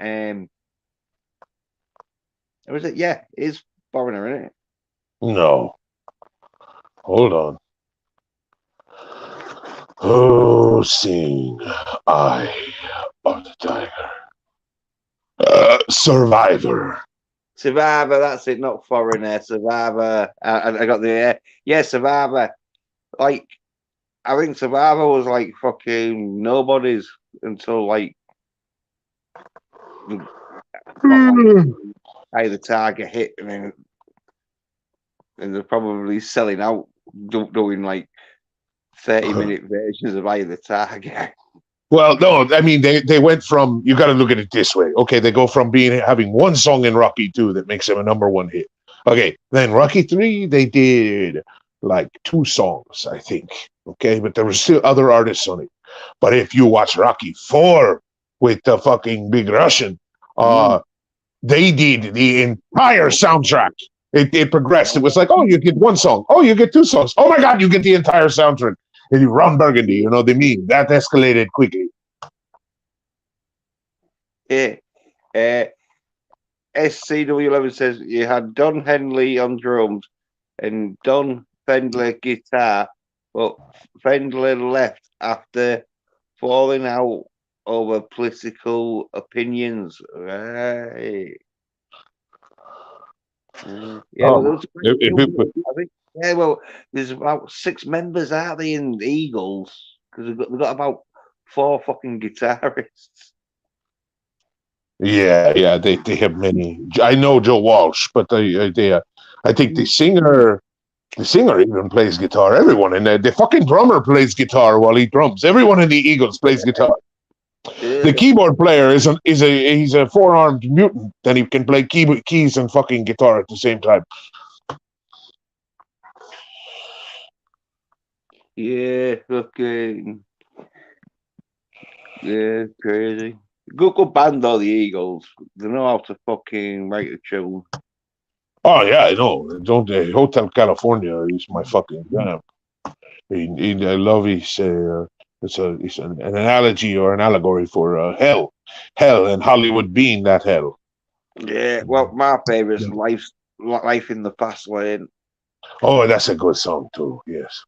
A: Or is it? Yeah, it is Foreigner, isn't it?
B: No. Hold on. Oh, sing Eye of the Tiger. Survivor.
A: Survivor, that's it, not Foreigner. Survivor. I got the yeah, Survivor. Like, I think Survivor was like fucking nobody's until like Eye of the Tiger hit, and they're probably selling out, doing like 30-minute versions of Eye of the Tiger.
B: Well, no, I mean they went from, you got to look at it this way. Okay, they go from having one song in Rocky 2 that makes them a number one hit. Okay, then Rocky 3 they did like 2 songs, I think. Okay, but there were still other artists on it. But if you watch Rocky 4 with the fucking Big Russian, they did the entire soundtrack. It progressed. It was like, oh, you get 1 song. Oh, you get 2 songs. Oh my God, you get the entire soundtrack. And you Ron Burgundy, you know what I mean? That escalated quickly.
A: Yeah. SCW11 says you had Don Henley on drums and Don Fendler guitar, but Fendler left after falling out over political opinions. Right. Yeah, well, I think, yeah, well, there's about 6 members, aren't they, in the Eagles? Because they've got about 4 fucking guitarists.
B: Yeah, they have many. I know Joe Walsh, but I think the singer even plays guitar. Everyone in there, the fucking drummer plays guitar while he drums. Everyone in the Eagles plays guitar.
A: Yeah.
B: The keyboard player he's a 4-armed mutant, and he can play keys and fucking guitar at the same time.
A: Yeah, fucking. Yeah, crazy. Good band though, the Eagles. They know how to fucking write a tune.
B: Oh yeah, I know. Don't Hotel California is my fucking jam. I love his. It's an analogy or an allegory for hell, and Hollywood being that hell.
A: Yeah, well, my favorite is Life in the Fast Lane.
B: Oh, that's a good song too. Yes.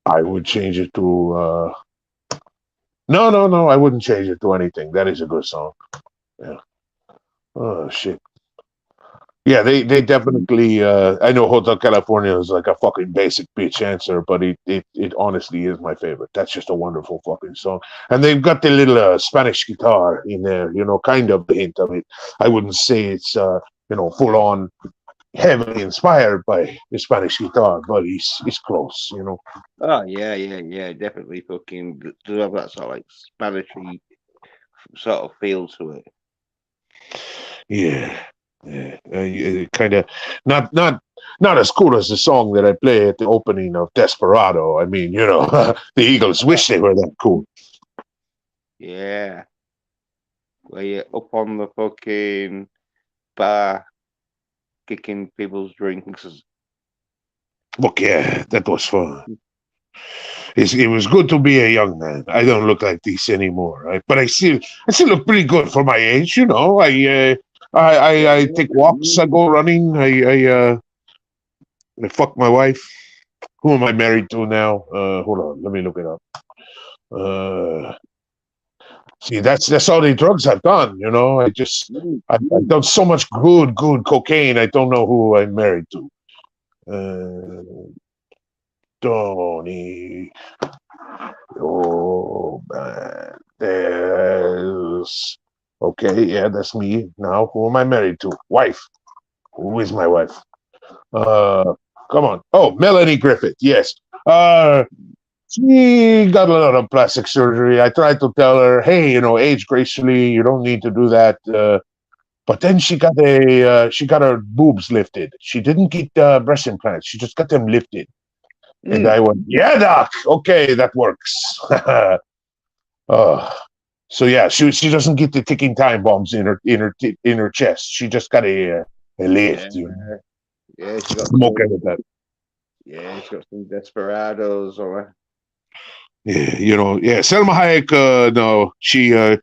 B: I would change it to. No, I wouldn't change it to anything. That is a good song. Yeah. Oh shit. Yeah, they definitely. I know Hotel California is like a fucking basic bitch answer, but it honestly is my favorite. That's just a wonderful fucking song, and they've got the little Spanish guitar in there. You know, kind of the hint of it. I wouldn't say it's full on heavily inspired by the Spanish guitar, but it's close. You know.
A: Oh yeah, definitely fucking does have that sort of like Spanishy sort of feel to it.
B: Yeah. Kind of not as cool as the song that I play at the opening of Desperado. I mean, the Eagles wish they were that cool.
A: Yeah, where you're up on the fucking bar, kicking people's drinks.
B: Look, yeah, that was fun. It was good to be a young man. I don't look like this anymore, right? But I still look pretty good for my age. I take walks. I go running. I fucked my wife. Who am I married to now? Hold on, let me look it up. See, that's all the drugs I've done. You know, I've done so much good cocaine. I don't know who I'm married to. Tony. Oh man, there's okay. Yeah, that's me. Now, who am I married to? Wife. Who is my wife? Come on. Oh, Melanie Griffith. Yes. She got a lot of plastic surgery. I tried to tell her, hey, age gracefully. You don't need to do that. But then she got her boobs lifted. She didn't get breast implants. She just got them lifted. And I went, yeah, doc. Okay, that works. So yeah, she doesn't get the ticking time bombs in her chest. She just got a lift.
A: Yeah, she got
B: smoke out of that.
A: Yeah, she got some desperados or.
B: Yeah, Selma Hayek. No, she well,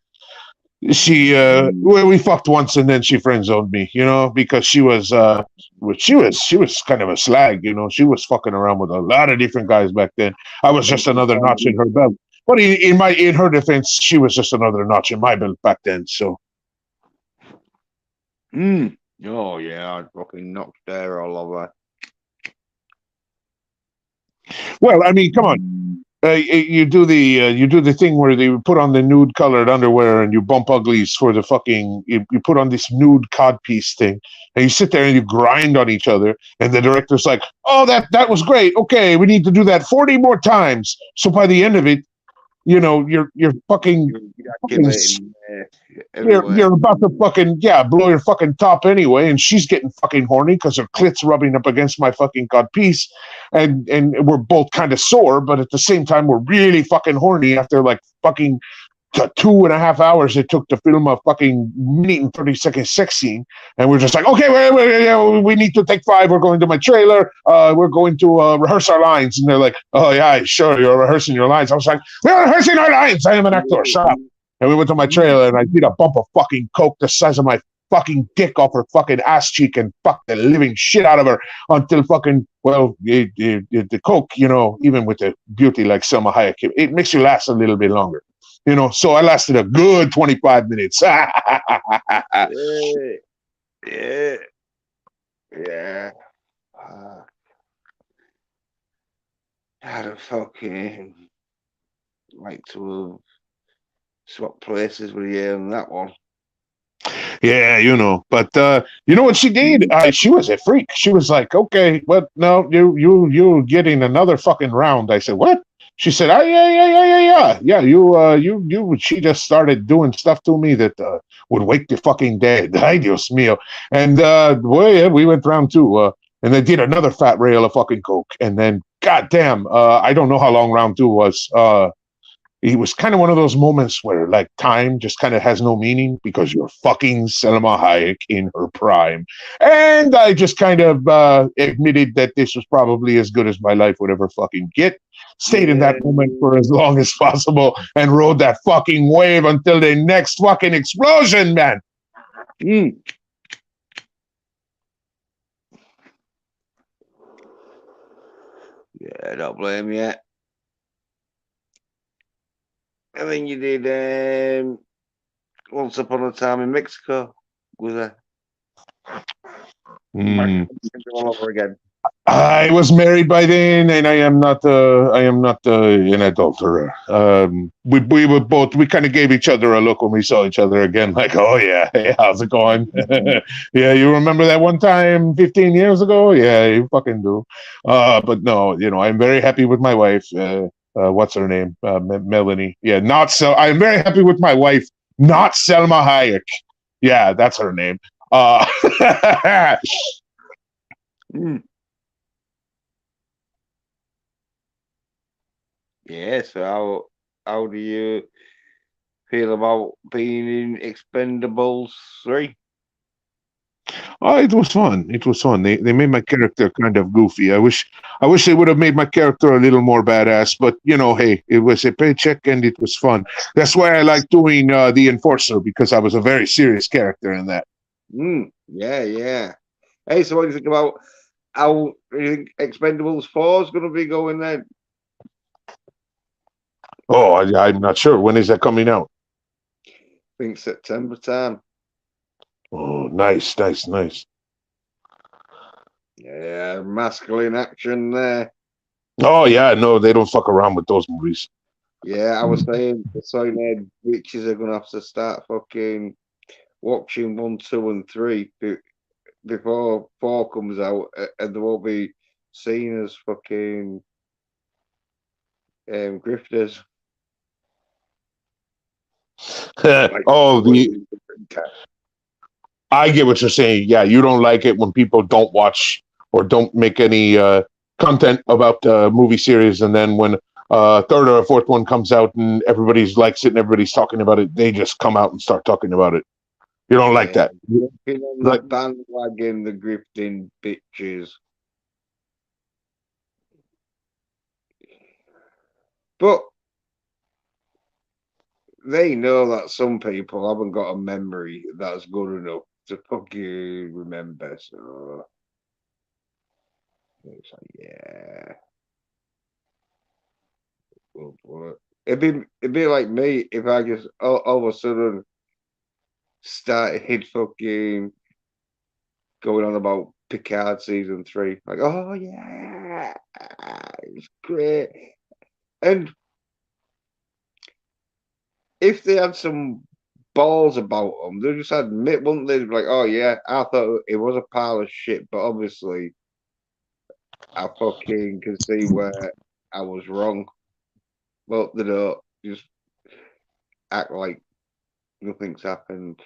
B: we fucked once and then she friend zoned me. Because she was kind of a slag. She was fucking around with a lot of different guys back then. I was just another notch in her belt. But in her defense, she was just another notch in my belt back then. So.
A: Oh yeah, I fucking knocked her all over.
B: Well, I mean, come on. You do the thing where they put on the nude colored underwear and you bump uglies for the fucking. You put on this nude codpiece thing and you sit there and you grind on each other and the director's like, "Oh, that was great. Okay, we need to do that 40 more times." So by the end of it, you're fucking. You're about to fucking blow your fucking top anyway, and she's getting fucking horny because her clit's rubbing up against my fucking codpiece, and we're both kind of sore, but at the same time we're really fucking horny after like fucking 2.5 hours it took to film a fucking minute and 30-second sex scene, and we're just like, okay, we need to take 5. We're going to my trailer. We're going to rehearse our lines, and they're like, oh yeah, sure, you're rehearsing your lines. I was like, we're rehearsing our lines. I am an actor. Shut up. And we went to my trailer, and I did a bump of fucking coke the size of my fucking dick off her fucking ass cheek and fucked the living shit out of her until fucking, well, the coke, even with the beauty like Selma Hayek, it makes you last a little bit longer. So I lasted a good 25 minutes. Yeah.
A: I'd have fucking like to have swapped places with you on that one.
B: Yeah, but you know what she did? She was a freak. She was like, okay, well, no, you're getting another fucking round. I said, what? She said, yeah. She just started doing stuff to me that would wake the fucking dead. Ay, Dios mío. And we went round 2. And they did another fat rail of fucking coke. And then, goddamn, I don't know how long round 2 was. It was kind of one of those moments where like time just kind of has no meaning because you're fucking Selma Hayek in her prime. And I just kind of admitted that this was probably as good as my life would ever fucking get. Stayed in that moment for as long as possible and rode that fucking wave until the next fucking explosion, man.
A: Yeah, don't blame you. I think you did Once Upon a Time in Mexico with her. All over again.
B: I was married by then, and I am not an adulterer. We kind of gave each other a look when we saw each other again, like, oh yeah, hey, how's it going? Yeah, you remember that one time 15 years ago? Yeah, you fucking do. But no, I'm very happy with my wife. What's her name? Melanie. Yeah, I'm very happy with my wife, not Selma Hayek. Yeah, that's her name.
A: Yeah, so how do you feel about being in Expendables 3?
B: Oh, it was fun. It was fun. They made my character kind of goofy. I wish they would have made my character a little more badass. But hey, it was a paycheck and it was fun. That's why I like doing the Enforcer, because I was a very serious character in that.
A: Yeah. Hey, so what do you think about how you think Expendables 4 is going to be going then?
B: Oh, I'm not sure. When is that coming out?
A: I think September time.
B: Oh, nice, nice, nice.
A: Yeah, masculine action there.
B: Oh yeah, no, they don't fuck around with those movies.
A: Yeah, I was saying the Soy Nerd bitches are going to have to start fucking watching 1, 2, and 3 before 4 comes out, and they won't be seen as fucking grifters. Like,
B: Oh, I get what you're saying. Yeah, you don't like it when people don't watch or don't make any content about the movie series, and then when third or fourth one comes out and everybody's likes it and everybody's talking about it, they just come out and start talking about it. You don't like
A: yeah,
B: that.
A: jumping on the
B: Like,
A: bandwagon, the grifting bitches. But they know that some people haven't got a memory that's good enough to fucking remember. So it's like, yeah, it'd be like me if I just all of a sudden started fucking going on about Picard season 3. Like, oh yeah, it's great. And if they had some balls about them, they just admit, wouldn't they? Like, oh yeah, I thought it was a pile of shit, but obviously I fucking can see where I was wrong. But they don't just act like nothing's happened.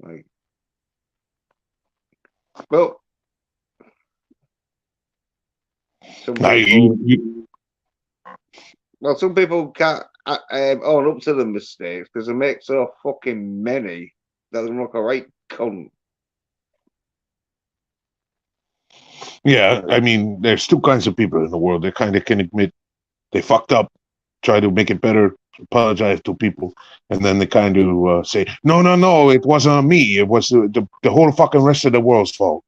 A: Like, well, some
B: now
A: people, some people can't own up to the mistakes because they make so fucking many that they look a right cunt.
B: yeah, I mean, there's two kinds of people in the world. They kind of can admit they fucked up, try to make it better, apologize to people, and then they kind of say, "No, no, no, it wasn't me. It was the whole fucking rest of the world's fault."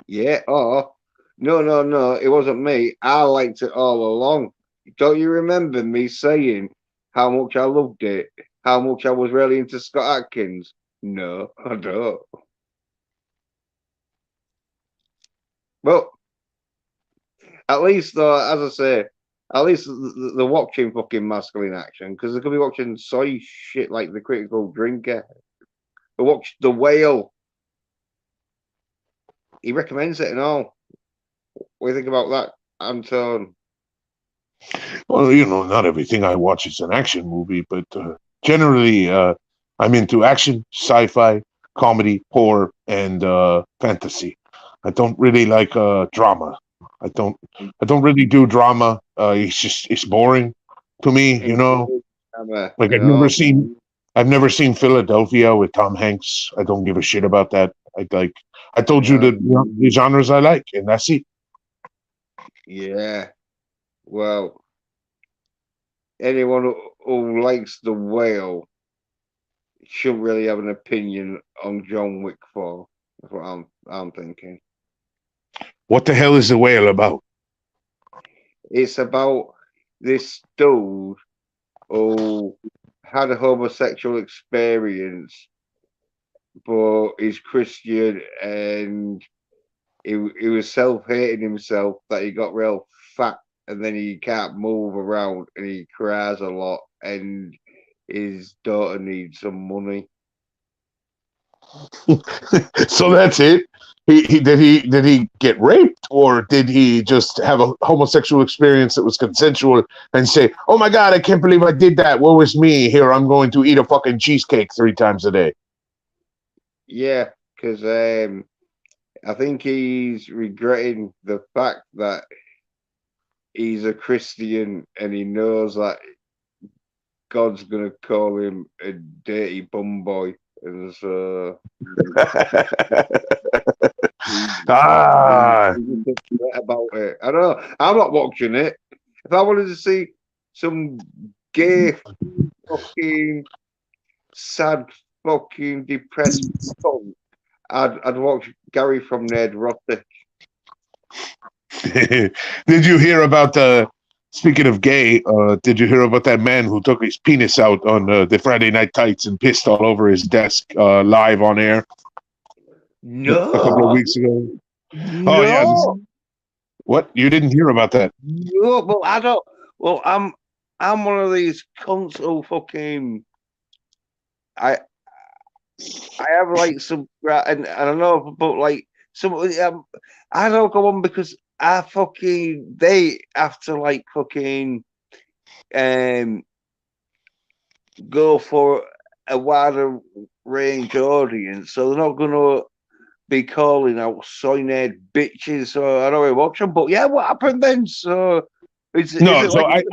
A: Yeah, or no, no, no, it wasn't me. I liked it all along. Don't you remember me saying how much I loved it? How much I was really into Scott Atkins? No, I don't. But at least, though, as I say, at least they're watching fucking masculine action because they could be watching soy shit like The Critical Drinker. They watched The Whale. He recommends it and all. What do you think about that, Anton?
B: Well, you know, not everything I watch is an action movie, but generally, I'm into action, sci-fi, comedy, horror, and fantasy. I don't really like drama. I don't. I don't really do drama. It's boring to me. You know, like
A: You know,
B: I've never seen Philadelphia with Tom Hanks. I don't give a shit about that. I like. I told you
A: no,
B: the genres I like, and that's it.
A: yeah. Well, anyone who likes The Whale shouldn't really have an opinion on John Wick 4. That's what I'm thinking.
B: What the hell is the whale about?
A: It's about this dude who had a homosexual experience, but he's Christian and he was self-hating himself that he got real fat and then he can't move around and he cries a lot and his daughter needs some money.
B: So that's it. Did he get raped, or did he just have a homosexual experience that was consensual and say, "Oh my god, I can't believe I did that. Woe is me. Here, I'm going to eat a fucking cheesecake 3 times a day."
A: Yeah, because I think he's regretting the fact that he's a Christian and he knows that God's gonna call him a dirty bum boy, and so
B: Ah,
A: he's upset about it. I don't know. I'm not watching it. If I wanted to see some gay fucking sad fucking depressed punk, I'd watch Gary from Ned Rotter.
B: Did you hear about the? Speaking of gay, did you hear about that man who took his penis out on the Friday Night Tights and pissed all over his desk live on air a couple of
A: No,
B: weeks ago? Oh yeah,
A: no,
B: what? You didn't hear about that?
A: no. But I don't. Well, I'm one of these cunts who fucking I I have like some and I don't know, but like some I don't go on because I fucking they have to like fucking um go for a wider range audience, so they're not gonna be calling out soy nerd bitches. So I don't really watch them. But yeah, what happened then? So is
B: No,
A: it
B: so
A: like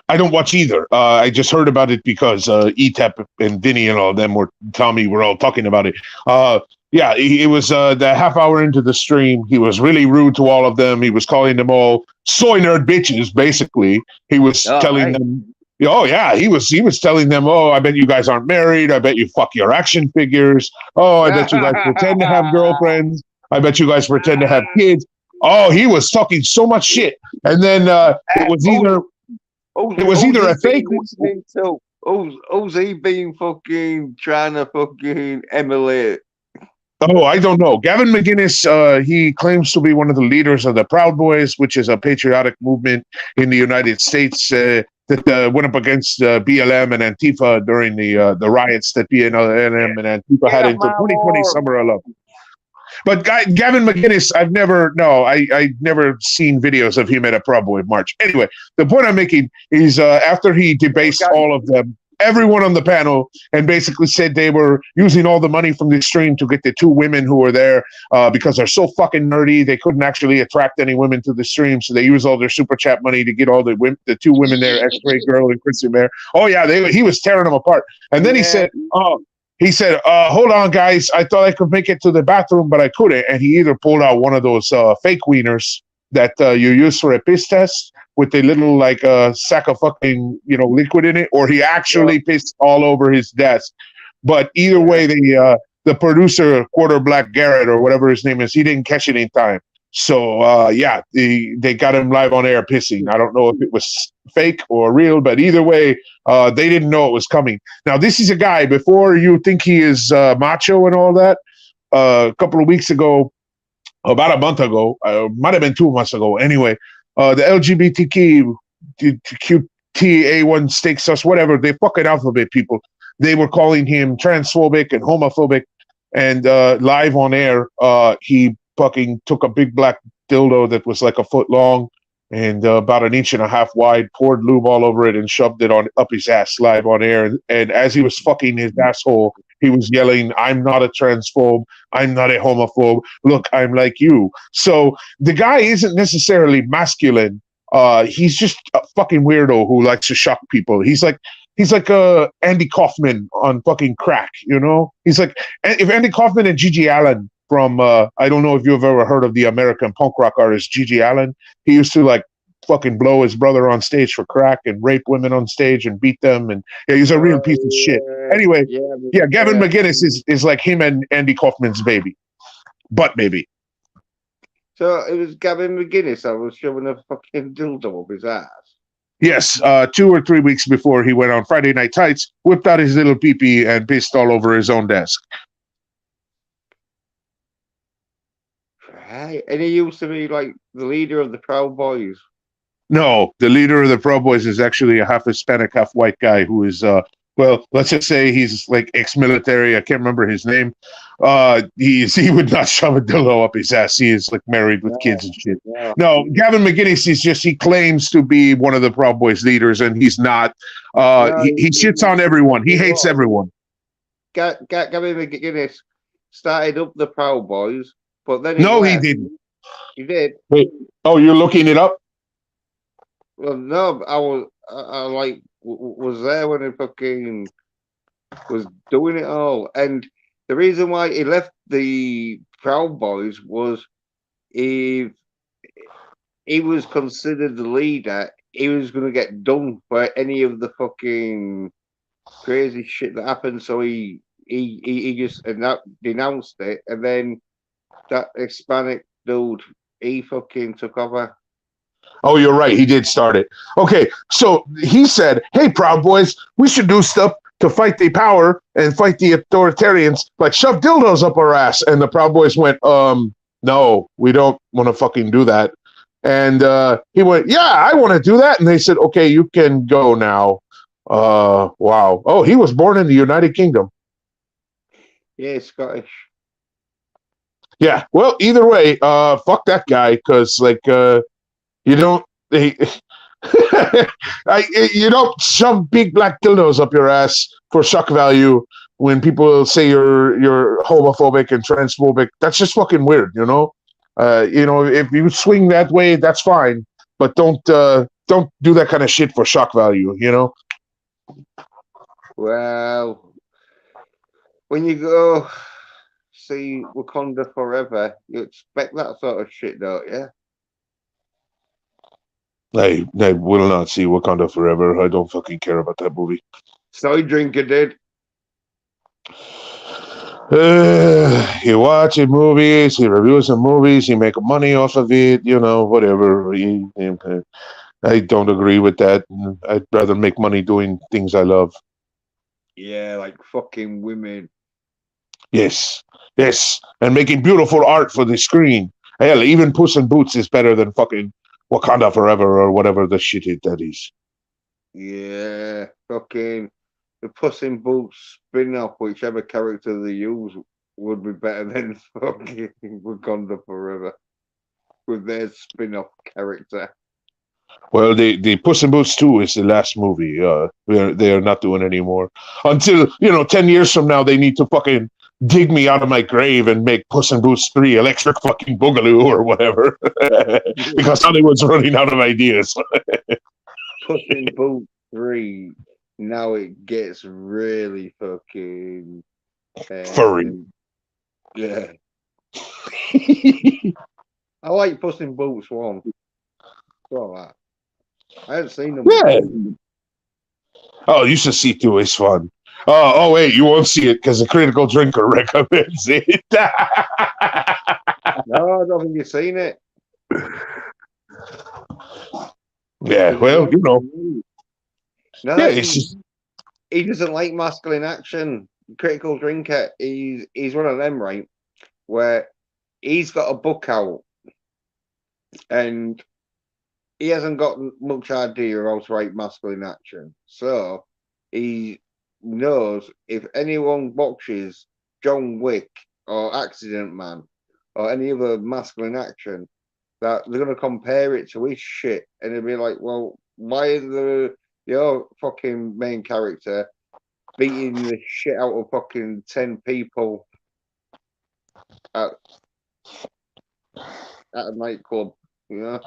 B: I don't watch either. I just heard about it because ETEP and Vinny and all of them were Tommy were all talking about it. Yeah, it was the half hour into the stream. He was really rude to all of them. He was calling them all soy nerd bitches. Basically, he was
A: all
B: telling
A: right?
B: them. Oh yeah, he was telling them. Oh, I bet you guys aren't married. I bet you fuck your action figures. Oh, I bet you guys pretend to have girlfriends. I bet you guys pretend to have kids. Oh, he was talking so much shit, and then it was
A: oh,
B: either it was
A: who's
B: either
A: he
B: a fake.
A: been listening to? Who's he been fucking trying to fucking emulate?
B: Oh, I don't know. Gavin McGinnis, he claims to be one of the leaders of the Proud Boys, which is a patriotic movement in the United States that went up against BLM and Antifa during the riots that BLM and Antifa
A: Get
B: had
A: off
B: into
A: my
B: 2020
A: lawn!
B: summer of love. But Gavin McGinnis, I never seen videos of him at a Proud Boy march. Anyway, the point I'm making is after he debased all of them, everyone on the panel, and basically said they were using all the money from the stream to get the two women who were there because they're so fucking nerdy, they couldn't actually attract any women to the stream, so they use all their super chat money to get all the two women there, X-Ray Girl and Christian Bear. Oh yeah, he was tearing them apart. And then
A: Yeah,
B: he said, hold on, guys. I thought I could make it to the bathroom, but I couldn't. And he either pulled out one of those fake wieners that you use for a piss test with a little like sack of fucking liquid in it, or he
A: yeah,
B: actually pissed all over his desk. But either
A: yeah.
B: way, the producer, Quarter Black Garrett or whatever his name is, he didn't catch it in time. So yeah, they got him live on air pissing. I don't know if it was fake or real, but either way, they didn't know it was coming. Now this is a guy. Before you think he is macho and all that, a couple of weeks ago, about a month ago, might have been 2 months ago. Anyway, the LGBTQTA1 stakes us, whatever, they fucking alphabet people. They were calling him transphobic and homophobic. And live on air, he fucking took a big black dildo that was like a foot long and about an inch and a half wide, poured lube all over it, and shoved it on up his ass live on air. And as he was fucking his asshole, he was yelling, "I'm not a transphobe. I'm not a homophobe. Look, I'm like you." So the guy isn't necessarily masculine. He's just a fucking weirdo who likes to shock people. He's like Andy Kaufman on fucking crack, He's like if Andy Kaufman and Gigi Allen from I don't know if you've ever heard of the American punk rock artist Gigi Allen. He used to like fucking blow his brother on stage for crack and rape women on stage and beat them, and yeah, he's a real piece of shit. Anyway,
A: Yeah,
B: yeah, Gavin
A: yeah.
B: McGinnis is like him and Andy Kaufman's baby, but maybe.
A: So it was Gavin McGinnis that was shoving a fucking dildo up his ass.
B: Yes, 2 or 3 weeks before he went on Friday Night Tights, whipped out his little peepee and pissed all over his own desk.
A: Right. And he used to be like the leader of the Proud Boys.
B: No, the leader of the Proud Boys is actually a half Hispanic, half white guy who is, well, let's just say he's like ex-military. I can't remember his name. He would not shove a dildo up his ass. He is like married with kids and shit.
A: Yeah.
B: No, Gavin McGinnis is just, he claims to be one of the Proud Boys leaders, and he's not.
A: No,
B: He shits on everyone. He hates everyone.
A: Gavin McGinnis started up the Proud Boys, but then he
B: No, he
A: left.
B: didn't.
A: He did.
B: Wait. Oh, you're looking it up?
A: Well, no, I like was there when he fucking was doing it all, and the reason why he left the Proud Boys was if he was considered the leader, he was going to get done for any of the fucking crazy shit that happened. So he he just denounced it, and then that Hispanic dude, he fucking took over.
B: Oh, you're right. He did start it. Okay, so he said, "Hey, Proud Boys, we should do stuff to fight the power and fight the authoritarians, like shove dildos up our ass." And the Proud Boys went, no, we don't want to fucking do that." And he went, "Yeah, I want to do that." And they said, "Okay, you can go now." Wow. Oh, he was born in the United Kingdom.
A: Yeah, Scottish.
B: Yeah. Well, either way, fuck that guy, because like you don't. They, you don't shove big black dildos up your ass for shock value when people say you're homophobic and transphobic. That's just fucking weird, you know. If you swing that way, that's fine, but don't do that kind of shit for shock value, you know.
A: Well, when you go see Wakanda Forever, you expect that sort of shit, don't you?
B: I will not see Wakanda Forever. I don't fucking care about that movie.
A: Soy Drinker did.
B: He watches movies, he reviews some movies, he make money off of it, you know, whatever. I don't agree with that. I'd rather make money doing things I love.
A: Yeah, like fucking women.
B: Yes, yes, and making beautiful art for the screen. Hell, even Puss in Boots is better than fucking Wakanda Forever or whatever the shit that is.
A: Yeah, fucking the Puss in Boots spin-off, whichever character they use would be better than fucking Wakanda Forever with their spin-off character.
B: Well, the Puss in Boots 2 is the last movie. They are not doing anymore until 10 years from now. They need to fucking dig me out of my grave and make Puss in Boots 3 Electric fucking Boogaloo or whatever, because Hollywood's running out of ideas.
A: Puss in Boots 3, now it gets really fucking
B: Furry.
A: Yeah. I like Puss in Boots 1. All that. I haven't seen them.
B: Yeah. Oh, you should see 2. It's fun. Oh, wait, you won't see it because the Critical Drinker recommends it.
A: No, I don't think you've seen it.
B: Yeah, well, you know.
A: No,
B: Yeah, it's just...
A: he doesn't like masculine action. Critical Drinker, he's one of them, right? Where he's got a book out and he hasn't got much idea how to write masculine action. So he knows if anyone watches John Wick or Accident Man or any other masculine action, that they're going to compare it to his shit. And they'll be like, well, why is your fucking main character beating the shit out of fucking 10 people at a nightclub, you know?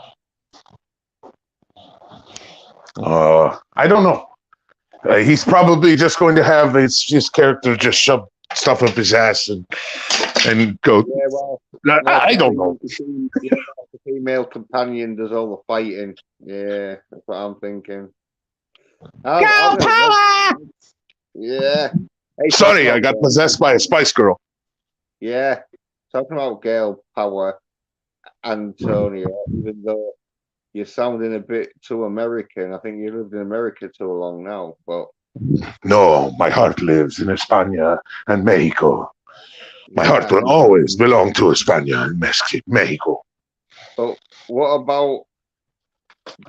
B: I don't know. He's probably just going to have his character just shove stuff up his ass and go.
A: Yeah, well,
B: I don't know.
A: The female companion does all the fighting. Yeah, that's what I'm thinking.
B: Girl power!
A: Yeah. Hey,
B: sorry, I got possessed by a Spice Girl.
A: Yeah. Talking about girl power, Antonio, even though you're sounding a bit too American. I think you lived in America too long now, but
B: no, my heart lives in España and Mexico. My heart will always belong to España and Mexico.
A: But what about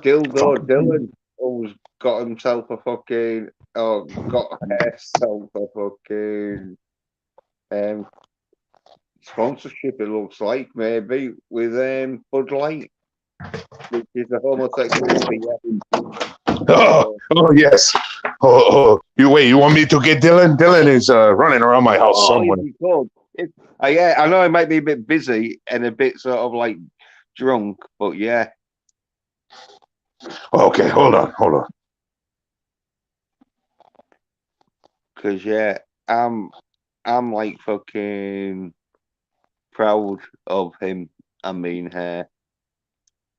A: Dildo Dylan, who's got himself a fucking, got herself a fucking sponsorship, it looks like, maybe, with Bud Light, which is a homosexual beer.
B: Oh yes. You want me to get Dylan? Dylan is running around my house somewhere.
A: Yeah, I know he might be a bit busy and a bit sort of like drunk, but yeah.
B: Okay, hold on.
A: Cause yeah, I'm like fucking proud of him. I mean, her.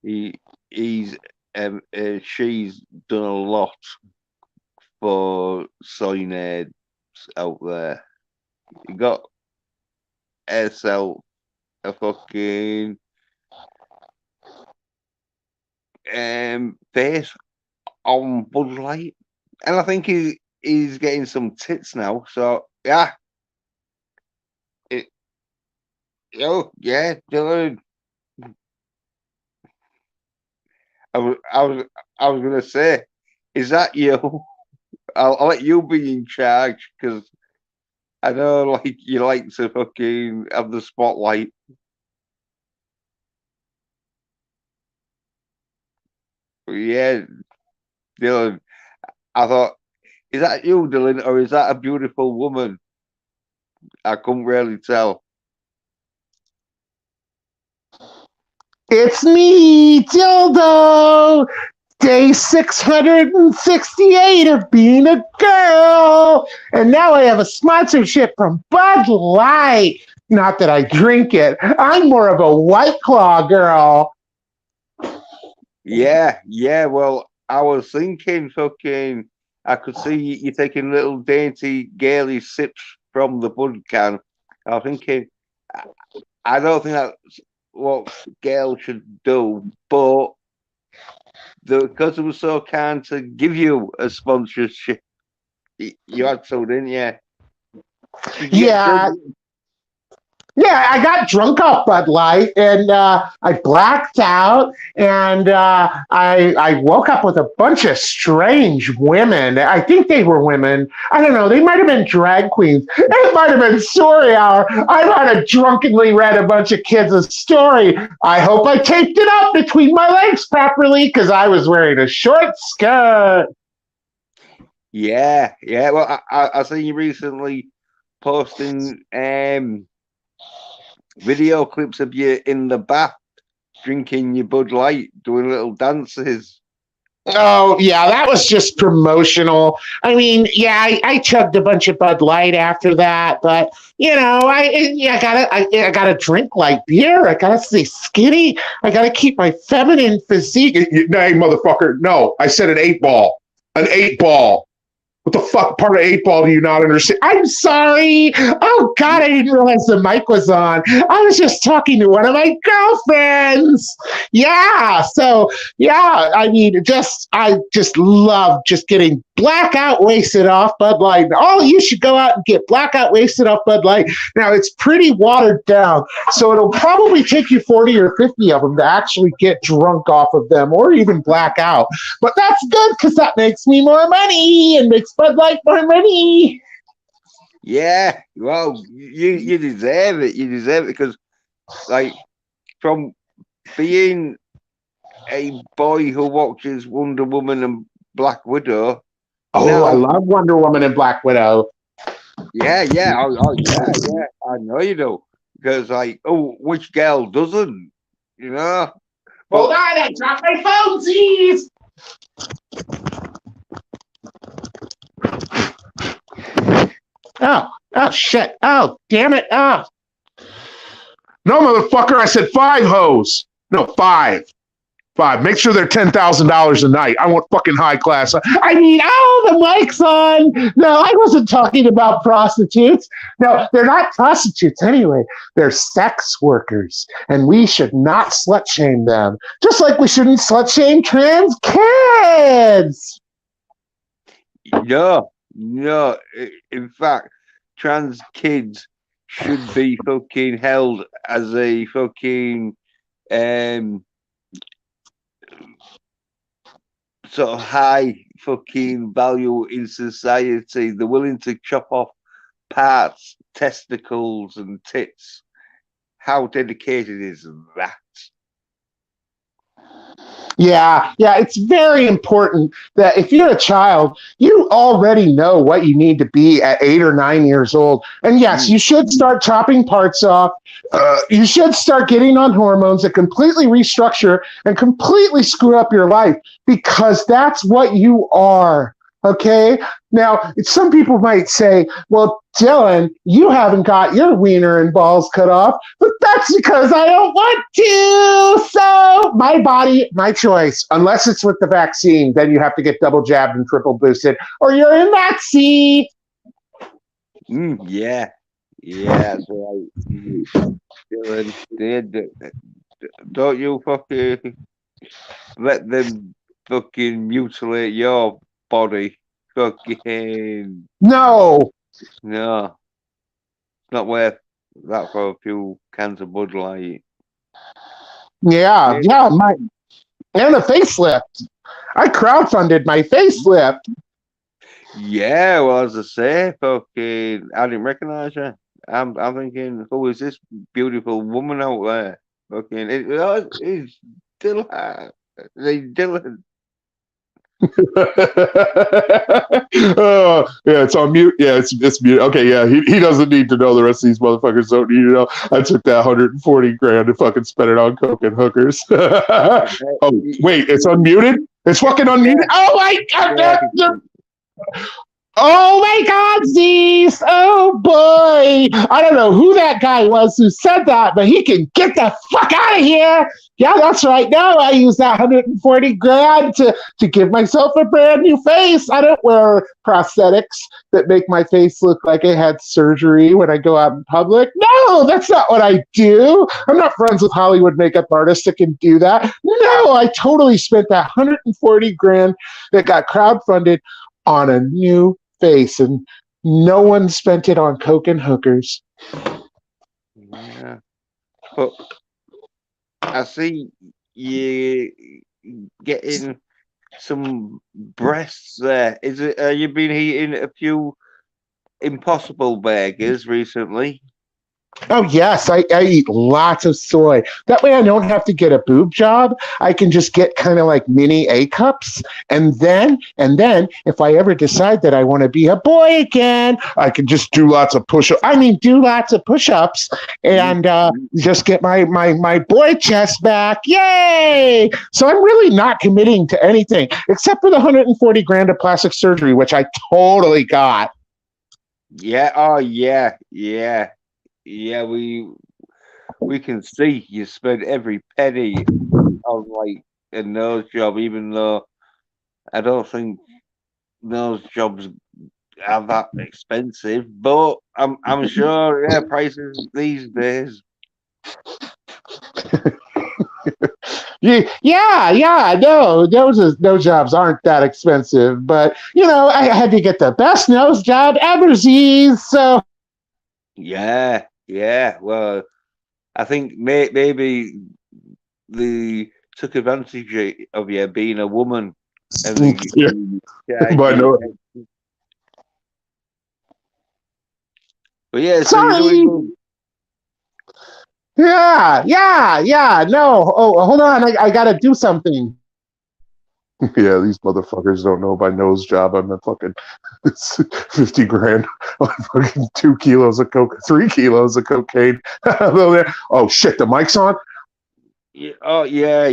A: She's done a lot for Soy Nerds out there. You got herself a fucking face on Bud Light, and I think he's getting some tits now. So yeah, yeah, Dylan. I was, I was, I was gonna say, is that you? I'll let you be in charge because I know, like, you like to fucking have the spotlight. But yeah, Dylan. I thought, is that you, Dylan, or is that a beautiful woman? I couldn't really tell.
C: It's me, Dildo! Day 668 of being a girl! And now I have a sponsorship from Bud Light. Not that I drink it. I'm more of a White Claw girl.
A: Yeah, yeah. Well, I was thinking, fucking, I could see you taking little dainty, gaily sips from the bud can. I was thinking, I don't think that's what girls should do, but because it was so kind to give you a sponsorship, you had to, didn't you? Did you get
C: Yeah,
A: drunk?
C: Yeah, I got drunk off Bud Light and I blacked out and I woke up with a bunch of strange women. I think they were women. I don't know. They might have been drag queens. It might have been story hour. I might have drunkenly read a bunch of kids a story. I hope I taped it up between my legs properly because I was wearing a short skirt.
A: Yeah, yeah. Well, I seen you recently posting video clips of you in the bath drinking your Bud Light, doing little dances.
C: Oh, yeah, that was just promotional. I mean, yeah, I chugged a bunch of Bud Light after that, but I gotta drink like beer. I gotta stay skinny. I gotta keep my feminine physique.
B: Nay, motherfucker. No, I said an 8-ball. An 8-ball. What the fuck part of 8-ball do you not understand?
C: I'm sorry. Oh, God, I didn't realize the mic was on. I was just talking to one of my girlfriends. Yeah. So, yeah, I mean, I just love just getting blackout wasted off Bud Light. Oh, you should go out and get blackout wasted off Bud Light. Now, it's pretty watered down. So it'll probably take you 40 or 50 of them to actually get drunk off of them or even black out. But that's good because that makes me more money and makes Bud Light more money.
A: Yeah, well, you deserve it. You deserve it because, like, from being a boy who watches Wonder Woman and Black Widow.
C: Oh,
A: now,
C: I love Wonder Woman and Black Widow.
A: yeah, yeah. I know you do because, like, oh, which girl doesn't? You know.
C: Hold on, I dropped my phone, jeez. Oh, shit. Oh, damn it. Oh.
B: No, motherfucker. I said 5 hoes. No, 5. 5. Make sure they're $10,000 a night. I want fucking high class.
C: I mean, oh, the mic's on. No, I wasn't talking about prostitutes. No, they're not prostitutes anyway. They're sex workers, and we should not slut shame them. Just like we shouldn't slut shame trans kids.
A: No. In fact, trans kids should be fucking held as a fucking sort of high fucking value in society. They're willing to chop off parts, testicles, and tits. How dedicated is that?
C: Yeah, it's very important that if you're a child, you already know what you need to be at 8 or 9 years old. And yes, you should start chopping parts off. You should start getting on hormones that completely restructure and completely screw up your life because that's what you are. Okay. Now, some people might say, well, Dylan, you haven't got your wiener and balls cut off, but that's because I don't want to. So my body, my choice, unless it's with the vaccine, then you have to get double jabbed and triple boosted or you're in that seat.
A: Yeah. Yeah, that's right. Dylan, don't you fucking let them fucking mutilate your body. Fucking
C: No.
A: no, it's not worth that for a few cans of Bud Light.
C: Yeah,
A: Yeah,
C: yeah, and a facelift. I crowdfunded my facelift.
A: yeah. Well, as I say, fucking, I didn't recognize you. I'm thinking, who is this beautiful woman out there? Fucking, it's Dylan. Dylan.
B: Oh, yeah, it's on mute. Yeah, it's mute. Okay, yeah, he doesn't need to know. The rest of these motherfuckers don't need to know. I took that 140 grand and fucking spent it on coke and hookers. Oh, wait, it's unmuted? It's fucking unmuted?
A: Yeah,
B: Oh my
A: yeah.
B: god! Oh my God, Zeus! Oh boy! I don't know who that guy was who said that, but he can get the fuck out of here! Yeah, that's right. Now I use that 140 grand to give myself a brand new face. I don't wear prosthetics that make my face look like I had surgery when I go out in public. No, that's not what I do. I'm not friends with Hollywood makeup artists that can do that. No, I totally spent that 140 grand that got crowdfunded on a new face, and no one spent it on coke and hookers.
A: Yeah. But I see you getting some breasts there. Is it? You've been eating a few Impossible burgers recently.
C: Oh, yes, I eat lots of soy. That way I don't have to get a boob job. I can just get kind of like mini A cups. And then if I ever decide that I want to be a boy again, I can just do lots of push-ups. I mean, do lots of push-ups and just get my boy chest back. Yay! So I'm really not committing to anything except for the 140 grand of plastic surgery, which I totally got.
A: Yeah. Oh, yeah. Yeah. Yeah. We can see you spend every penny on like a nose job, even though I don't think nose jobs are that expensive. But I'm sure, yeah, prices these days.
C: Yeah. No, those jobs aren't that expensive, but I had to get the best nose job ever, Z's. So
A: Yeah. Yeah. Well, I think maybe they took advantage of you being a woman and they
B: Yeah,
A: charged
B: but
A: you.
B: no,
A: But yeah, so you're doing
C: sorry.
A: good.
C: Yeah. No. Oh, hold on. I gotta do something.
B: yeah, these motherfuckers don't know my nose job. I'm a fucking 50 grand on fucking 2 kilos of coke, 3 kilos of cocaine. Oh shit, the mic's on.
A: Yeah, oh yeah.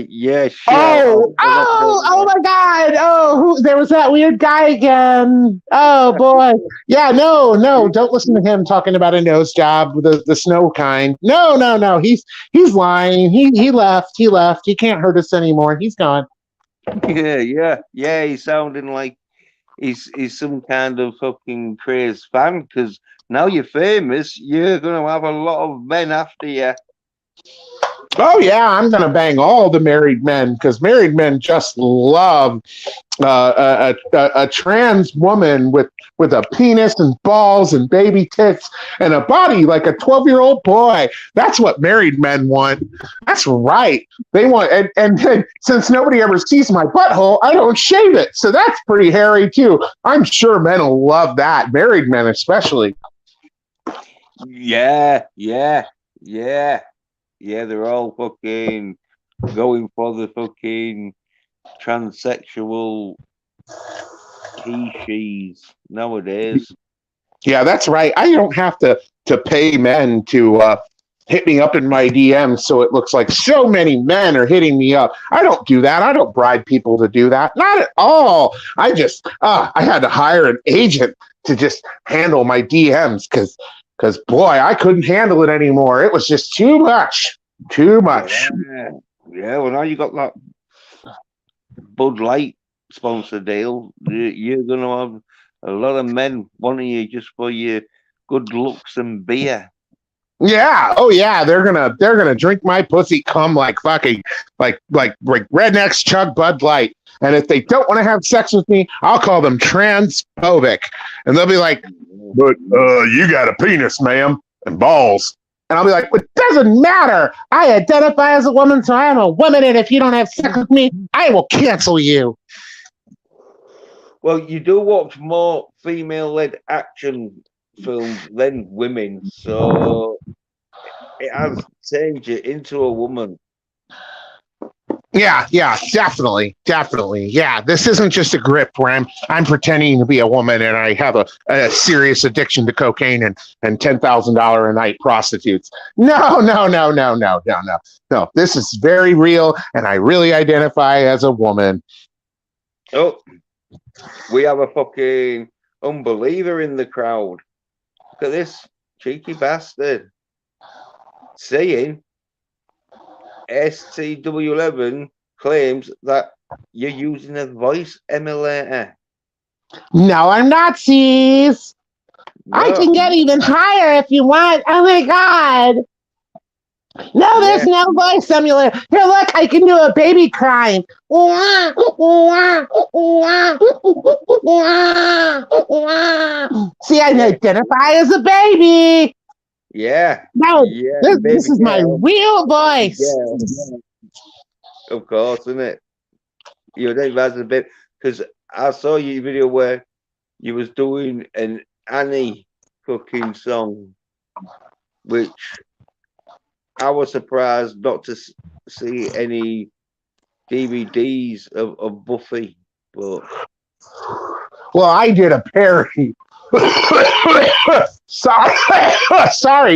A: Shit.
C: Oh my God. Oh, there was that weird guy again. Oh boy. Yeah, no, don't listen to him talking about a nose job with the snow kind. No. He's lying. He left. He left. He can't hurt us anymore. He's gone.
A: Yeah. He's sounding like he's some kind of fucking crazed fan because now you're famous. You're gonna have a lot of men after you.
C: Oh yeah, I'm gonna bang all the married men because married men just love a trans woman with a penis and balls and baby tits and a body like a 12-year-old boy. That's what married men want. That's right. They want, and since nobody ever sees my butthole, I don't shave it. So that's pretty hairy too. I'm sure men will love that. Married men especially.
A: Yeah. They're all fucking going for the fucking transsexual he she's nowadays.
C: Yeah, that's right. I don't have to pay men to hit me up in my DMs so it looks like so many men are hitting me up. I don't do that. I don't bribe people to do that. Not at all. I just I had to hire an agent to just handle my DMs because boy, I couldn't handle it anymore. It was just too much. Too much.
A: Yeah. Well, now you got that Bud Light sponsor deal. You're gonna have a lot of men wanting you just for your good looks and beer.
C: Yeah. Oh yeah. They're gonna drink my pussy, come like fucking like rednecks chug Bud Light. And if they don't want to have sex with me, I'll call them transphobic. And they'll be like, but you got a penis, ma'am, and balls. And I'll be like, it doesn't matter. I identify as a woman, so I am a woman, and if you don't have sex with me, I will cancel you.
A: Well, you do watch more female-led action films than women, so it has changed it into a woman.
C: Yeah, definitely. Yeah, this isn't just a grip where I'm pretending to be a woman and I have a serious addiction to cocaine and $10,000 a night prostitutes. No. This is very real, and I really identify as a woman.
A: Oh, we have a fucking unbeliever in the crowd. Look at this cheeky bastard saying STW11 claims that you're using a voice emulator.
C: No, I'm not, C's.
A: No.
C: I can get even higher if you want. Oh my god. No, there's no voice emulator. Here, look, I can do a baby crying. See, I identify as a baby.
A: Yeah.
C: No,
A: yeah,
C: this is my real voice.
A: Yeah. Of course, isn't it? You think that's a bit, because I saw your video where you was doing an Annie fucking song, which I was surprised not to see any DVDs of Buffy, but
C: well, I did a parody. Sorry,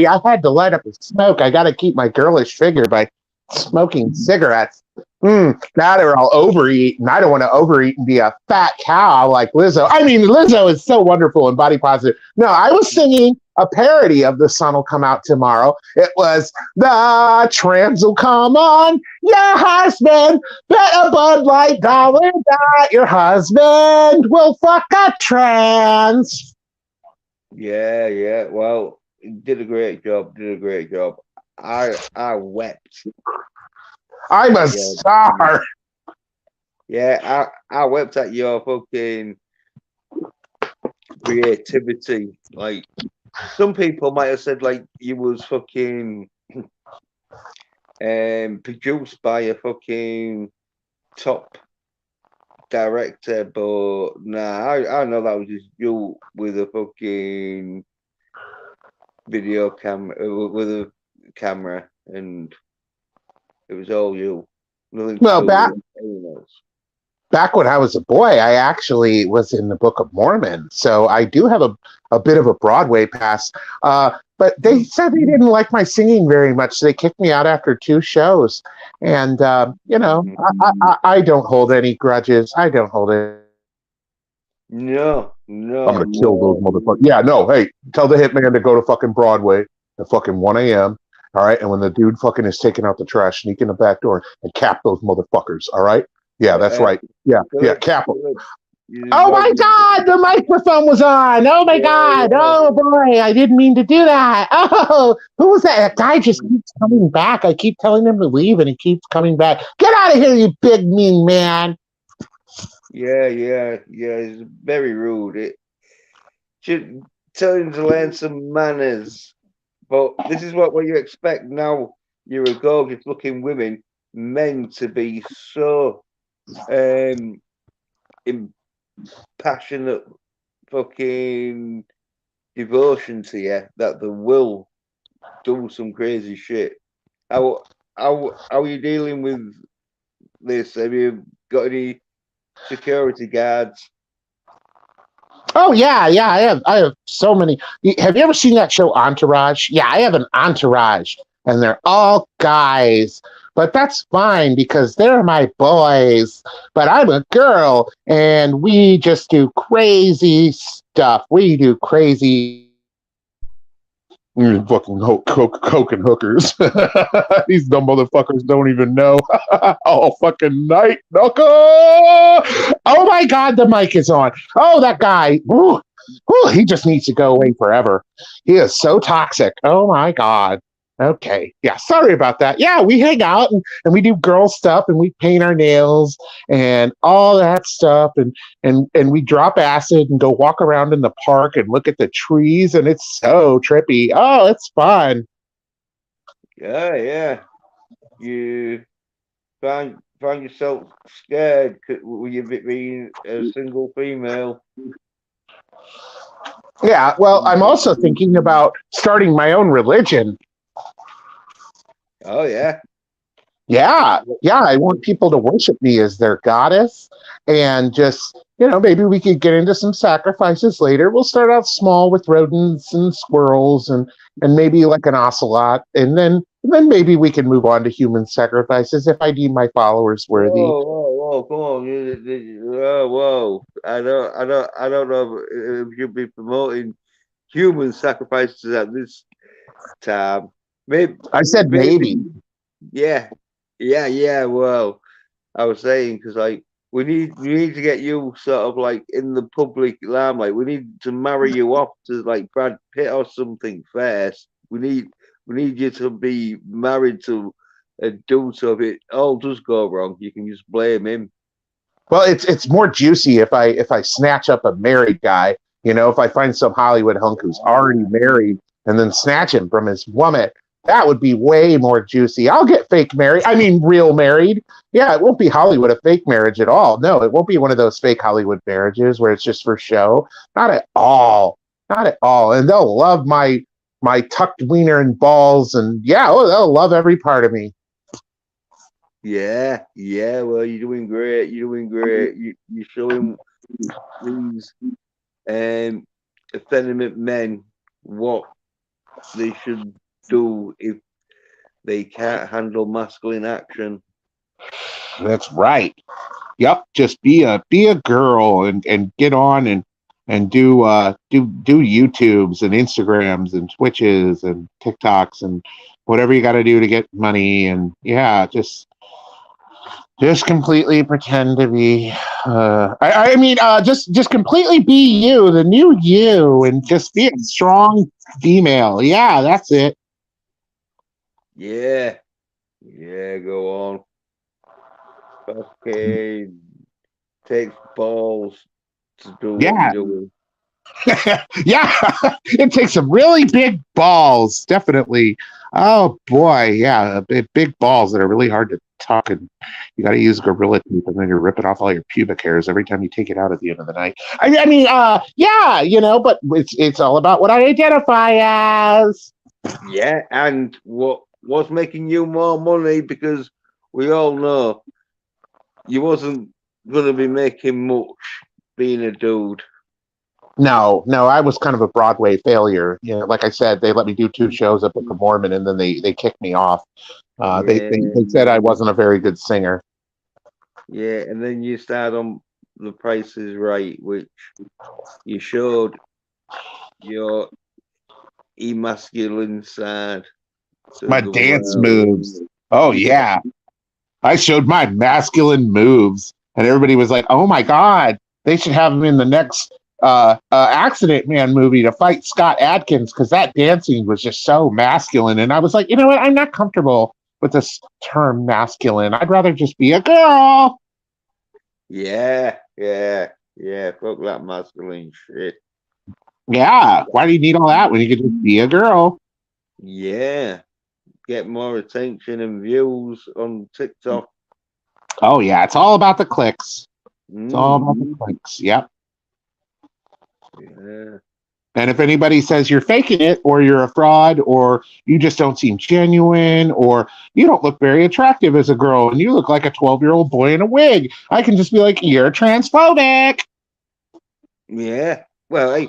C: I had to light up a smoke. I got to keep my girlish figure by smoking cigarettes. Now they're all overeating. I don't want to overeat and be a fat cow like Lizzo. I mean, Lizzo is so wonderful and body positive. No, I was singing a parody of The Sun Will Come Out Tomorrow. It was, the trans will come on, your husband, bet a Bud Light dollar that your husband will fuck a trans.
A: yeah. Well, did a great job. I wept.
C: I'm a star.
A: Yeah, I wept at your fucking creativity. Like, some people might have said like you was fucking produced by a fucking top director, but nah, I know that was just you with a fucking video camera, with a camera, and it was all you. Nothing
C: Well,
A: else.
C: Back when I was a boy, I actually was in the Book of Mormon, so I do have a bit of a Broadway pass. But they said they didn't like my singing very much, so they kicked me out after 2 shows. And I don't hold any grudges. I don't hold it.
A: No.
C: I'm gonna kill those motherfuckers. Yeah, no. Hey, tell the hitman to go to fucking Broadway at fucking 1 a.m. All right, and when the dude fucking is taking out the trash, sneak in the back door and cap those motherfuckers. All right. Yeah, that's right. Yeah, cap them. Oh my God, the microphone was on. Oh my God. Yeah. Oh boy, I didn't mean to do that. Oh, who was that? That guy just keeps coming back. I keep telling him to leave and he keeps coming back. Get out of here, you big mean man.
A: Yeah. It's very rude. It should tell him to learn some manners. But this is what you expect now. You're a gorgeous looking women, men to be so passionate fucking devotion to you that they will do some crazy shit. How are you dealing with this? Have you got any security guards?
C: Oh yeah, I have so many. Have you ever seen that show Entourage? Yeah, I have an entourage, and they're all guys. But that's fine because they're my boys. But I'm a girl, and we just do crazy stuff. We do crazy fucking coke and hookers. These dumb motherfuckers don't even know. All fucking night, knuckle. Oh my God, the mic is on. Oh, that guy. Ooh. whew, he just needs to go away forever. He is so toxic. Oh my God. Okay. Yeah. Sorry about that. Yeah. We hang out and we do girl stuff and we paint our nails and all that stuff. And we drop acid and go walk around in the park and look at the trees. And it's so trippy. Oh, it's fun.
A: Yeah. You find yourself scared with you being a single female.
C: Yeah. Well, I'm also thinking about starting my own religion.
A: Oh yeah.
C: Yeah, I want people to worship me as their goddess and just, maybe we could get into some sacrifices later. We'll start out small with rodents and squirrels and maybe like an ocelot and then maybe we can move on to human sacrifices if I deem my followers worthy.
A: Whoa, come on. Whoa. I don't know if you'll be promoting human sacrifices at this time. Maybe,
C: I said maybe.
A: yeah. Well, I was saying because like we need to get you sort of like in the public limelight. We need to marry you off to like Brad Pitt or something first. We need you to be married to a dude, so if it all does go wrong, you can just blame him.
C: Well, it's more juicy if I snatch up a married guy, if I find some Hollywood hunk who's already married and then snatch him from his woman. That would be way more juicy. I'll get fake married. I mean, real married. Yeah, it won't be Hollywood a fake marriage at all. No, it won't be one of those fake Hollywood marriages where it's just for show. Not at all. Not at all. And they'll love my tucked wiener and balls, and yeah, they'll love every part of me.
A: Yeah. Well, you're doing great. You're showing these effeminate men what they should do if they can't handle masculine action.
C: That's right. Yep, just be a girl and get on and do YouTubes and Instagrams and Twitches and TikToks and whatever you got to do to get money and yeah, just completely pretend to be. Just completely be you, the new you, and just be a strong female. Yeah, that's it.
A: Yeah. Go on. Okay. Takes balls to do what
C: Yeah.
A: you're doing.
C: Yeah, it takes some really big balls, definitely. Oh boy, yeah, big balls that are really hard to tuck, and you got to use gorilla teeth, and then you're ripping off all your pubic hairs every time you take it out at the end of the night. Yeah, but it's all about what I identify as.
A: Yeah, and what's making you more money? Because we all know you wasn't gonna be making much being a dude.
C: No, I was kind of a Broadway failure. Like I said, they let me do 2 shows at Book of Mormon, and then they kicked me off. They said I wasn't a very good singer.
A: Yeah, and then you started on The Price is Right, which you showed your emasculine side.
C: My dance moves. Oh yeah, I showed my masculine moves, and everybody was like, "Oh my God, they should have him in the next Accident Man movie to fight Scott Adkins because that dancing was just so masculine." And I was like, you know what? I'm not comfortable with this term masculine. I'd rather just be a girl.
A: Yeah. Fuck that masculine shit.
C: Yeah. Why do you need all that when you could just be a girl?
A: Yeah. Get more attention and views on TikTok.
C: Oh yeah, it's all about the clicks. It's all about the clicks. Yep.
A: Yeah.
C: And if anybody says you're faking it or you're a fraud or you just don't seem genuine or you don't look very attractive as a girl and you look like a 12-year-old boy in a wig, I can just be like, you're transphobic.
A: Yeah. Well, hey,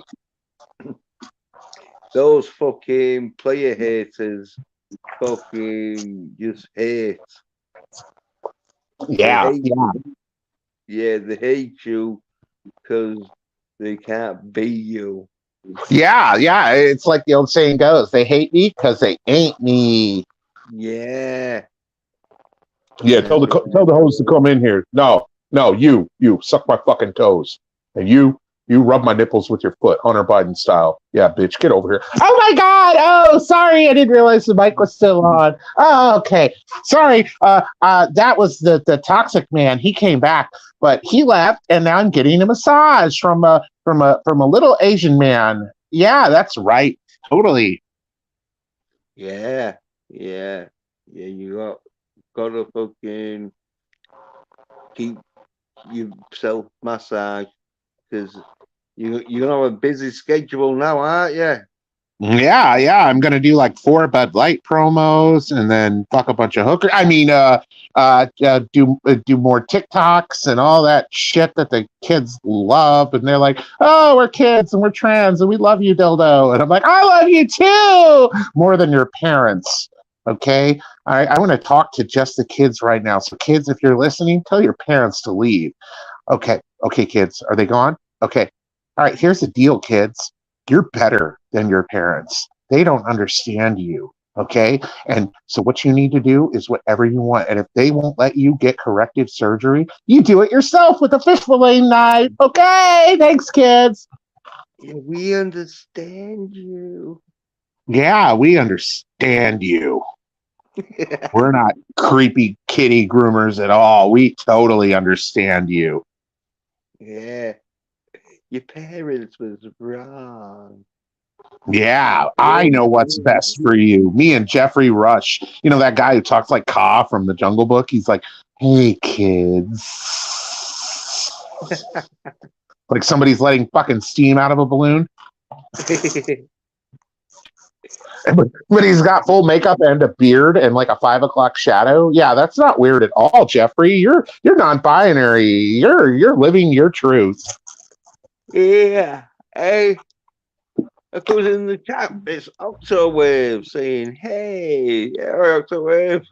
A: those fucking player haters fucking just hate.
C: Yeah.
A: They hate you because they can't be you.
C: Yeah. It's like the old saying goes, they hate me because they ain't me.
A: Yeah.
C: Yeah, tell the host to come in here. No, you suck my fucking toes. And you You rub my nipples with your foot, Hunter Biden style. Yeah, bitch, get over here. Oh my God! Oh, sorry, I didn't realize the mic was still on. Oh, okay. Sorry. That was the toxic man. He came back, but he left, and now I'm getting a massage from a little Asian man. Yeah, that's right. Totally.
A: Yeah, yeah, yeah. You gotta fucking keep yourself massaged because you're gonna have a busy schedule now, aren't you?
C: Yeah. I'm gonna do like 4 Bud Light promos and then fuck a bunch of hookers. I mean, do more TikToks and all that shit that the kids love. And they're like, "Oh, we're kids and we're trans and we love you, dildo." And I'm like, "I love you too, more than your parents." Okay, I want to talk to just the kids right now. So, kids, if you're listening, tell your parents to leave. Okay, kids, are they gone? Okay, all right. Here's the deal, kids. You're better than your parents. They don't understand you. Okay. And so what you need to do is whatever you want. And if they won't let you get corrective surgery, you do it yourself with a fish fillet knife. Okay. Thanks, kids.
A: Yeah, we understand you.
C: Yeah, we understand you. We're not creepy kitty groomers at all. We totally understand you.
A: Yeah, your parents was wrong.
C: Yeah, I know what's best for you. Me and Jeffrey Rush. You know that guy who talks like Ka from the Jungle Book? He's like, "Hey, kids." Like somebody's letting fucking steam out of a balloon. But he's got full makeup and a beard and like a 5 o'clock shadow. Yeah, that's not weird at all, Jeffrey. You're non-binary. You're living your truth.
A: Yeah, hey, I was in the chat. It's Octowave saying, "Hey, yeah, Octowave."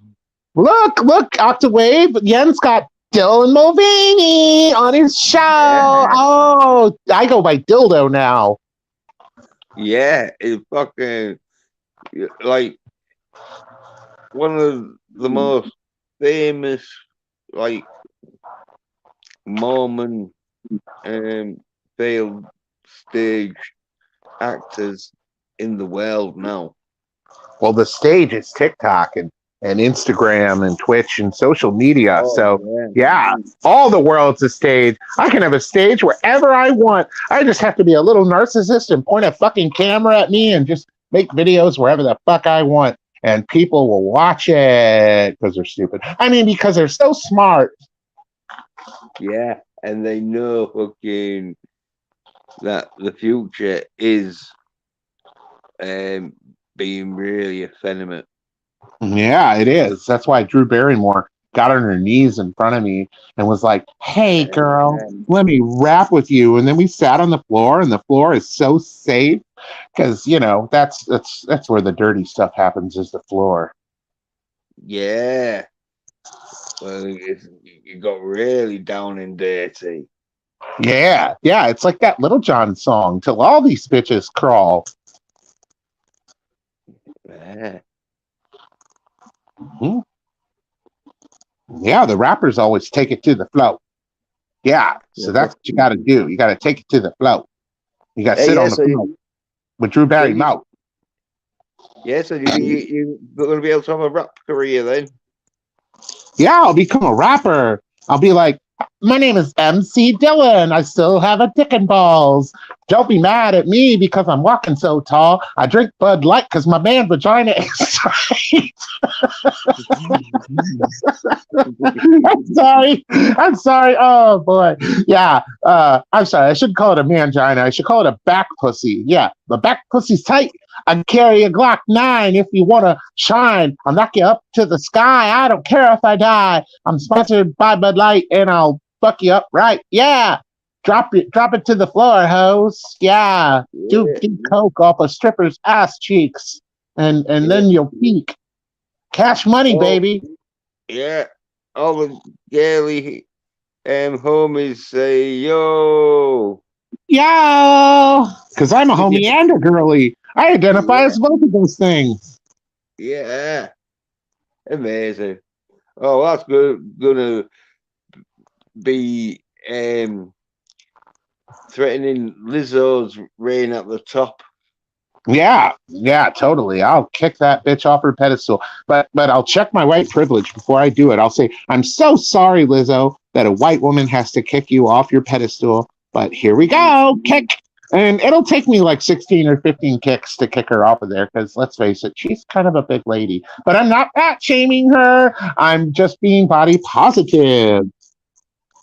C: Look, Octawave. Yen's got Dylan Mulvaney on his show.
A: Yeah.
C: Oh, I go by Dildo now.
A: Yeah, it's fucking like one of the most famous like Mormon veiled stage actors in the world now.
C: Well, the stage is TikTok and Instagram and Twitch and social media.
A: Oh,
C: So, yeah, all the world's a stage. I can have a stage wherever I want. I just have to be a little narcissist and point a fucking camera at me and just make videos wherever the fuck I want. And people will watch it because they're stupid. I mean, because they're so smart.
A: Yeah, and they know fucking that the future is being really effeminate.
C: Yeah, it is. That's why Drew Barrymore got on her knees in front of me and was like, "Hey, girl, let me rap with you." And then we sat on the floor, and the floor is so safe because that's where the dirty stuff happens, is the floor.
A: Yeah. Well, you got really down and dirty.
C: Yeah, it's like that Little John song, "Till All These Bitches Crawl."
A: Yeah.
C: Mm-hmm. Yeah, the rappers always take it to the flow. Yeah, so that's what you got to do. You got to take it to the flow. You got to sit on the flow with Drew Barrymore.
A: Yeah, so you're going to be able to have a rap career then.
C: Yeah, I'll become a rapper. I'll be like, "My name is MC Dylan. I still have a dick and balls. Don't be mad at me because I'm walking so tall. I drink Bud Light because my man vagina is tight." I'm sorry. Oh boy. Yeah. I'm sorry. I shouldn't call it a mangina. I should call it a back pussy. Yeah. The back pussy's tight. I carry a Glock 9 if you want to shine. I'll knock you up to the sky. I don't care if I die. I'm sponsored by Bud Light and I'll fuck you up right. Yeah. Drop it to the floor, hoes. Yeah. Do coke off a stripper's ass cheeks. And then you'll peak. Cash money, baby.
A: Yeah. All the girly homies say, "Yo."
C: Yo. Because I'm a homie and a girly. I identify as both of those things.
A: Yeah. Amazing. Oh, that's good. Gonna be threatening Lizzo's reign at the top.
C: Yeah, totally. I'll kick that bitch off her pedestal. But I'll check my white privilege before I do it. I'll say, I'm so sorry, Lizzo, that a white woman has to kick you off your pedestal. But here we go, kick. And it'll take me like 16 or 15 kicks to kick her off of there, because let's face it, she's kind of a big lady. But I'm not fat shaming her. I'm just being body positive.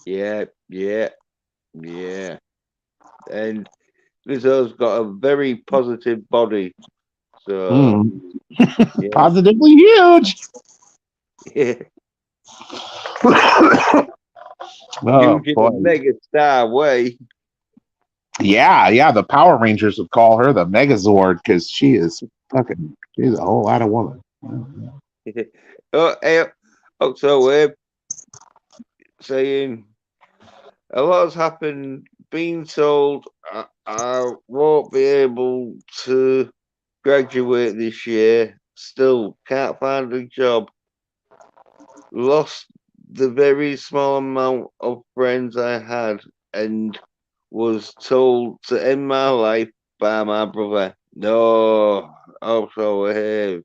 A: Yeah. And Lizzo's got a very positive body. So, yeah.
C: Positively huge.
A: Yeah.
C: Oh,
A: Huge in
C: boy.
A: a mega star way.
C: Yeah, the Power Rangers would call her the Megazord, because she's a whole lot of woman.
A: Oh, hey, also, we're saying a lot has happened. Being told I won't be able to graduate this year. Still can't find a job. Lost the very small amount of friends I had, and was told to end my life by my brother. No, also,
C: Your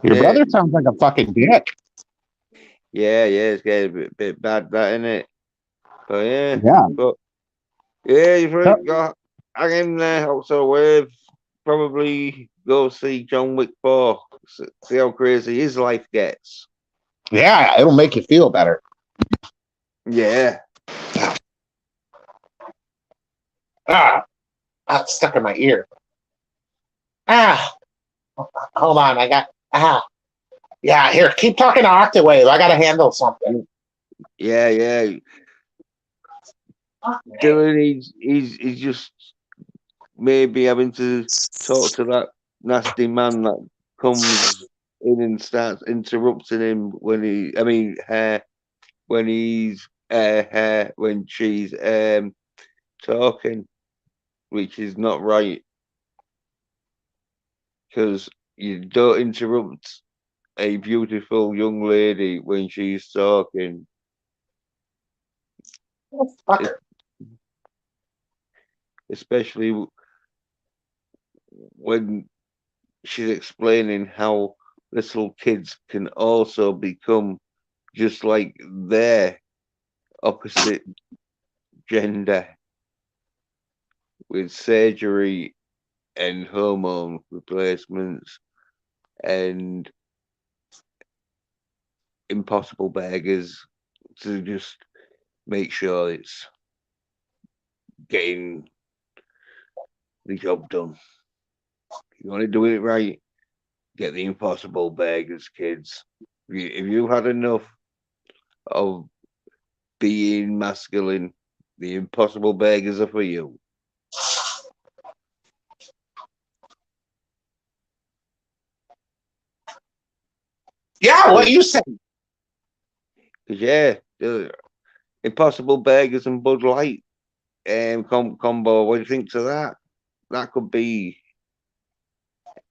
C: brother sounds like a fucking dick.
A: yeah, it's getting a bit bad, that, isn't it? But
C: Yeah.
A: you've really got hang in there. Also, we've probably go see John Wick 4, see how crazy his life gets.
C: Yeah, it'll make you feel better.
A: Yeah.
C: It's stuck in my ear. Hold on, I got Yeah, here, keep talking to Octawave. I gotta handle something.
A: Yeah. Dylan, he's just maybe having to talk to that nasty man that comes in and starts interrupting him when when she's talking, which is not right, because you don't interrupt a beautiful young lady when she's talking. Especially when she's explaining how little kids can also become just like their opposite gender with surgery and hormone replacements and impossible burgers to just make sure it's getting the job done. If you want to do it right, get the impossible burgers, kids. If you've had enough of being masculine, the impossible burgers are for you.
C: Yeah, what you say?
A: The impossible burgers and Bud Light combo. What do you think to that? That could be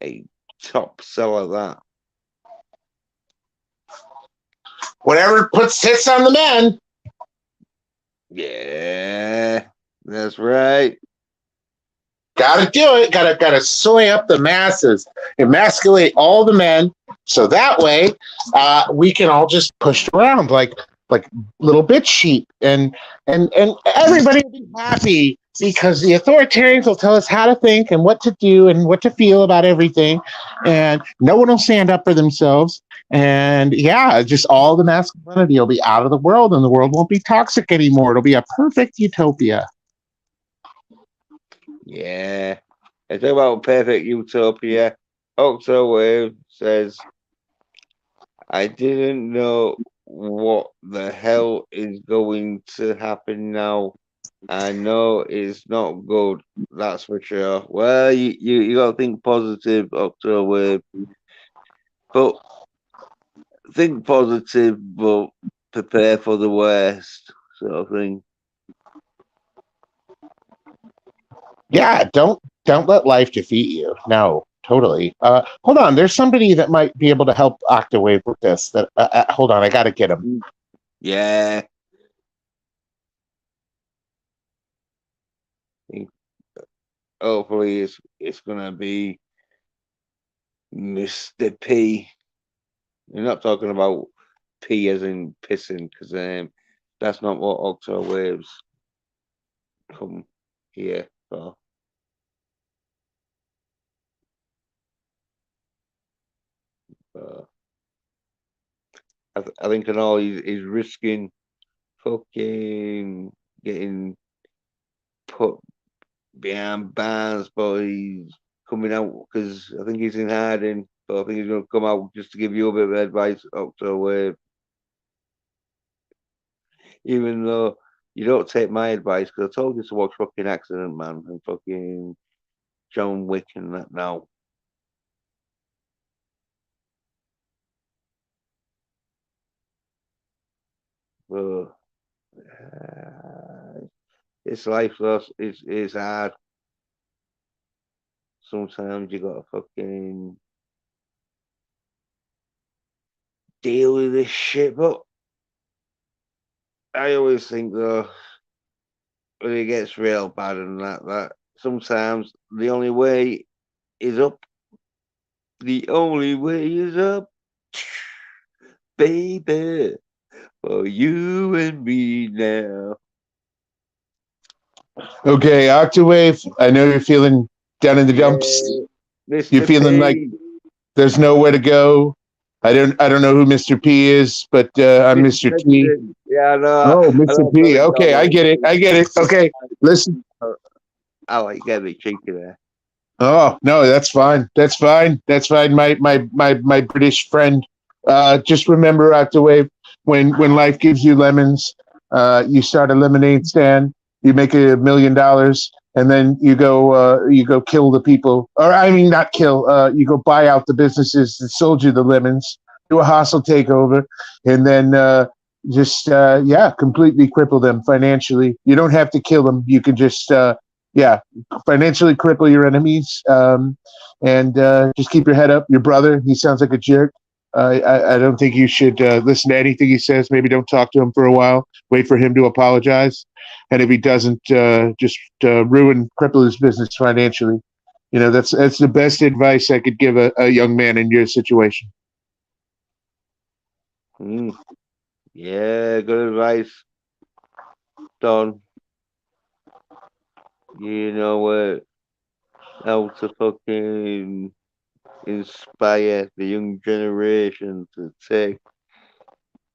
A: a top seller. That
C: Whatever puts hits on the men.
A: yeah, that's right.
C: Gotta do it. Gotta soy up the masses, emasculate all the men, so that way we can all just push around like little bitch sheep, and everybody will be happy because the authoritarians will tell us how to think and what to do and what to feel about everything, and no one will stand up for themselves. And yeah, just all the masculinity will be out of the world, and the world won't be toxic anymore. It'll be a perfect utopia.
A: Yeah, it's about perfect utopia. Octowave says, "I didn't know what the hell is going to happen now. I know it's not good, that's for sure." Well, you got to think positive, Octowave. But think positive, but prepare for the worst, sort of thing.
C: Yeah, don't let life defeat you. No, totally. Hold on, there's somebody that might be able to help Octawave with this. That hold on, I gotta get him.
A: Yeah. hopefully it's gonna be Mr. P. You're not talking about P as in pissing, because that's not what Octo Waves come here for. Uh, I think and all he's risking fucking getting put behind bars, but he's coming out because I think he's in hiding. But I think he's going to come out just to give you a bit of advice, Octo Wave. Even though you don't take my advice, because I told you to watch fucking Accident Man and fucking John Wick and that now. But it's life, loss. It's hard. Sometimes you gotta fucking deal with this shit. But I always think though, when it gets real bad and that sometimes the only way is up. The only way is up, baby, for you and me now.
C: Okay, Octawave, I know you're feeling down in the
A: Yeah,
C: dumps. You're
A: Mr.
C: feeling like
A: P.
C: there's nowhere to go. I don't know who Mr. P is, but I'm
A: Mr.
C: Mr. T.
A: President. Yeah,
C: Oh,
A: I
C: Mr.
A: know,
C: P.
A: sorry,
C: Okay, I get it. I get it. Okay, listen.
A: I like get me cheeky there.
C: Oh no, that's fine. That's fine. That's fine. My British friend. Just remember, Octawave, when life gives you lemons, you start a lemonade stand, you make $1 million, and then you go kill the people, or I mean not kill. You go buy out the businesses that sold you the lemons, do a hostile takeover, and then yeah, completely cripple them financially. You don't have to kill them. You can just yeah, financially cripple your enemies, and just keep your head up. Your brother, he sounds like a jerk. I don't think you should listen to anything he says. Maybe don't talk to him for a while. Wait for him to apologize, and if he doesn't, just cripple his business financially. You know, that's the best advice I could give a young man in your situation.
A: Yeah, good advice, Don. You know what? How to fucking inspire the young generation to take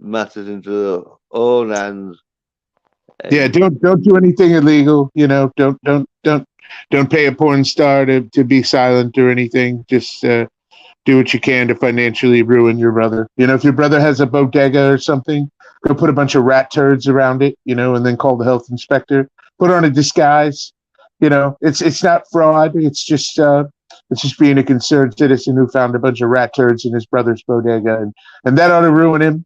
A: matters into their own hands
C: Yeah,
A: and
C: don't do anything illegal. You know, don't pay a porn star to be silent or anything. Just do what you can to financially ruin your brother. You know, if your brother has a bodega or something, go put a bunch of rat turds around it, you know, and then call the health inspector. Put on a disguise. You know, it's not fraud. It's just being a concerned citizen who found a bunch of rat turds in his brother's bodega, and that ought to ruin him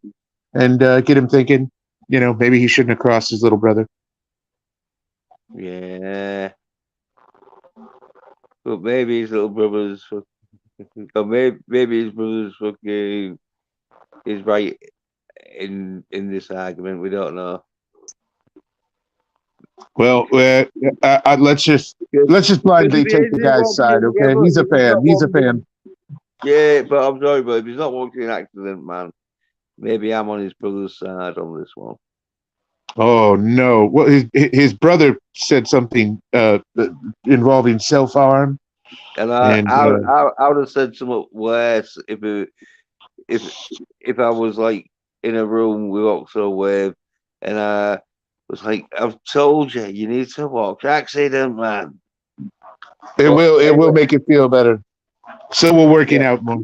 C: and get him thinking. You know, maybe he shouldn't have crossed his little brother.
A: yeah. But maybe his little brother's or maybe his brother's fucking is right in this argument. We don't know.
C: Well,
A: Because
C: let's just blindly take the guy's side.
A: yeah,
C: Okay,
A: but
C: he's a
A: if he's
C: fan.
A: not
C: He's a fan.
A: watching, yeah, but I'm sorry, but if he's not watching Accident Man, maybe I'm on his brother's side on this one.
C: Oh no! Well, his brother said something involving self harm,
A: And
C: and
A: I would have said something worse if if I was like in a room with Oxo Wave and I was like, I've told you, you need to watch Accident Man. But
C: it will
A: anyway,
C: make it feel better. So we're working
A: yeah,
C: out more.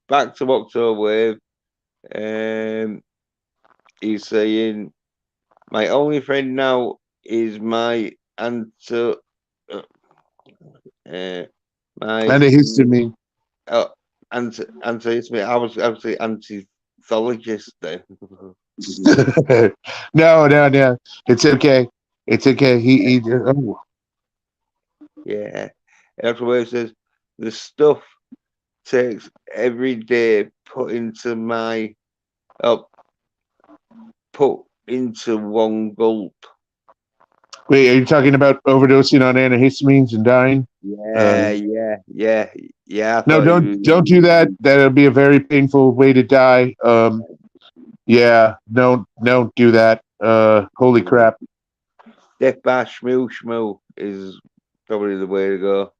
A: back to Oxo Wave. Um, he's saying my only friend now is my anti, uh, my
C: And a histamine.
A: uh, anti. I was actually antithologist then.
C: No. It's okay. It's okay. He oh.
A: Yeah, that's what it says. The stuff takes every day uh, put into one gulp.
C: Wait, are you talking about overdosing on antihistamines and dying?
A: Yeah, yeah. I
C: No,
A: thought
C: don't do that. That'll be a very painful way to die. Yeah, don't do that. Holy crap.
A: Death by Shmoo Shmoo is probably the way to go.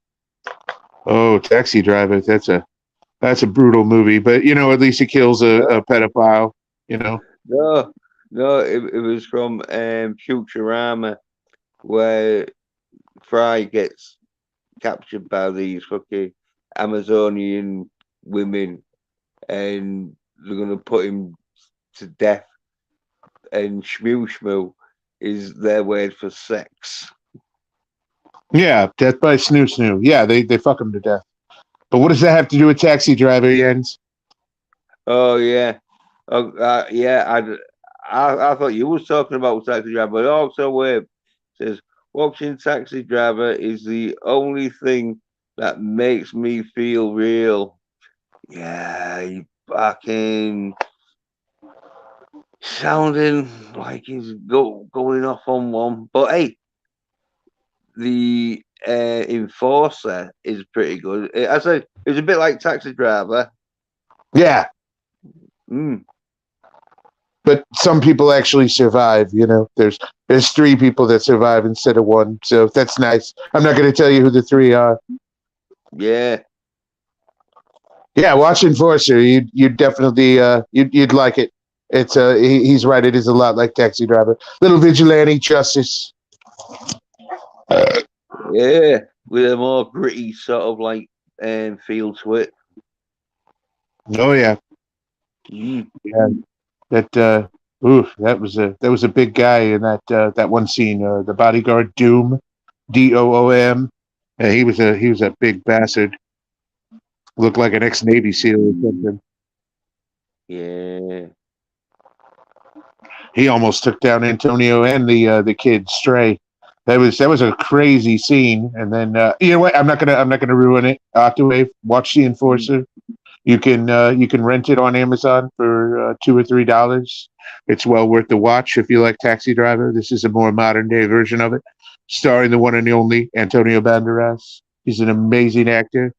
C: Oh, Taxi Driver. That's a brutal movie, but at least it kills a pedophile. You know.
A: No, no, it was from Futurama where Fry gets captured by these fucking Amazonian women and they're gonna put him to death. And Shmoo Shmoo is their word for sex.
C: Yeah, Death by Snoo Snoo. Yeah, they fuck him to death. But what does that have to do with Taxi Driver, Jens?
A: Oh yeah, yeah. I thought you was talking about Taxi Driver, but also where it says watching Taxi Driver is the only thing that makes me feel real. Yeah, you fucking sounding like he's going off on one. But hey, the Enforcer is pretty good. I said it was a bit like Taxi Driver.
C: Yeah,
A: Mm.
C: but some people actually survive. There's three people that survive instead of one, so that's nice. I'm not going to tell you who the three are.
A: Yeah,
C: Yeah, watch Enforcer. You'd definitely you'd like it. It's he's right. It is a lot like Taxi Driver. Little vigilante justice.
A: yeah, with a more gritty sort of like feel to it.
C: Oh yeah,
A: Mm.
C: yeah. That oof, that was a big guy in that one scene. The bodyguard Doom, Doom. Yeah, he was a big bastard. Looked like an ex-Navy SEAL or something.
A: Yeah.
C: He almost took down Antonio and the kid Stray. That was a crazy scene. And then you know what? I'm not gonna ruin it. Octawave, watch the Enforcer. You can rent it on Amazon for $2 or $3. It's well worth the watch if you like Taxi Driver. This is a more modern day version of it, starring the one and only Antonio Banderas. He's an amazing actor,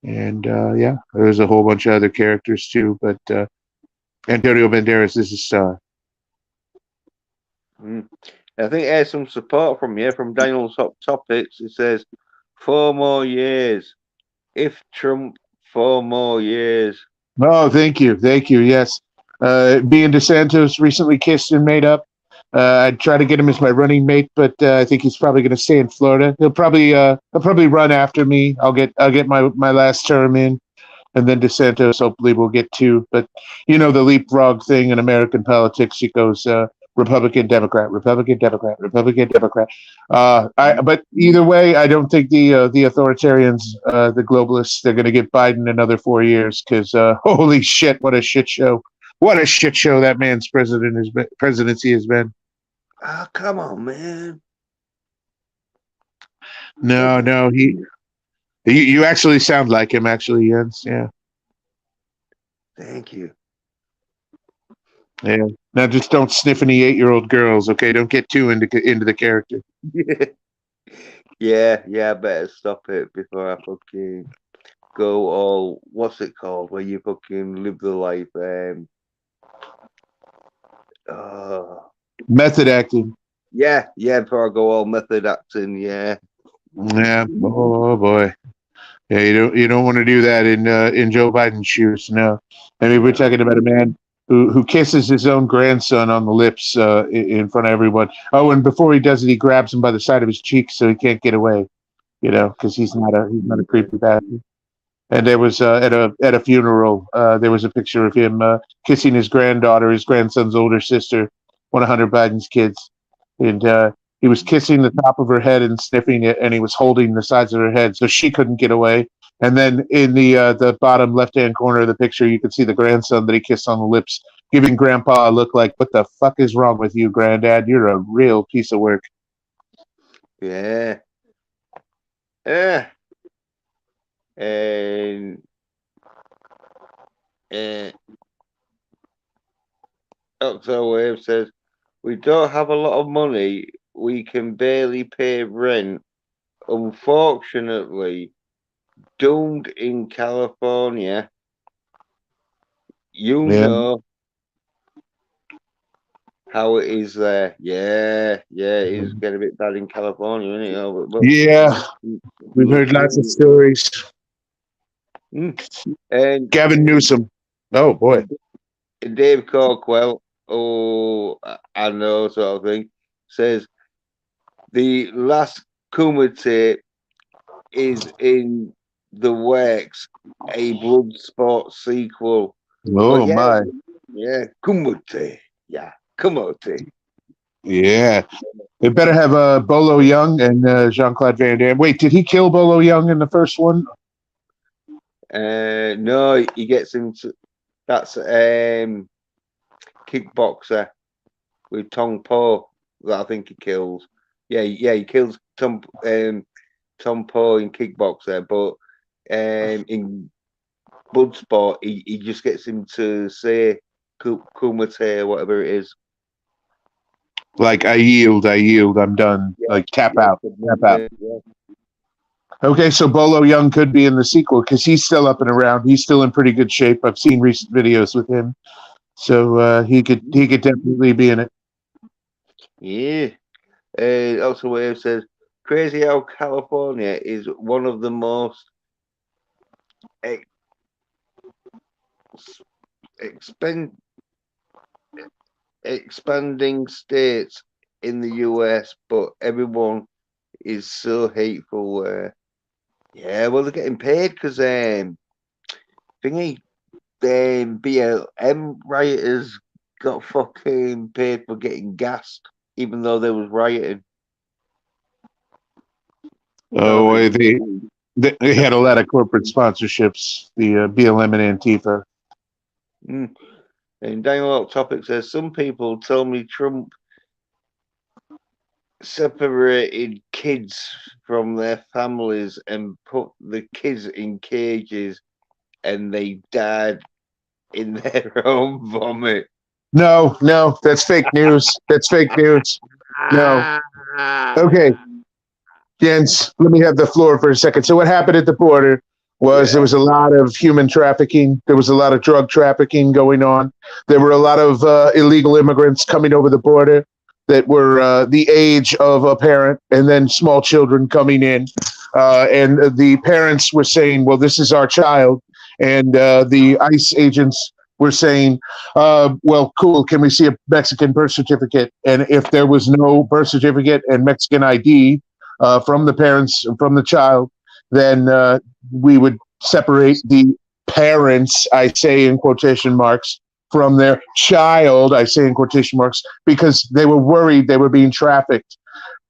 C: and yeah, there's a whole bunch of other characters too. But Antonio Banderas is a star.
A: Mm. I think there's some support from you from Daniel's Hot Topics. It says 4 more years. If Trump, 4 more years.
C: Oh, thank you. Yes, being DeSantis recently kissed and made up. I'd try to get him as my running mate, but I think he's probably going to stay in Florida. He'll probably run after me. I'll get my last term in, and then DeSantis hopefully will get two. But the leapfrog thing in American politics, it goes Republican, Democrat, Republican, Democrat, Republican, Democrat. But either way, I don't think the authoritarians, the globalists, they're going to give Biden another 4 years because holy shit, what a shit show! What a shit show that man's presidency has been.
A: Oh, come on, man.
C: No, no, you actually sound like him, actually, Jens. Yeah.
A: Thank you.
C: Yeah. Now just don't sniff any 8-year-old girls, okay? Don't get too into the character.
A: Yeah, I better stop it before I fucking go all, what's it called, where you fucking live the life. Uh,
C: Method acting.
A: yeah, before I go all method acting, yeah.
C: Yeah. Oh boy. Yeah, you don't want to do that in Joe Biden's shoes. No. I mean, we're talking about a man who kisses his own grandson on the lips in front of everyone. Oh, and before he does it, he grabs him by the side of his cheek so he can't get away. Because he's not a creepy bastard. And there was at a funeral, there was a picture of him kissing his granddaughter, his grandson's older sister, one of Hunter Biden's kids, and he was kissing the top of her head and sniffing it, and he was holding the sides of her head, so she couldn't get away. And then in the bottom left hand corner of the picture, you could see the grandson that he kissed on the lips, giving Grandpa a look like, "What the fuck is wrong with you, Granddad? You're a real piece of work."
A: Yeah. Yeah. And uh, Dr. Wave says, we don't have a lot of money. we can barely pay rent. Unfortunately, doomed in California. You
B: Yeah.
A: know how it is there. Yeah, it is getting a bit bad in California, isn't it?
B: Yeah, we've heard lots of stories.
A: And
B: Gavin Newsom. Oh boy.
A: Dave Corkwell, oh, I know, sort of thing, says the last Kumite is in the works, a Bloodsport sequel.
B: Oh
A: But
B: my.
A: Kumite, Kumite.
B: Yeah. They better have Bolo Young and Jean-Claude Van Damme. Wait, did he kill Bolo Young in the first one?
A: No, he gets him to. That's kickboxer with Tong Po that I think he kills. Yeah, he kills Tom Po in kickboxer, but in Bloodsport he just gets him to say Kumite, whatever it is.
B: Like I yield, I'm done. Like tap out.
A: Yeah.
B: Okay, so Bolo Young could be in the sequel because he's still up and around. He's still in pretty good shape. I've seen recent videos with him, so he could definitely be in it.
A: Yeah. Also, Wave says, "Crazy how California is one of the most expanding states in the US, but everyone is so hateful." Well, they're getting paid because thingy, BLM rioters got fucking paid for getting gassed, even though they was rioting.
B: Oh, they had a lot of corporate sponsorships. The BLM and Antifa.
A: And Daniel Topic says, some people tell me Trump separated kids from their families and put the kids in cages and they died in their own vomit.
B: No, that's fake news. That's fake news. No. Okay. Jens, let me have the floor for a second. So what happened at the border was there was a lot of human trafficking. There was a lot of drug trafficking going on. There were a lot of illegal immigrants coming over the border that were the age of a parent, and then small children coming in. And the parents were saying, well, this is our child. And the ICE agents were saying, well, cool, can we see a Mexican birth certificate? And if there was no birth certificate and Mexican ID, from the parents, from the child, then we would separate the parents, I say in quotation marks, from their child, I say in quotation marks, because they were worried they were being trafficked.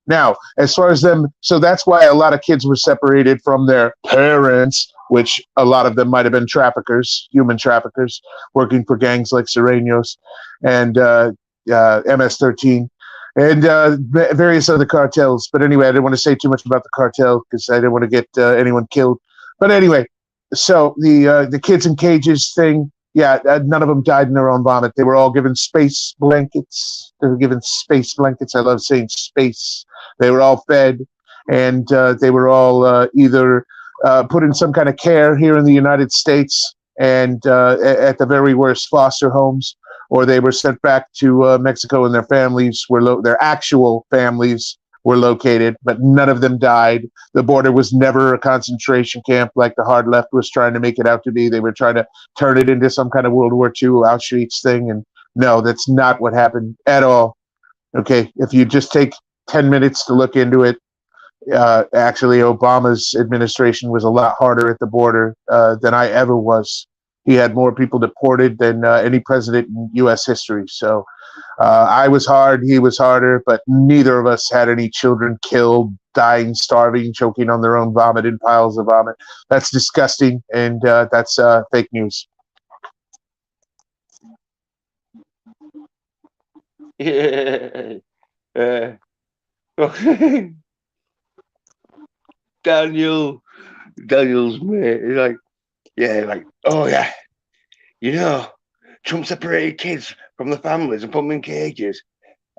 B: Now, as far as them, so that's why a lot of kids were separated from their parents, which a lot of them might have been traffickers, human traffickers, working for gangs like Serenos and MS-13. And various other cartels. But anyway, I didn't want to say too much about the cartel because I didn't want to get anyone killed. But anyway, so the kids in cages thing, none of them died in their own vomit. They were all given space blankets. They were given space blankets. I love saying space. They were all fed, and they were all either put in some kind of care here in the United States and at the very worst foster homes, or they were sent back to Mexico and their families their actual families were located, but none of them died. The border was never a concentration camp like the hard left was trying to make it out to be. They were trying to turn it into some kind of World War II Auschwitz thing, and no, that's not what happened at all. Okay, if you just take 10 minutes to look into it, actually Obama's administration was a lot harder at the border than I ever was. He had more people deported than any president in U.S. history. So I was hard, he was harder, but neither of us had any children killed, dying, starving, choking on their own vomit in piles of vomit. That's disgusting, and that's fake news.
A: Daniel's mate, he's like, oh yeah, Trump separated kids from the families and put them in cages,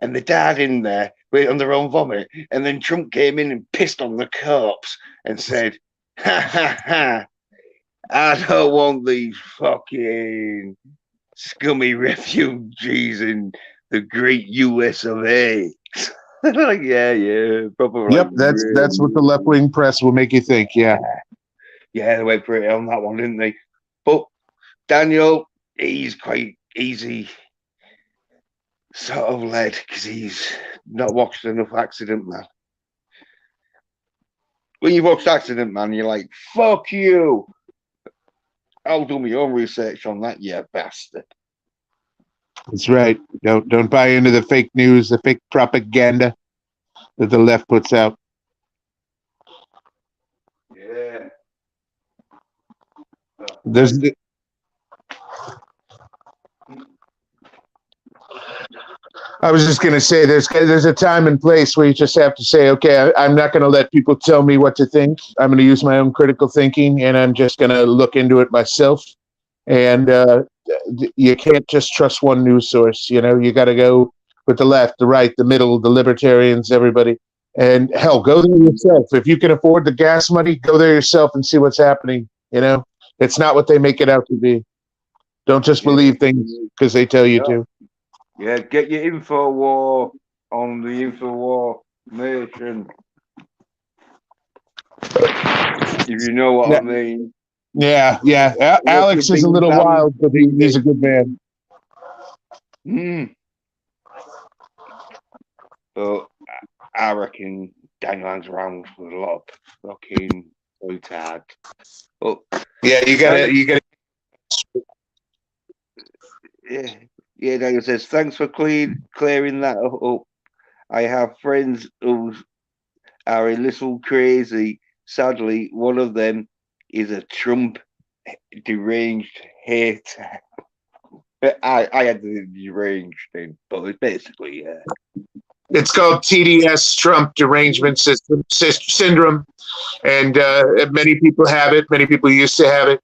A: and they died in there wait on their own vomit, and then Trump came in and pissed on the corpse and said, "Ha ha ha! I don't want these fucking scummy refugees in the great US of A." Like, yeah, proper.
C: Yep,
A: Like,
C: that's what the left wing press will make you think. Yeah,
A: yeah, they went pretty on that one, didn't they? But Daniel, he's quite easy sort of led because he's not watched enough Accident Man. When you watched Accident Man, you're like, fuck you. I'll do my own research on that, you bastard.
C: that's right. Don't buy into the fake news, the fake propaganda that the left puts out.
A: Yeah.
C: There's I was just going to say there's a time and place where you just have to say, okay, I'm not going to let people tell me what to think. I'm going to use my own critical thinking, and I'm just going to look into it myself. And you can't just trust one news source. You know, you got to go with the left, the right, the middle, the libertarians, everybody. And hell, go there yourself. If you can afford the gas money, go there yourself and see what's happening. You know, it's not what they make it out to be. Don't just believe things because they tell you to.
A: Yeah, get your info war on the InfoWar Nation. If you know what I mean.
C: Yeah. Alex is a little wild, but he's a good man.
A: But I reckon Daniel's around with a lot of fucking retard. But
C: yeah, you gotta.
A: Yeah, Daniel says, thanks for clearing that up. I have friends who are a little crazy. Sadly, one of them is a Trump deranged hater. But I had the deranged thing, but it's basically,
C: It's called TDS, Trump Derangement Syndrome. And many people have it. Many people used to have it.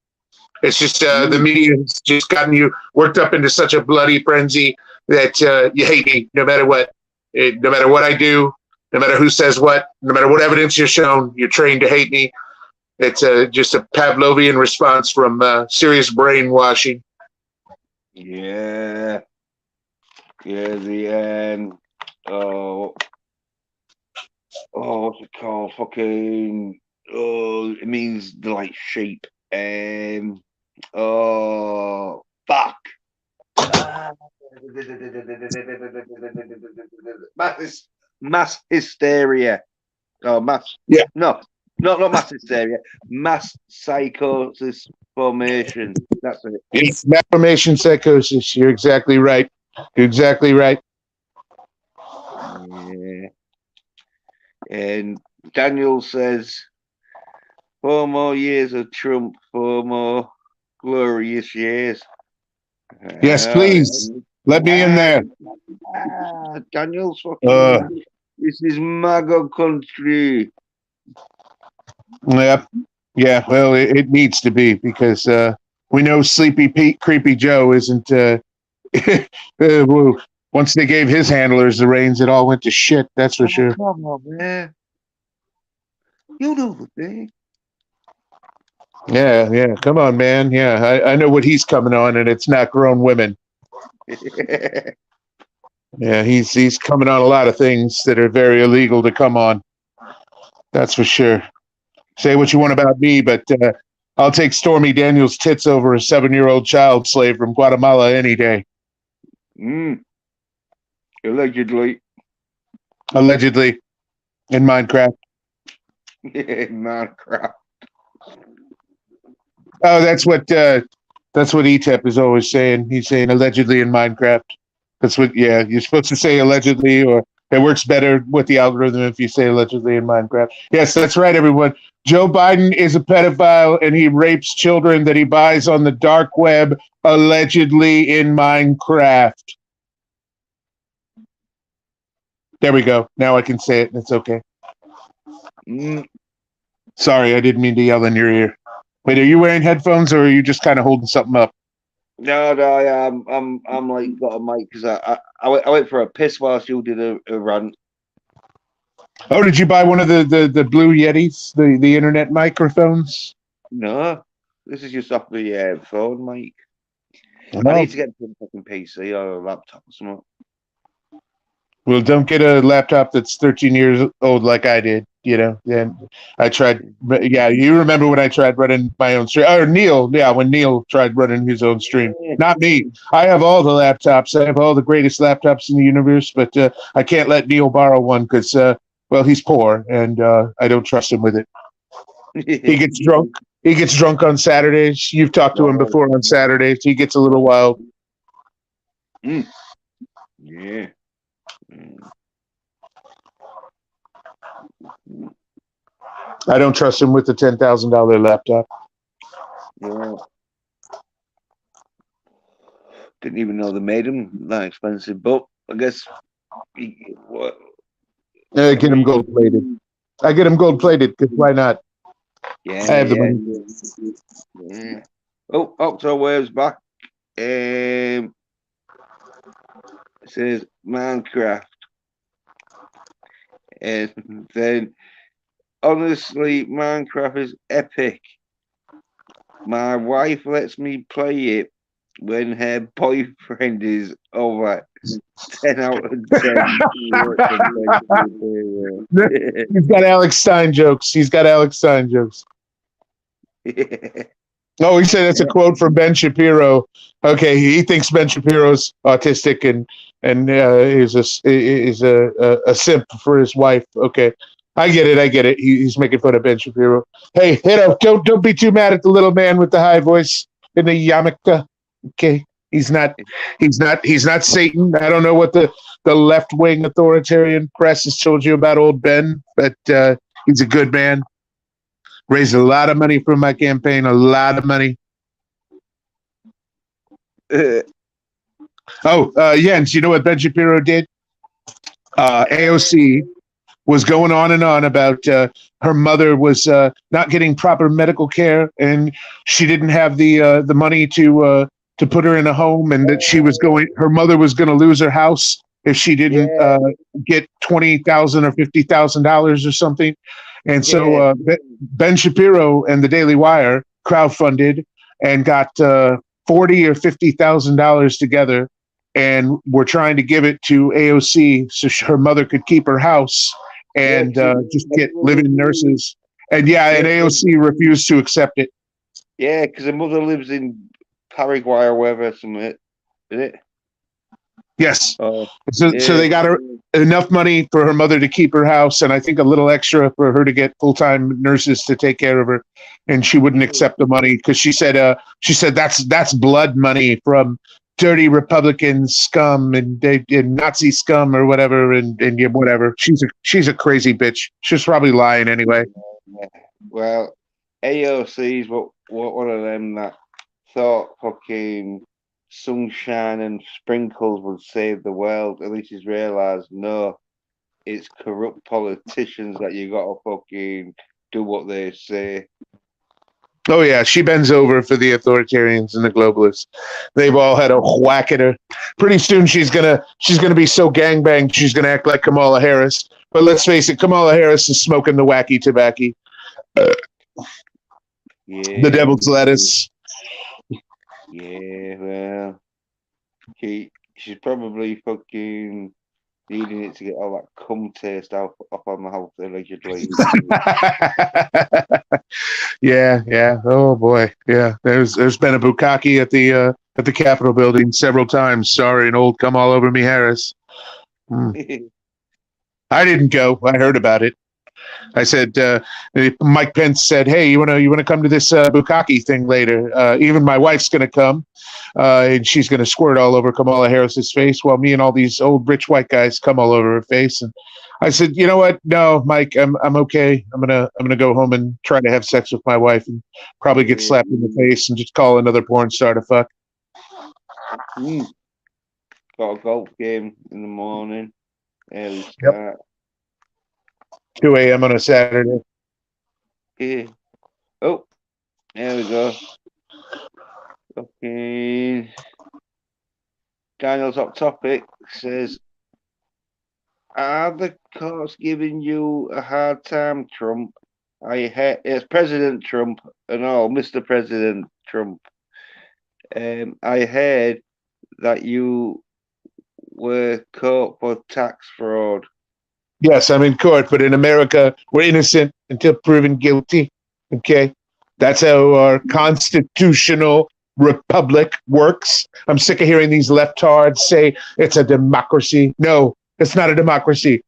C: It's just the media has just gotten you worked up into such a bloody frenzy that you hate me no matter what. No matter what I do, no matter who says what, no matter what evidence you're shown, you're trained to hate me. It's just a Pavlovian response from serious brainwashing.
A: Yeah, what's it called? Fucking, it means the like sheep. Fuck. Mass hysteria. Oh, mass.
C: Yeah.
A: No, not mass hysteria. Mass psychosis formation. That's it.
C: It's malformation psychosis. You're exactly right. You're exactly right.
A: Yeah. And Daniel says, 4 more years of Trump, 4 more glorious years.
C: Yes, please. Let me in there.
A: Daniel's fucking. This is MAGA country.
C: Yep. Yeah, well, it needs to be because we know Sleepy Pete, Creepy Joe isn't. Once they gave his handlers the reins, it all went to shit. That's for sure.
A: Come on, man. You know the thing.
C: Yeah. Come on, man. Yeah, I know what he's coming on, and it's not grown women. Yeah, he's coming on a lot of things that are very illegal to come on. That's for sure. Say what you want about me, but I'll take Stormy Daniels' tits over a 7-year-old child slave from Guatemala any day.
A: Allegedly.
C: In Minecraft.
A: In Minecraft.
C: Oh, that's what ETEP is always saying. He's saying allegedly in Minecraft. That's what. Yeah, you're supposed to say allegedly, or it works better with the algorithm if you say allegedly in Minecraft. Yes, that's right, everyone. Joe Biden is a pedophile and he rapes children that he buys on the dark web, allegedly in Minecraft. There we go. Now I can say it. It's okay. Sorry, I didn't mean to yell in your ear. Wait, are you wearing headphones or are you just kind of holding something up?
A: No, I'm like got a mic because I went for a piss whilst you did a rant,
B: Oh, did you buy one of the Blue Yetis, the internet microphones?
A: No, this is just off the phone, Mike. I
B: No.
A: need to get a fucking PC or a laptop or something.
B: Well, don't get a laptop that's 13 years old like I did. You know, and I tried. Yeah, you remember when I tried running my own stream? Or Neil, yeah, when Neil tried running his own stream. Not me. I have all the laptops. I have all the greatest laptops in the universe, but I can't let Neil borrow one because, well, he's poor and I don't trust him with it. He gets drunk. He gets drunk on Saturdays. You've talked to him before on Saturdays. He gets a little wild.
A: Mm. Yeah. Mm.
B: I don't trust him with the $10,000 laptop.
A: Yeah. Didn't even know they made them that expensive, but I guess what?
B: Get him gold plated. I get him gold plated because why not?
A: Yeah,
B: I have the
A: yeah,
B: money.
A: yeah. Oh, Octowave's back. It says Minecraft, and then honestly, Minecraft is epic. My wife lets me play it when her boyfriend is over. 10 out of 10.
B: He's got Alex Stein jokes. He's got Alex Stein jokes. Oh, he said that's a quote from Ben Shapiro. Okay, he thinks Ben Shapiro's autistic and is a simp for his wife. Okay, I get it. I get it. He's making fun of Ben Shapiro. Hey, don't be too mad at the little man with the high voice in the yarmulke. Okay, he's not Satan. I don't know what the left wing authoritarian press has told you about old Ben, but he's a good man. Raised a lot of money for my campaign, a lot of money. Jens, you know what Ben Shapiro did? AOC was going on and on about her mother was not getting proper medical care, and she didn't have the money to put her in a home, and that her mother was going to lose her house if she didn't get $20,000 or $50,000 or something. And so Ben Shapiro and the Daily Wire crowdfunded and got $40,000 or $50,000 together, and were trying to give it to AOC so her mother could keep her house and just get living nurses. And and AOC refused to accept it.
A: Yeah, because her mother lives in Paraguay or wherever, something, is it?
B: Yes. So they got her enough money for her mother to keep her house, and I think a little extra for her to get full-time nurses to take care of her. And she wouldn't accept the money because she said that's blood money from dirty Republican scum and Nazi scum or whatever, and whatever. She's a crazy bitch. She's probably lying anyway.
A: Well, AOC's what one of them that thought fucking sunshine and sprinkles would save the world. At least he's realised no, it's corrupt politicians that you gotta fucking do what they say.
B: Oh yeah, she bends over for the authoritarians and the globalists. They've all had a whack at her. Pretty soon she's gonna be so gangbanged she's gonna act like Kamala Harris. But let's face it, Kamala Harris is smoking the wacky tobacco. The devil's lettuce.
A: Yeah, well, she's probably fucking needing it to get all that cum taste off her mouth allegedly.
B: Yeah. Oh boy. Yeah. There's been a bukkake at the Capitol building several times. Sorry, an old come all over me Harris. I didn't go. I heard about it. I said, Mike Pence said, "Hey, you wanna come to this bukkake thing later? Even my wife's gonna come, and she's gonna squirt all over Kamala Harris's face, while me and all these old rich white guys come all over her face." And I said, "You know what? No, Mike, I'm okay. I'm gonna go home and try to have sex with my wife, and probably get slapped in the face, and just call another porn star to fuck."
A: Got a golf game in the morning. Early start.
B: 2 a.m. on a Saturday.
A: Yeah. Oh, there we go. Okay. Daniel's Hot Topic says Are the courts giving you a hard time, Trump? It's President Trump. No, Mr. President Trump. I heard that you were caught for tax fraud.
B: Yes, I'm in court, but in America, we're innocent until proven guilty. Okay? That's how our constitutional republic works. I'm sick of hearing these leftards say it's a democracy. No, it's not a democracy.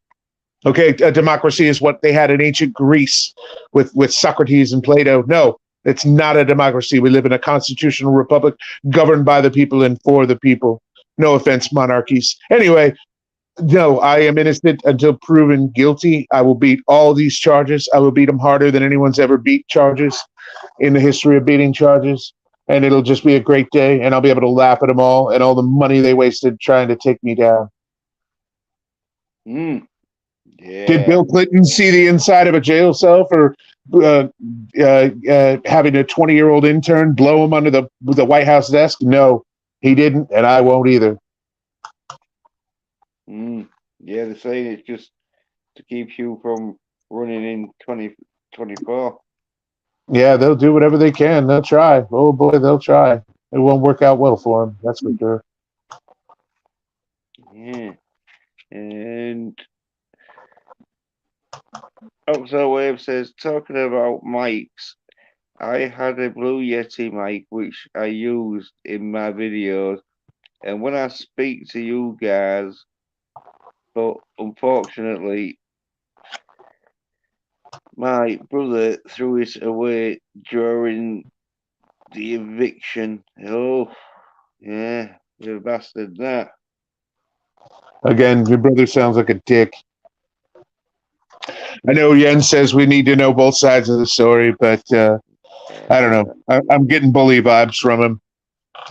B: Okay, a democracy is what they had in ancient Greece with Socrates and Plato. No, it's not a democracy. We live in a constitutional republic governed by the people and for the people. No offense, monarchies. Anyway, no, I am innocent until proven guilty. I will beat all these charges. I will beat them harder than anyone's ever beat charges in the history of beating charges. And it'll just be a great day, and I'll be able to laugh at them all and all the money they wasted trying to take me down.
A: Yeah.
B: Did Bill Clinton see the inside of a jail cell for having a 20-year-old intern blow him under the White House desk? No, he didn't, and I won't either.
A: Yeah, they're saying it's just to keep you from running in 2024.
B: Yeah, they'll do whatever they can. They'll try. Oh boy, they'll try. It won't work out well for them. That's for sure.
A: Yeah, and also Wave says, talking about mics, I had a Blue Yeti mic which I used in my videos, and when I speak to you guys, but unfortunately, my brother threw it away during the eviction. Oh, yeah, you're a bastard, that.
B: Again, your brother sounds like a dick. I know Jens says we need to know both sides of the story, but I don't know. I'm getting bully vibes from him.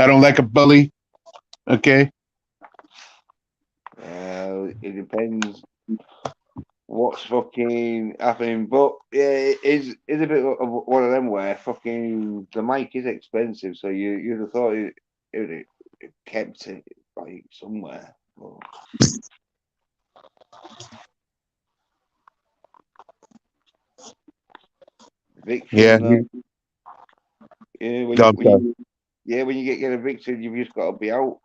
B: I don't like a bully. Okay.
A: It depends what's fucking happening, but yeah, it's a bit of one of them where fucking the mic is expensive, so you'd have thought it kept it like somewhere. But... Eviction,
B: Yeah.
A: When you get evicted, you've just got to be out,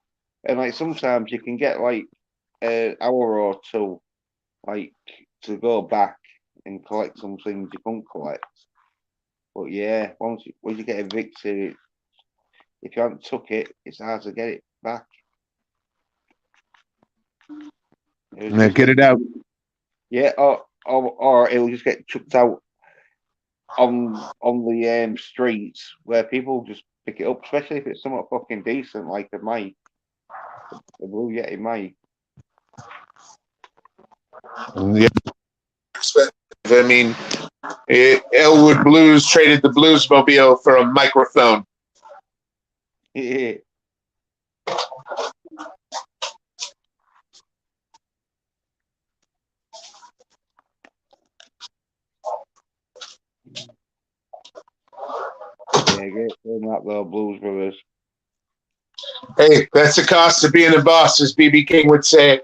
A: and like sometimes you can get like an hour or two, like to go back and collect some things you can't collect. But yeah, once you get evicted, if you haven't took it, it's hard to get it back.
B: Get it out.
A: Yeah, or it'll just get chucked out on the streets where people just pick it up, especially if it's somewhat fucking decent, like a mic, a Blue Yeti mic.
B: Yeah. I mean, Elwood Blues traded the Bluesmobile for a microphone.
A: Yeah. Yeah, get that though, Blues Brothers.
B: Hey, that's the cost of being a boss, as BB King would say.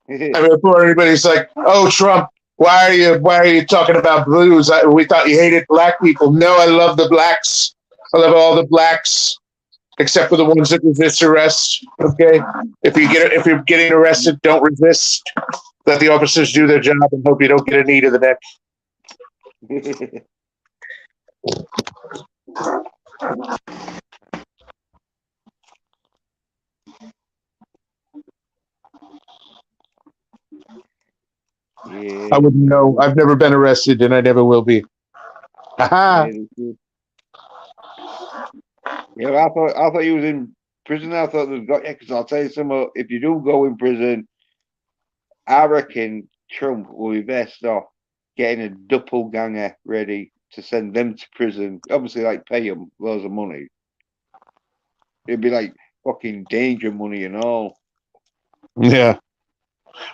B: I mean, before everybody's like, "Oh, Trump, why are you talking about blues? We thought you hated black people." No, I love the blacks. I love all the blacks, except for the ones that resist arrest. Okay, if you're getting arrested, don't resist. Let the officers do their job and hope you don't get a knee to the neck.
A: Yeah.
B: I wouldn't know. I've never been arrested, and I never will be.
A: Yeah, I thought you was in prison. I thought they've got you, because I'll tell you something. If you do go in prison, I reckon Trump will be best off getting a doppelganger ready to send them to prison. Obviously, like pay them loads of money. It'd be like fucking danger money and all.
B: Yeah.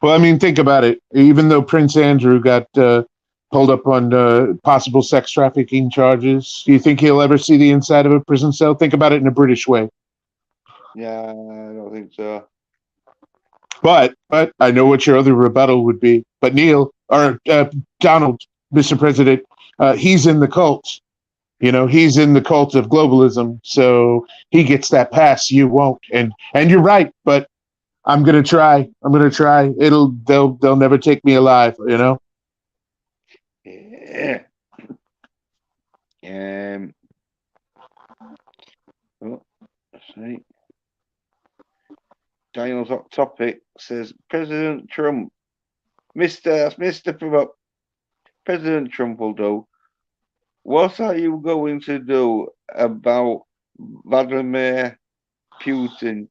B: Well, I mean, think about it. Even though Prince Andrew got pulled up on possible sex trafficking charges, do you think he'll ever see the inside of a prison cell? Think about it in a British way.
A: Yeah, I don't think so.
B: But I know what your other rebuttal would be. But Neil or Donald, Mr. President, he's in the cult. You know, he's in the cult of globalism, so he gets that pass. You won't. And you're right, but I'm gonna try. I'm gonna try. They'll never take me alive. You know.
A: Yeah. Oh, see. Daniel's hot topic says President Trump, Mr. President Trump will do. What are you going to do about Vladimir Putin?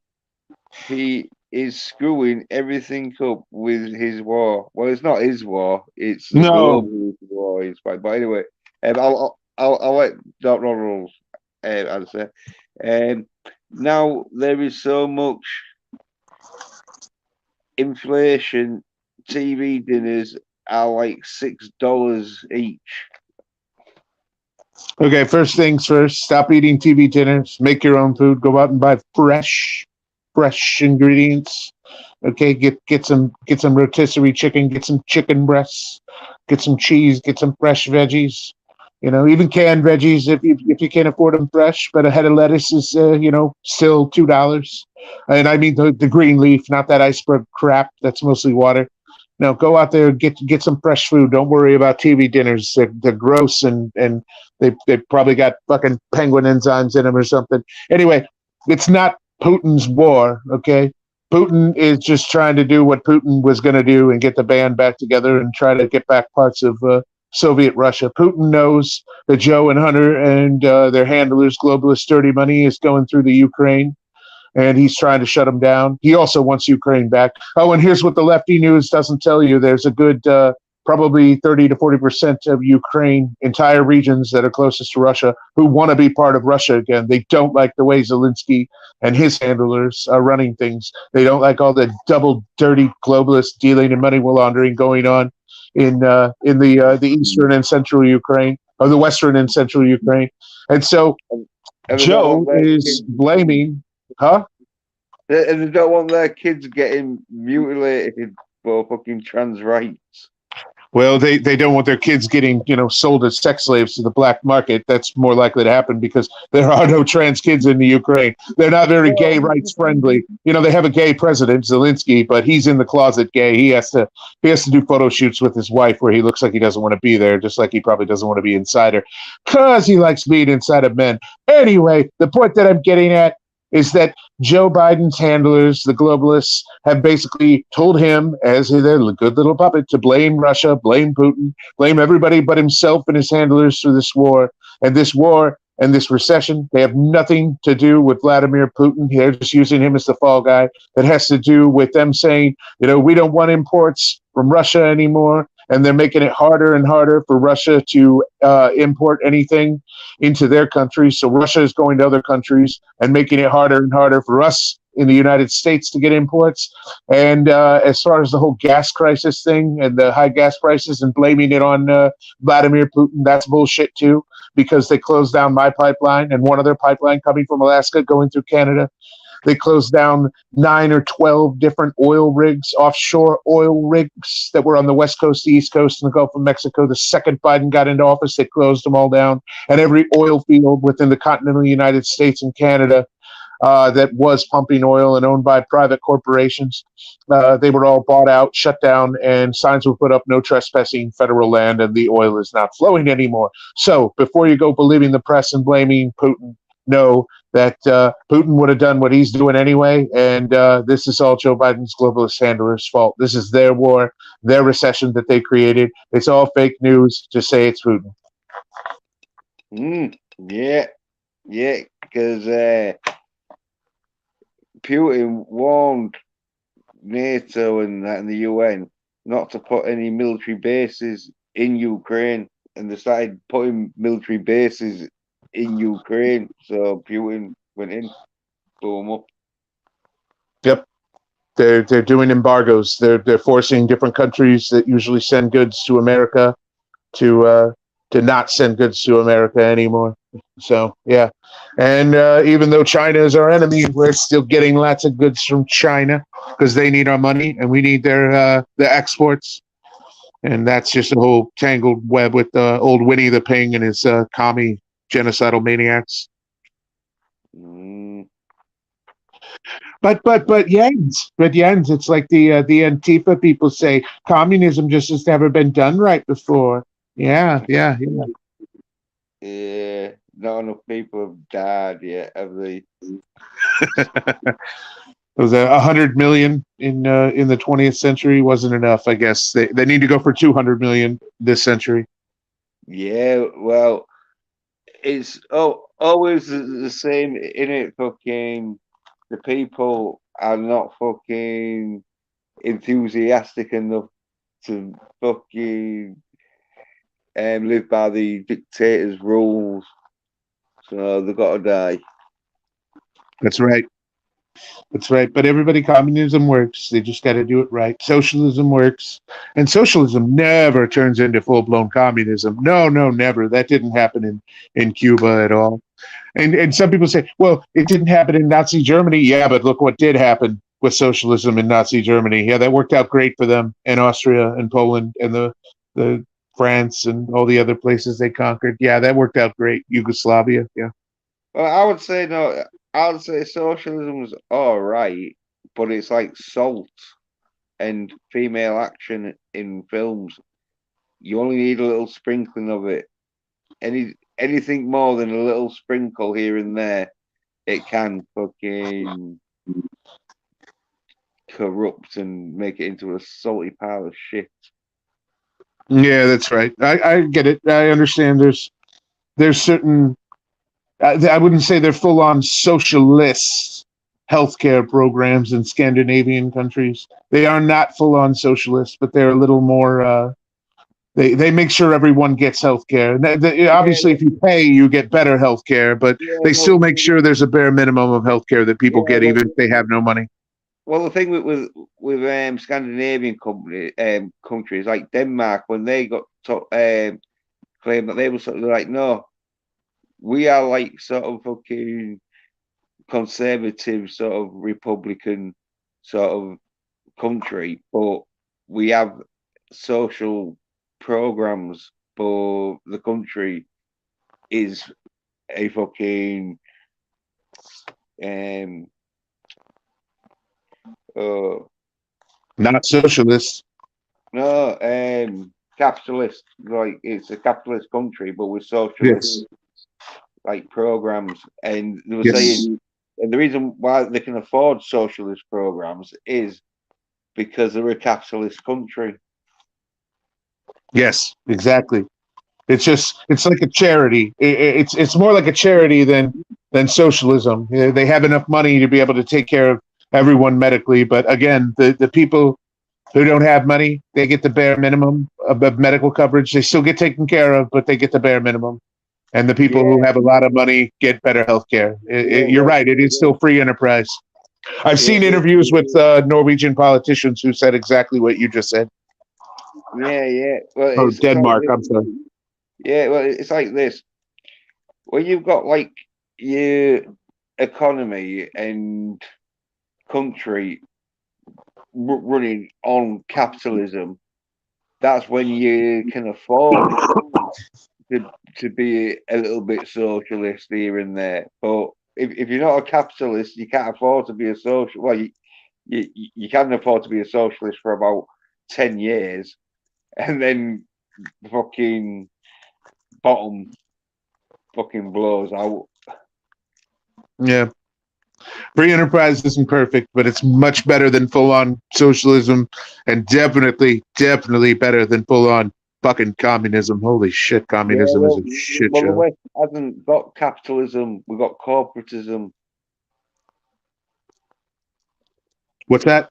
A: He is screwing everything up with his war. Well, it's not his war; it's the
B: No.
A: global war. But anyway, I'll let Dr. Ronald answer. Now there is so much inflation. TV dinners are like $6 each.
B: Okay. First things first. Stop eating TV dinners. Make your own food. Go out and buy fresh ingredients. Okay. Get some rotisserie chicken. Get some chicken breasts. Get some cheese. Get some fresh veggies. You know, even canned veggies if you can't afford them fresh. But a head of lettuce is still $2. And I mean the green leaf, not that iceberg crap. That's mostly water. No, go out there, get some fresh food. Don't worry about TV dinners. They're gross and they probably got fucking penguin enzymes in them or something. Anyway, it's not Putin's war, okay? Putin is just trying to do what Putin was going to do and get the band back together and try to get back parts of Soviet Russia. Putin knows that Joe and Hunter and their handlers, globalist dirty money, is going through the Ukraine, and he's trying to shut them down. He also wants Ukraine back. Oh, and here's what the lefty news doesn't tell you. There's a good probably 30 to 40% of Ukraine, entire regions that are closest to Russia, who want to be part of Russia again. They don't like the way Zelensky and his handlers are running things. They don't like all the double dirty globalist dealing and money laundering going on in the eastern and central Ukraine, or the western and central Ukraine. And so
A: And
B: Joe is blaming, huh?
A: And they don't want their kids getting mutilated for fucking trans rights.
B: Well, they don't want their kids getting, sold as sex slaves to the black market. That's more likely to happen because there are no trans kids in the Ukraine. They're not very gay rights friendly. They have a gay president, Zelensky, but he's in the closet gay. He has to do photo shoots with his wife where he looks like he doesn't want to be there, just like he probably doesn't want to be inside her because he likes being inside of men. Anyway, the point that I'm getting at is that Joe Biden's handlers, the globalists, have basically told him, as their good little puppet, to blame Russia, blame Putin, blame everybody but himself and his handlers for this war. And this war and this recession, they have nothing to do with Vladimir Putin. They're just using him as the fall guy. It has to do with them saying, we don't want imports from Russia anymore. And they're making it harder and harder for Russia to import anything into their country. So Russia is going to other countries and making it harder and harder for us in the United States to get imports. And as far as the whole gas crisis thing and the high gas prices and blaming it on Vladimir Putin, that's bullshit too, because they closed down my pipeline and one other pipeline coming from Alaska going through Canada. They closed down 9 or 12 different oil rigs, offshore oil rigs that were on the West Coast, the East Coast, and the Gulf of Mexico. The second Biden got into office, they closed them all down. And every oil field within the continental United States and Canada that was pumping oil and owned by private corporations, they were all bought out, shut down, and signs were put up, no trespassing federal land, and the oil is not flowing anymore. So before you go believing the press and blaming Putin, know that Putin would have done what he's doing anyway, and this is all Joe Biden's globalist handlers' fault. This is their war, their recession that they created. It's all fake news. Just say it's Putin.
A: Yeah, because Putin warned NATO and the UN not to put any military bases in Ukraine, and they started putting military bases in Ukraine. So Putin went in, blew them up.
B: Yep. They're doing embargoes. They're forcing different countries that usually send goods to America to to not send goods to America anymore. So yeah, and even though China is our enemy, we're still getting lots of goods from China because they need our money and we need their exports. And that's just a whole tangled web with old Winnie the Ping and his commie genocidal maniacs.
A: Mm.
B: But Jens, it's like the Antifa people say, communism just has never been done right before. Yeah.
A: Yeah, not enough people have died yet, have they?
B: It was 100 million in the 20th century wasn't enough. I guess they need to go for 200 million this century.
A: Yeah, well, it's always the same in it. Fucking the people are not fucking enthusiastic enough to fucking live by the dictator's rules, so they've got to die.
B: That's right. That's right. But everybody, communism works. They just got to do it right. Socialism works. And socialism never turns into full blown communism. No, never. That didn't happen in Cuba at all. And some people say, well, it didn't happen in Nazi Germany. Yeah, but look what did happen with socialism in Nazi Germany. Yeah, that worked out great for them in Austria and Poland and the France and all the other places they conquered. Yeah, that worked out great. Yugoslavia. Yeah.
A: Well, I would say no. I would say socialism's all right, but it's like salt and female action in films. You only need a little sprinkling of it. Anything more than a little sprinkle here and there, it can fucking corrupt and make it into a salty pile of shit.
B: Yeah, that's right. I get it. I understand. There's certain. I wouldn't say they're full on socialist healthcare programs in Scandinavian countries. They are not full on socialists, but they're a little more. They make sure everyone gets healthcare. Obviously, if you pay, you get better healthcare, but
A: Yeah,
B: they still make sure there's a bare minimum of healthcare that people get, even if they have no money.
A: well, the thing with Scandinavian countries like Denmark, when they got claimed that they were sort of like, no, we are like sort of fucking conservative, sort of Republican sort of country, but we have social programs, but the country is a fucking um uh
B: Not socialist.
A: no capitalist, like it's a capitalist country but with socialist
B: Yes.
A: like programs, and they were
B: Yes.
A: saying, and the reason why they can afford socialist programs is because they're a capitalist country.
B: Yes. Exactly. It's like a charity. It's more like a charity than socialism. They have enough money to be able to take care of everyone medically, but again, the people who don't have money, they get the bare minimum of medical coverage. They still get taken care of, but they get the bare minimum. And the people who
A: Yeah,
B: have a lot of money get better health care.
A: yeah,
B: You're right. It is still free enterprise. I've seen
A: yeah,
B: interviews with Norwegian politicians who said exactly what you just said.
A: yeah. Well,
B: Oh,
A: it's like
B: Denmark.
A: this.
B: I'm sorry.
A: Yeah, well, it's like this. When you've got like your economy and country running on capitalism, that's when you can afford to be a little bit socialist here and there. But if you're not a capitalist, you can't afford to be a social. Well, you can afford to be a socialist for about 10 years, and then fucking bottom fucking blows out.
B: Yeah. Free enterprise isn't perfect, but it's much better than full on socialism, and definitely better than full on fucking communism. Holy shit,
A: Yeah,
B: communism is a shit
A: well, the
B: show.
A: West hasn't got capitalism. We've got corporatism.
B: What's that?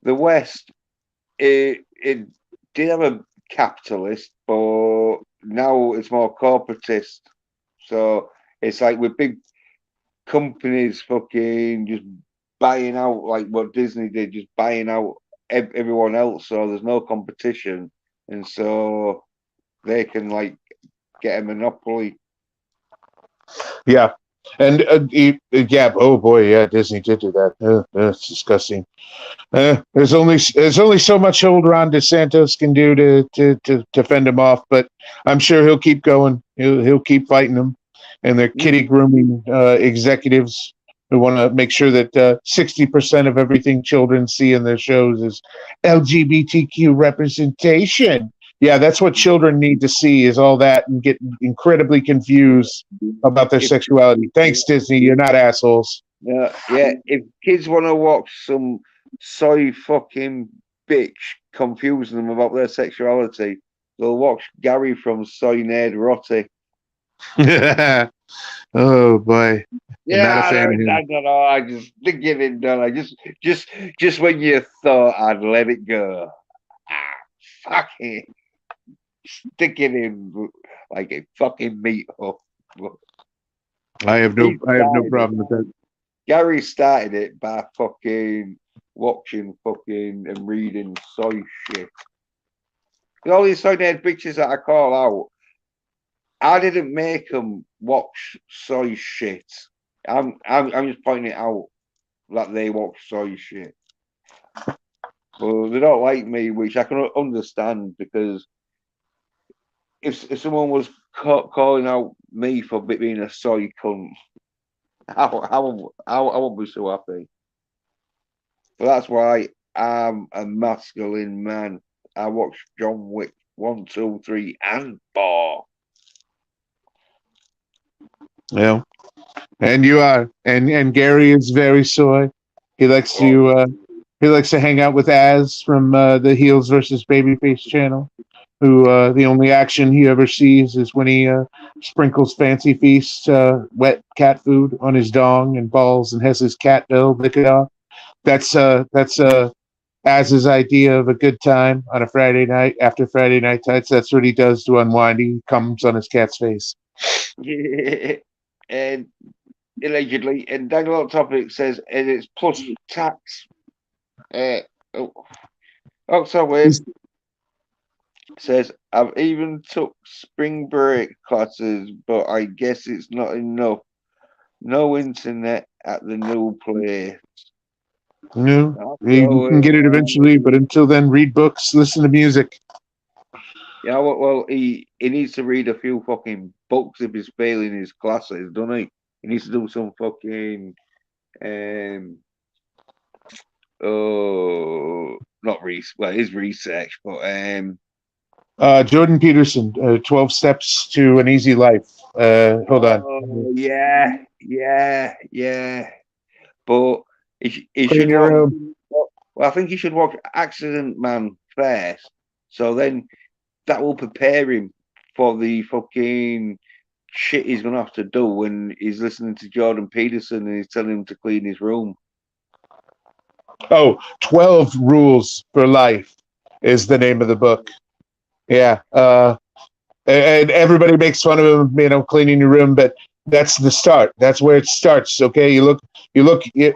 A: The West, it did have a capitalist, but now it's more corporatist. So it's like with big companies fucking just buying out, like what Disney did, just buying out everyone else. So there's no competition, and so they can like get a monopoly.
B: Yeah. And yeah, oh boy, yeah, Disney did do that. That's disgusting. There's only so much old Ron DeSantis can do to fend him off, but I'm sure he'll keep going. He'll keep fighting them, and they're kitty grooming executives who want to make sure that 60% of everything children see in their shows is LGBTQ representation. Yeah, that's what children need to see is all that and get incredibly confused about their
A: If,
B: sexuality. Thanks, Disney. You're not assholes.
A: yeah, if kids want to watch some soy fucking bitch confusing them about their sexuality, they'll watch Gary from Soy Nerd Rotty.
B: Oh boy. I'm not a
A: Yeah,
B: fan of him.
A: I don't know. I just give it done. Just when you thought I'd let it go, fucking stick it in like a fucking meat hook.
B: I have no problem with that.
A: Gary started it by fucking watching fucking and reading soy shit. All these soy nerd bitches that I call out, I didn't make them watch soy shit. I'm just pointing it out that they watch soy shit. But they don't like me, which I can understand because if someone was calling out me for being a soy cunt, I won't be so happy. But that's why I'm a masculine man. I watch John Wick 1, 2, 3, and 4.
B: Yeah. And you are. And Gary is very soy. He likes to hang out with Az from the Heels versus Babyface channel, who the only action he ever sees is when he sprinkles Fancy Feast wet cat food on his dong and balls and has his cat bill lick it off. That's Az's idea of a good time on a Friday night after Friday night tights. That's what he does to unwind. He comes on his cat's face.
A: And allegedly, and Daniel Topic says, and it's plus tax. Also, says, I've even took spring break classes, but I guess it's not enough. No internet at the new place.
B: No, you can get it eventually, but until then, read books, listen to music.
A: Yeah, well, he needs to read a few fucking books if he's failing his classes, doesn't he? He needs to do some fucking not research. Well, his research, but
B: Jordan Peterson, 12 Steps to an Easy Life. Hold on.
A: Yeah. But he
B: Clean
A: should
B: your
A: watch.
B: room.
A: Well, I think he should watch Accident Man first. So then that will prepare him for the fucking shit he's gonna have to do when he's listening to Jordan Peterson and he's telling him to clean his room.
B: Oh, 12 Rules for Life is the name of the book. Yeah. And everybody makes fun of him, cleaning your room, but that's the start. That's where it starts. Okay. You look,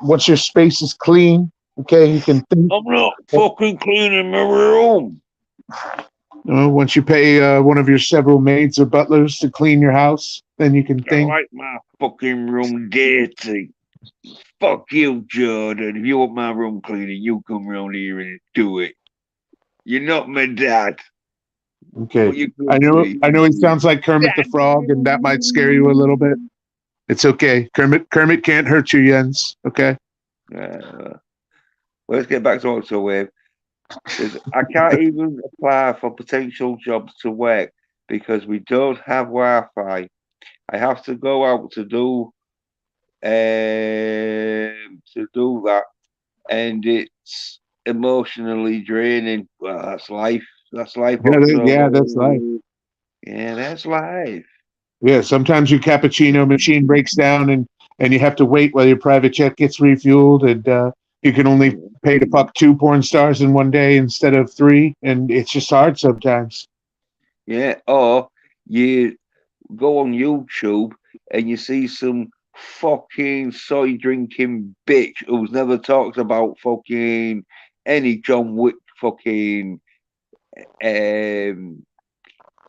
B: once your space is clean, okay, you can think.
A: I'm not fucking cleaning my room.
B: Once you pay one of your several maids or butlers to clean your house, then you can think.
A: I like my fucking room dirty. Fuck you, Jordan. If you want my room cleaning, you come round here and do it. You're not my dad.
B: Okay. I know he sounds like Kermit the Frog, and that might scare you a little bit. It's okay. Kermit can't hurt you, Jens. Okay.
A: Well, let's get back to Also Wave. I can't even apply for potential jobs to work because we don't have Wi-Fi. I have to go out to do that, and it's emotionally draining. Well, that's life. That's life.
B: Yeah, that's life.
A: Yeah, that's life.
B: Yeah, sometimes your cappuccino machine breaks down and you have to wait while your private jet gets refueled, and you can only pay to fuck 2 porn stars in one day instead of 3, and it's just hard sometimes.
A: Yeah, or you go on YouTube and you see some fucking soy drinking bitch who's never talked about fucking any John Wick fucking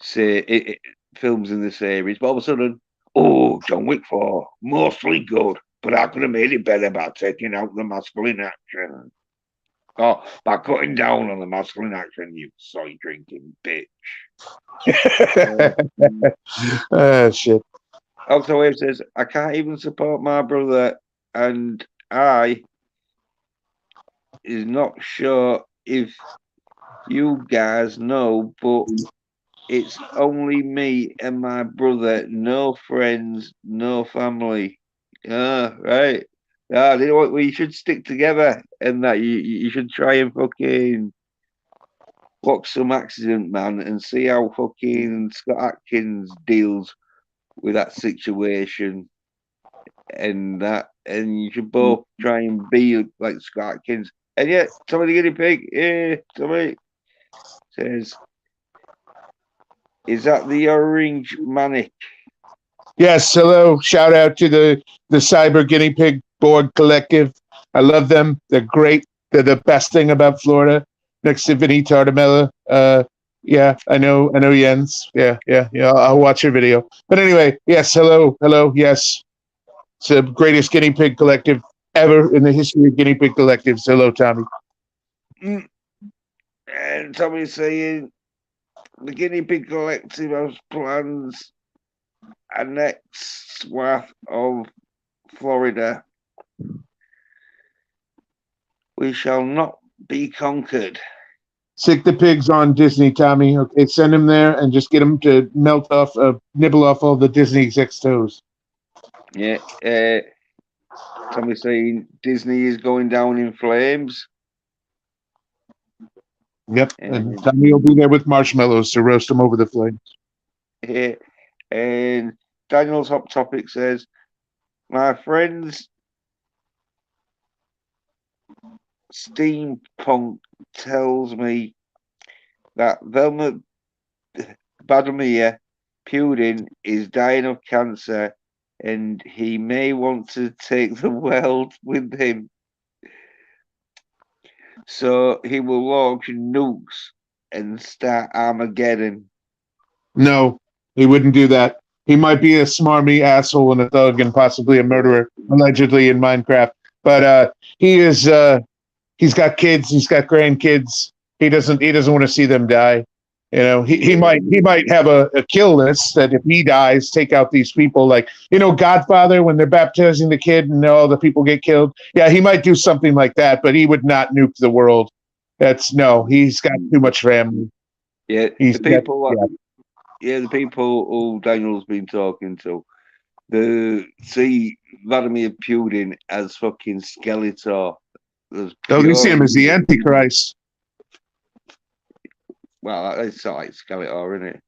A: films in the series, but all of a sudden, oh, John Wick 4, mostly good, but I could have made it better by taking out the masculine action. Oh, by cutting down on the masculine action, you soy drinking bitch.
B: Shit.
A: Also, Wave says, I can't even support my brother, and I is not sure if you guys know, but it's only me and my brother, no friends, no family. Ah, right. Ah, you know what? We should stick together, and that you should try and fucking watch some Accident Man and see how fucking Scott Atkins deals with that situation, and you should both try and be like Scott Atkins. And yeah, Tommy the Guinea Pig, yeah, Tommy says, is that the Orange Manic?
B: Yes, hello. Shout out to the Cyber Guinea Pig Board Collective. I love them. They're great. They're the best thing about Florida. Next to Vinny Tardamella. Yeah, I know Jens. Yeah. I'll watch your video. But anyway, yes, hello, yes. It's the greatest guinea pig collective ever in the history of guinea pig collectives. Hello, Tommy.
A: And Tommy's saying the Guinea Pig Collective has plans a next swath of Florida. We shall not be conquered.
B: Sick the pigs on Disney, Tommy. Okay, send them there and just get them to nibble off all the Disney execs' toes.
A: Yeah. Tommy's saying Disney is going down in flames.
B: Yep, and Tommy will be there with marshmallows to roast them over the flames.
A: Yeah. And Daniel's Hot Topic says, my friends Steampunk tells me that Vladimir Putin is dying of cancer and he may want to take the world with him. So he will launch nukes and start Armageddon.
B: No, he wouldn't do that. He might be a smarmy asshole and a thug and possibly a murderer, allegedly in Minecraft. But he's got kids, he's got grandkids. He doesn't want to see them die. You know, he might have a kill list that if he dies, take out these people, like, Godfather, when they're baptizing the kid and all the people get killed. Yeah, he might do something like that, but he would not nuke the world. He's got too much family.
A: Yeah, the people who Daniel's been talking to, see Vladimir Putin as fucking Skeletor.
B: You see him as the Antichrist.
A: Well, it's like Skeletor, isn't
B: it?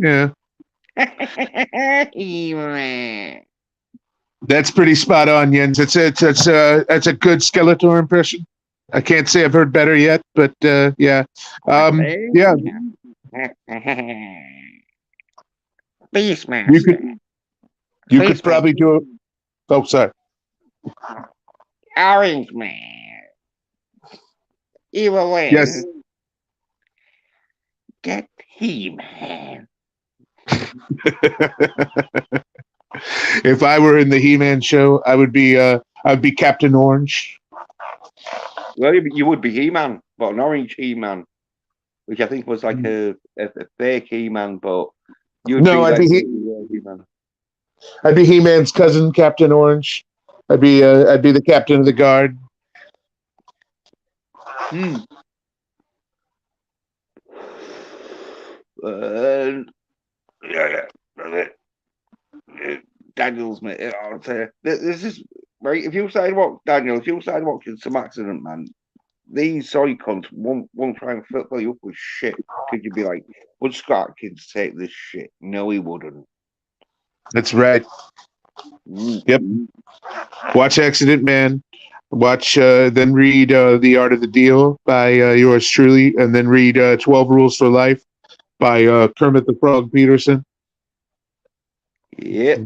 B: Yeah. That's pretty spot on, Jens. It's a good Skeletor impression. I can't say I've heard better yet, but yeah. Yeah.
A: Beastmaster.
B: You could probably do it. Oh, sorry.
A: Orange Man. Evil win.
B: Yes.
A: Get He-Man.
B: If I were in the He-Man show, I'd be Captain Orange.
A: Well, you would be He-Man, but an orange He-Man, which I think was like a fake He-Man, but
B: I'd be
A: He-Man.
B: I'd be He-Man's cousin, Captain Orange. I'd be the captain of the guard.
A: Daniel's mate. This is right. If you started watching some Accident Man, these soy cunts won't try and fill you up with shit. Could you be like, would Scott Atkins take this shit? No, he wouldn't.
B: That's right. Yep. Watch Accident Man. Watch, then read The Art of the Deal by yours truly, and then read 12 Rules for Life by Kermit the Frog Peterson.
A: Yep.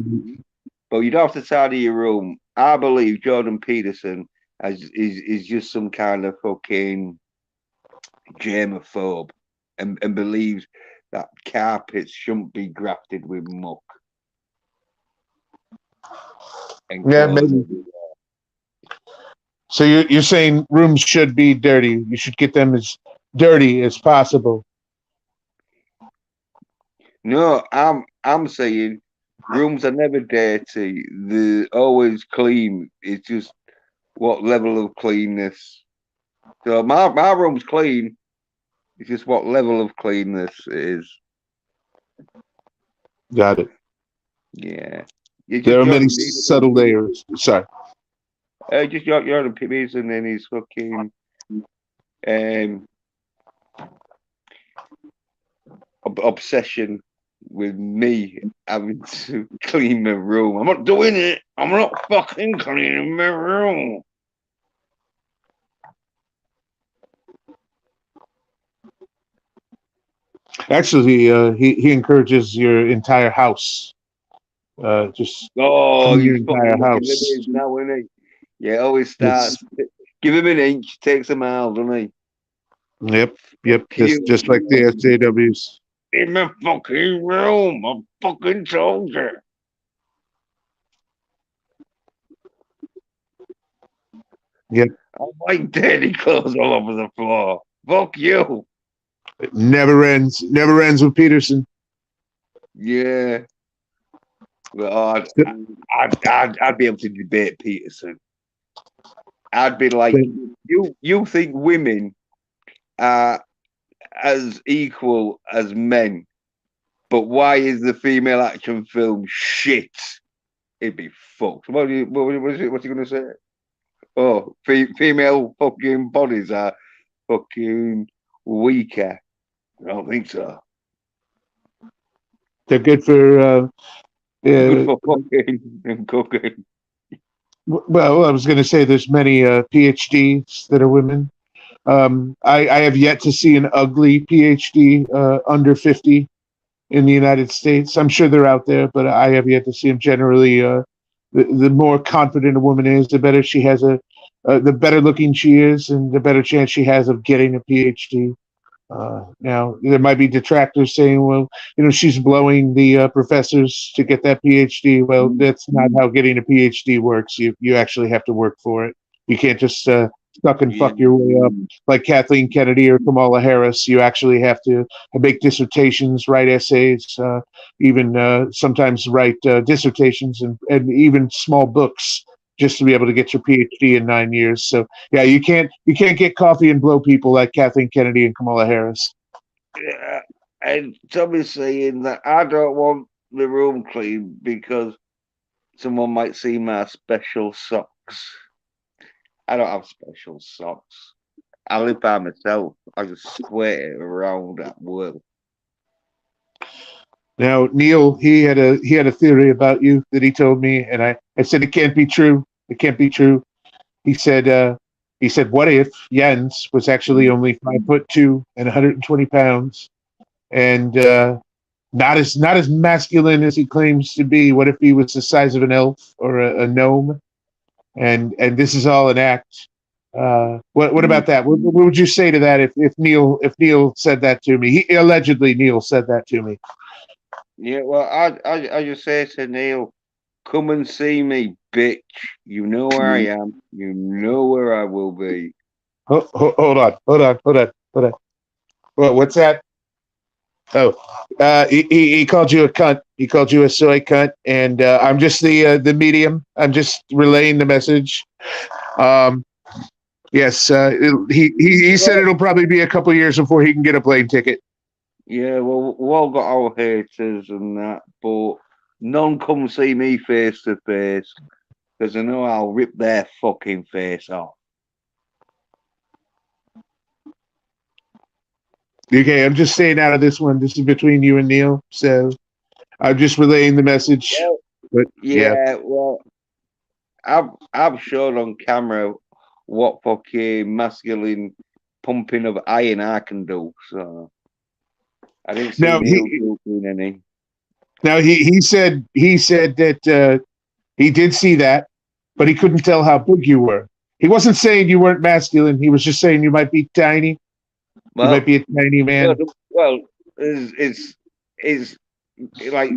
A: But you don't have to tidy your room. I believe Jordan Peterson is just some kind of fucking germaphobe and believes that carpets shouldn't be grafted with muck and
B: Yeah,
A: clothes
B: maybe.
A: everywhere.
B: So you're saying rooms should be dirty. You should get them as dirty as possible.
A: No, I'm saying rooms are never dirty. They're always clean. It's just what level of cleanness. So my room's clean. It's just what level of cleanness it is.
B: Got it.
A: Yeah. You
B: There
A: just
B: are many
A: Jordan
B: subtle
A: Peterson.
B: layers. Sorry.
A: Just Jordan Peterson and his fucking obsession with me having to clean my room. I'm not doing it. I'm not fucking cleaning my room.
B: Actually, he encourages your entire house. Just
A: Oh,
B: clean your
A: he's
B: entire
A: fucking looking at
B: house.
A: me now, isn't he? Yeah, always
B: It's,
A: starts. Give him an inch, takes a mile, doesn't he?
B: yep.
A: Fuck
B: Just
A: you.
B: like the SJWs.
A: In my fucking room. I fucking told you.
B: Yep.
A: I like dirty clothes all over the floor. Fuck you.
B: It never ends. Never ends with Peterson.
A: Yeah. Well, I'd be able to debate Peterson. I'd be like, you think women are as equal as men, but why is the female action film shit? It'd be fucked. What's he going to say? Oh, female fucking bodies are fucking weaker. I don't think so.
B: They're good for
A: Good for fucking and cooking.
B: well, I was going to say there's many PhDs that are women. I have yet to see an ugly PhD under 50 in the United States. I'm sure they're out there, but I have yet to see them. Generally, the more confident a woman is, the better she has the better looking she is, and the better chance she has of getting a PhD. Now, there might be detractors saying, well, she's blowing the professors to get that PhD. Well, that's not how getting a PhD works. You actually have to work for it. You can't just suck and fuck your way up like Kathleen Kennedy or Kamala Harris. You actually have to make dissertations, write essays, even sometimes write dissertations and even small books just to be able to get your PhD in 9 years. So yeah, you can't get coffee and blow people like Kathleen Kennedy and Kamala Harris.
A: Yeah, and Tommy's saying that I don't want the room clean because someone might see my special socks. I don't have special socks. I live by myself. I just square it around at work.
B: Now, Neil, he had a theory about you that he told me, and I said it can't be true. It can't be true. He said, what if Jens was actually only 5'2" and 120 pounds, and not as masculine as he claims to be? What if he was the size of an elf or a gnome? And this is all an act. What about that? What would you say to that if Neil said that to me? Allegedly Neil said that to me.
A: Yeah, well, I just say to Neil, come and see me, bitch. You know where I am. You know where I will be.
B: Hold on. What's that? Oh, he called you a cunt. He called you a soy cunt, and I'm just the medium. I'm just relaying the message. Yes, he said it'll probably be a couple years before he can get a plane ticket.
A: Yeah, well, we've all got our haters and that, but none come see me face to face because I know I'll rip their fucking face off.
B: Okay, I'm just staying out of this one. This is between you and Neil, so I'm just relaying the message.
A: Well,
B: but
A: yeah, well, I've shown on camera what fucking masculine pumping of iron I can do, so I didn't see Neil doing any.
B: Now he said that he did see that, but he couldn't tell how big you were. He wasn't saying you weren't masculine. He was just saying you might be tiny. You might be a tiny man.
A: Well, is like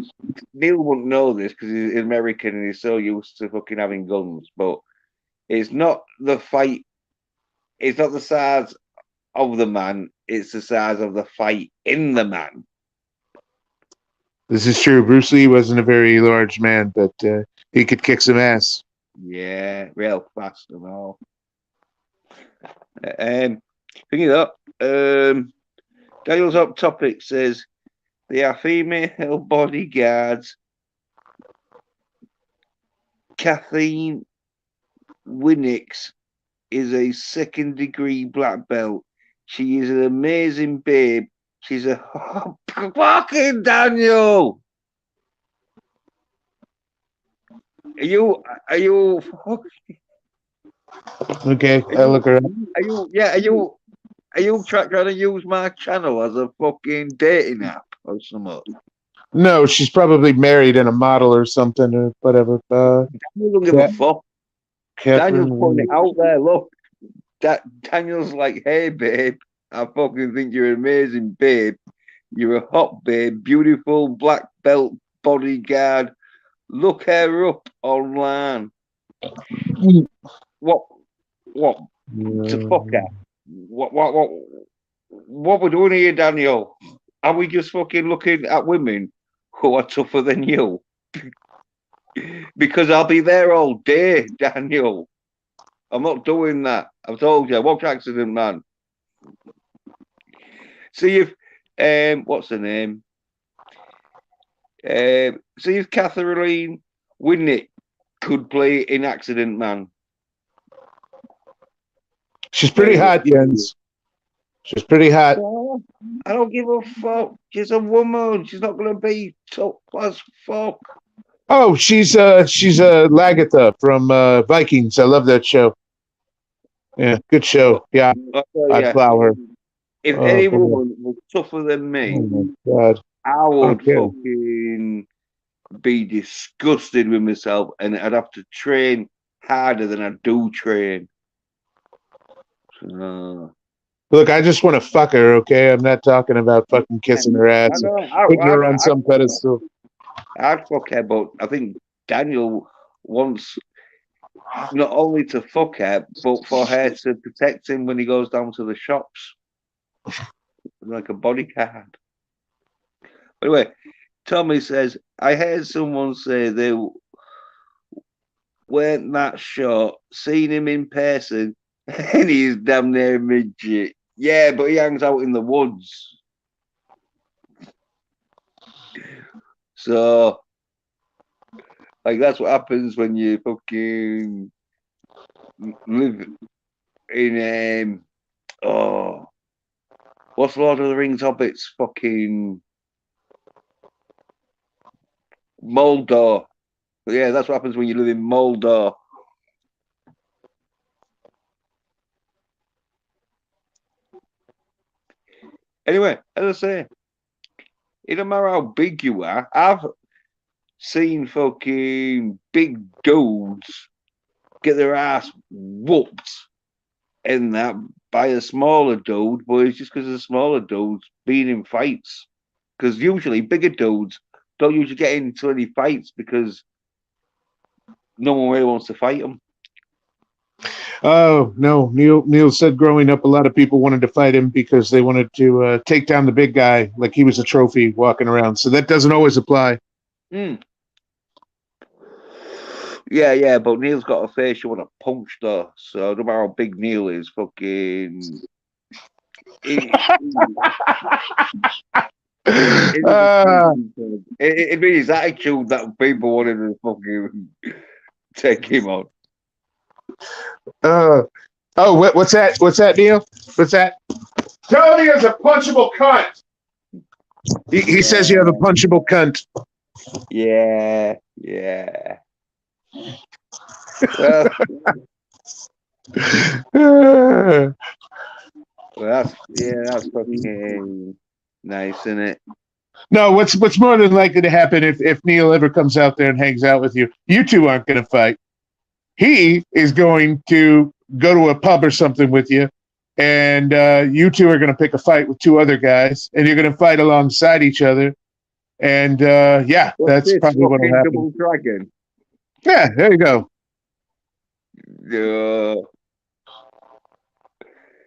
A: Neil wouldn't know this because he's American and he's so used to fucking having guns, but it's not the fight. It's not the size of the man. It's the size of the fight in the man.
B: This is true. Bruce Lee wasn't a very large man, but he could kick some ass.
A: Yeah, real fast and all. Thinking up. Daniel's up topic says they are female bodyguards. Kathleen Winnix is a second degree black belt. She is an amazing babe. She's a fucking Daniel. Are you
B: Okay, I look her up.
A: Are you trying to use my channel as a fucking dating app or something?
B: No, she's probably married and a model or something or whatever.
A: Daniel don't give a fuck.
B: Catherine
A: Daniel's putting it out there. Look, Daniel's like, hey babe, I fucking think you're an amazing babe. You're a hot babe, beautiful black belt bodyguard. Look her up online. What to fuck her? What we're doing here, Daniel? Are we just fucking looking at women who are tougher than you? Because I'll be there all day, Daniel. I'm not doing that. I've told you. Watch Accident Man. See if what's her name? See if Kathleen Winnick could play in Accident Man.
B: She's pretty hot, Jens. She's pretty hot.
A: I don't give a fuck. She's a woman. She's not gonna be tough as fuck.
B: Oh, she's Lagatha from Vikings. I love that show. Yeah, good show. Yeah, I'd plow her.
A: If any woman was tougher than me,
B: oh my God,
A: I would fucking be disgusted with myself, and I'd have to train harder than I do train.
B: Look, I just want to fuck her, okay? I'm not talking about fucking kissing her ass and putting her on some pedestal.
A: I'd fuck her, but I think Daniel wants not only to fuck her, but for her to protect him when he goes down to the shops. Like a bodyguard. Anyway, Tommy says, I heard someone say they weren't that short. Seen him in person, and he's damn near a midget. Yeah, but he hangs out in the woods. So, like, that's what happens when you fucking live in what's Lord of the Rings hobbits? Fucking Moldor. But yeah, that's what happens when you live in Moldor. Anyway, as I say, it don't matter how big you are. I've seen fucking big dudes get their ass whooped in that by a smaller dude, but it's just because the smaller dudes being in fights. Because usually bigger dudes don't usually get into any fights because no one really wants to fight them.
B: Oh no, Neil said growing up, a lot of people wanted to fight him because they wanted to take down the big guy like he was a trophy walking around. So that doesn't always apply.
A: Yeah, but Neil's got a face you want to punch though. So no matter how big Neil is, fucking. It means his attitude that people wanted to fucking take him on.
B: What's that? What's that, Neil? What's that? Tony is a punchable cunt. He says you have a punchable cunt.
A: Yeah. Well, that's fucking nice, isn't it?
B: No, what's more than likely to happen if Neil ever comes out there and hangs out with you? You two aren't going to fight. He is going to go to a pub or something with you, and you two are going to pick a fight with two other guys, and you're going to fight alongside each other. And yeah,
A: What's
B: that's
A: this?
B: probably what'll
A: Fucking
B: happen.
A: double dragon?
B: Yeah, there you go.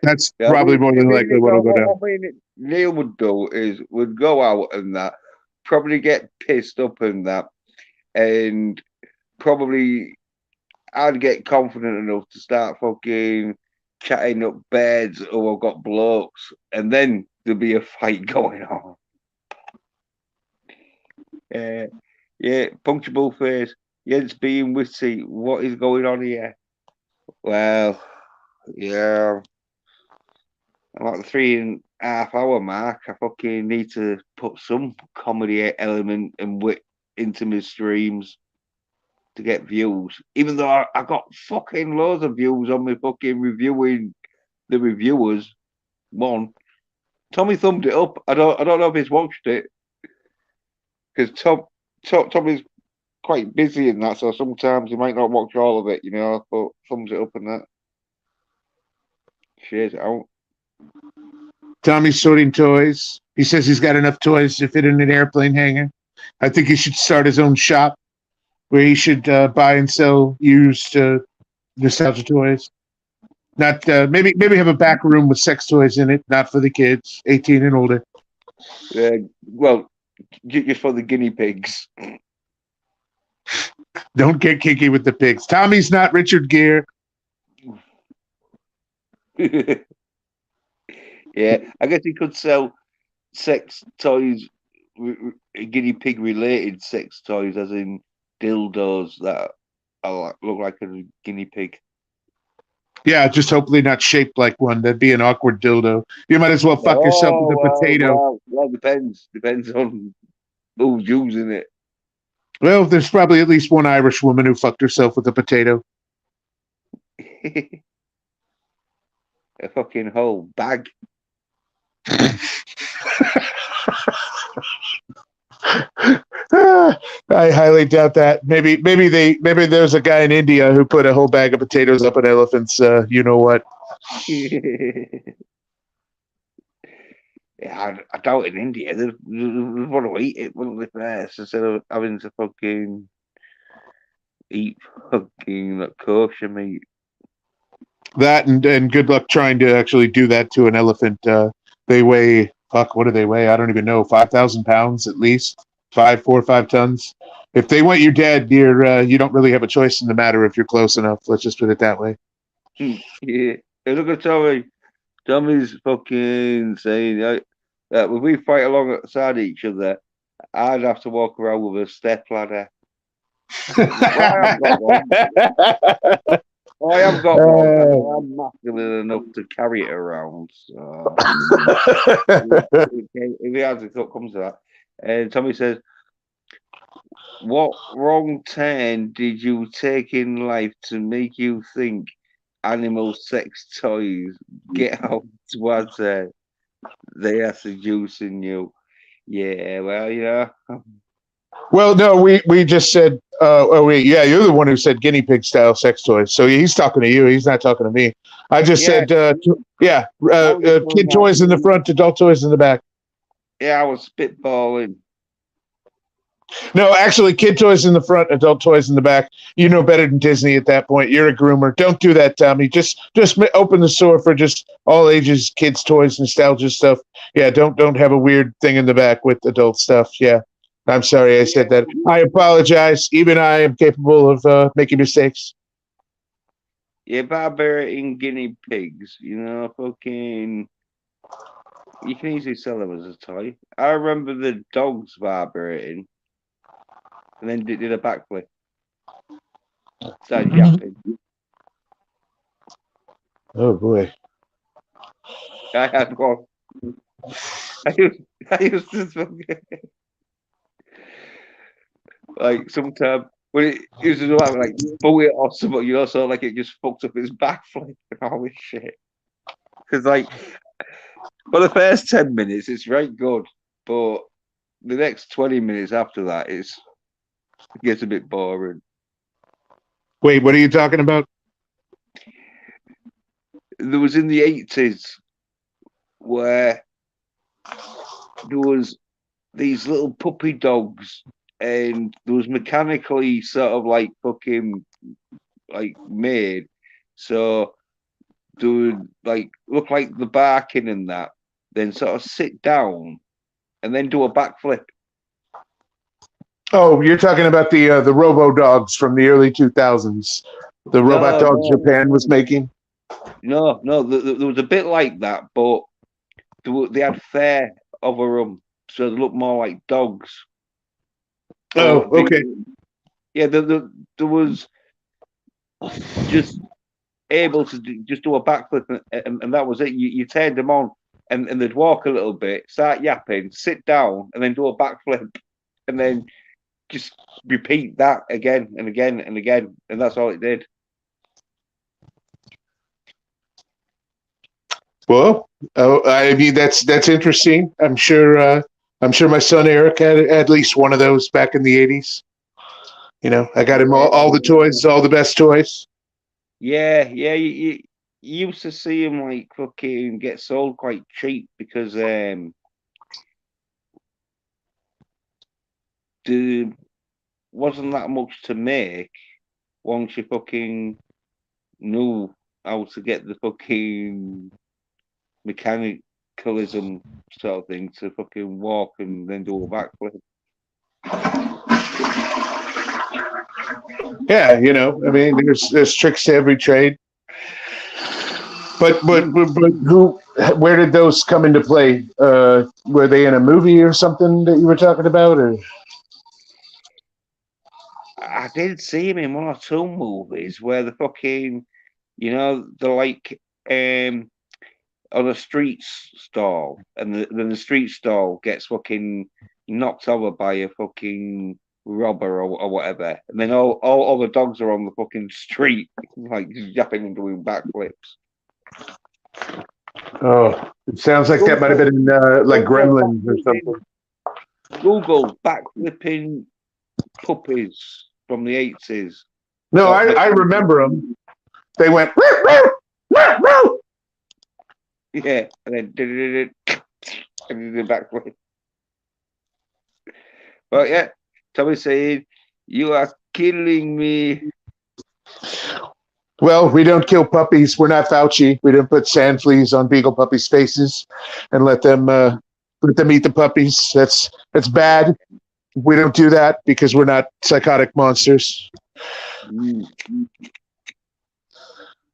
B: That's
A: Yeah,
B: probably more than likely what'll go down.
A: what I mean, Neil would do is would go out and that, probably get pissed up and that, and probably I'd get confident enough to start fucking chatting up beds, or I've got blokes, and then there'll be a fight going on. Yeah, punctuable face. Jens being witty. What is going on here? Well, yeah, I'm at the 3.5 hour mark. I fucking need to put some comedy element and wit into my streams to get views. Even though I got fucking loads of views on me fucking reviewing the reviewers. One, Tommy thumbed it up. I don't know if he's watched it because Tommy's quite busy in that, so sometimes he might not watch all of it, you know. But thumbs it up and that. Shares it out.
B: Tommy's sorting toys. He says he's got enough toys to fit in an airplane hangar. I think he should start his own shop where he should buy and sell used nostalgia toys. Not maybe have a back room with sex toys in it, not for the kids, 18 and older.
A: Well, just for the guinea pigs.
B: Don't get kinky with the pigs. Tommy's not Richard Gere.
A: Yeah, I guess he could sell sex toys, guinea pig related sex toys, as in dildos that look like a guinea pig.
B: Yeah, just hopefully not shaped like one. That'd be an awkward dildo. You might as well fuck yourself with a potato.
A: Well, depends on who's using it.
B: Well, there's probably at least one Irish woman who fucked herself with a potato.
A: A fucking whole bag.
B: I highly doubt that. Maybe there's a guy in India who put a whole bag of potatoes up an elephant's. You know what?
A: Yeah, I doubt in India they want to eat it, wouldn't they, first, instead of having to fucking eat fucking like kosher meat.
B: That and good luck trying to actually do that to an elephant. They weigh what do they weigh? I don't even know. 5,000 pounds at least. 4 or 5 tons. If they want you dead, you don't really have a choice in the matter if you're close enough. Let's just put it that way.
A: Yeah, hey, look at Tommy. Tommy's fucking saying that if we fight alongside each other, I'd have to walk around with a step ladder. I have got one. I'm masculine enough to carry it around. So if he has, it comes to that. And Tommy says, "What wrong turn did you take in life to make you think animal sex toys get out towards they are seducing you?" Yeah, well, yeah.
B: Well, no, we just said. Yeah, you're the one who said guinea pig style sex toys. So he's talking to you. He's not talking to me. I just said, kid toys in the front, adult toys in the back.
A: Yeah, I was spitballing.
B: No, actually, kid toys in the front, adult toys in the back. You know better than Disney at that point. You're a groomer. Don't do that, Tommy. Just open the store for just all ages, kids' toys, nostalgia stuff. Yeah, don't have a weird thing in the back with adult stuff. Yeah, I'm sorry I said that. I apologize. Even I am capable of making mistakes.
A: Yeah, barbarian guinea pigs. You know, fucking. You can easily sell them as a toy. I remember the dogs vibrating, and then did a backflip. Started yapping.
B: Oh boy!
A: I had one. I used to fucking like sometimes when it used to do that, like pull it or something, you know, so like it just fucked up his backflip and all this shit. Because like for the first 10 minutes, it's very good, but the next 20 minutes after that, it gets a bit boring.
B: Wait, what are you talking about?
A: there was in the 80s where there was these little puppy dogs, and there was mechanically sort of like fucking like made, so they would like look like the barking and that, then sort of sit down and then do a backflip.
C: Oh, you're talking about the Robo Dogs from the early 2000s. The robot
A: No,
C: dogs Japan was making.
A: no. There was a bit like that, but they had fur over them, so they looked more like dogs.
C: Oh,
A: But
C: okay.
A: yeah, there was just able to just do a backflip, and that was it. You turned them on, and they'd walk a little bit, start yapping, sit down, and then do a backflip, and then just repeat that again and again and again, and that's all it did.
C: Well, I mean that's interesting. I'm sure my son Eric had at least one of those back in the 80s. You know, I got him all the toys, all the best toys.
A: Yeah, yeah. You used to see them like fucking get sold quite cheap because there wasn't that much to make once you fucking knew how to get the fucking mechanicalism sort of thing to fucking walk and then do a backflip.
C: Yeah, you know, I mean, there's tricks to every trade. But who? Where did those come into play? Were they in a movie or something that you were talking about, or?
A: I did see him in one or two movies where the fucking, they're like on a street stall, and then the street stall gets fucking knocked over by a fucking robber or whatever, and then all the dogs are on the fucking street, like yapping and doing backflips.
C: Oh, it sounds like that might have been in, like Gremlins or something.
A: Google backflipping puppies from the 80s.
C: No, I remember them. They went, "Roo, roo, roo, roo."
A: Yeah, and then did and did the backflip. But yeah, Tommy saying, "You are killing me."
C: Well, we don't kill puppies. We're not Fauci. We don't put sand fleas on beagle puppies' faces and let them eat the puppies. That's bad. We don't do that because we're not psychotic monsters.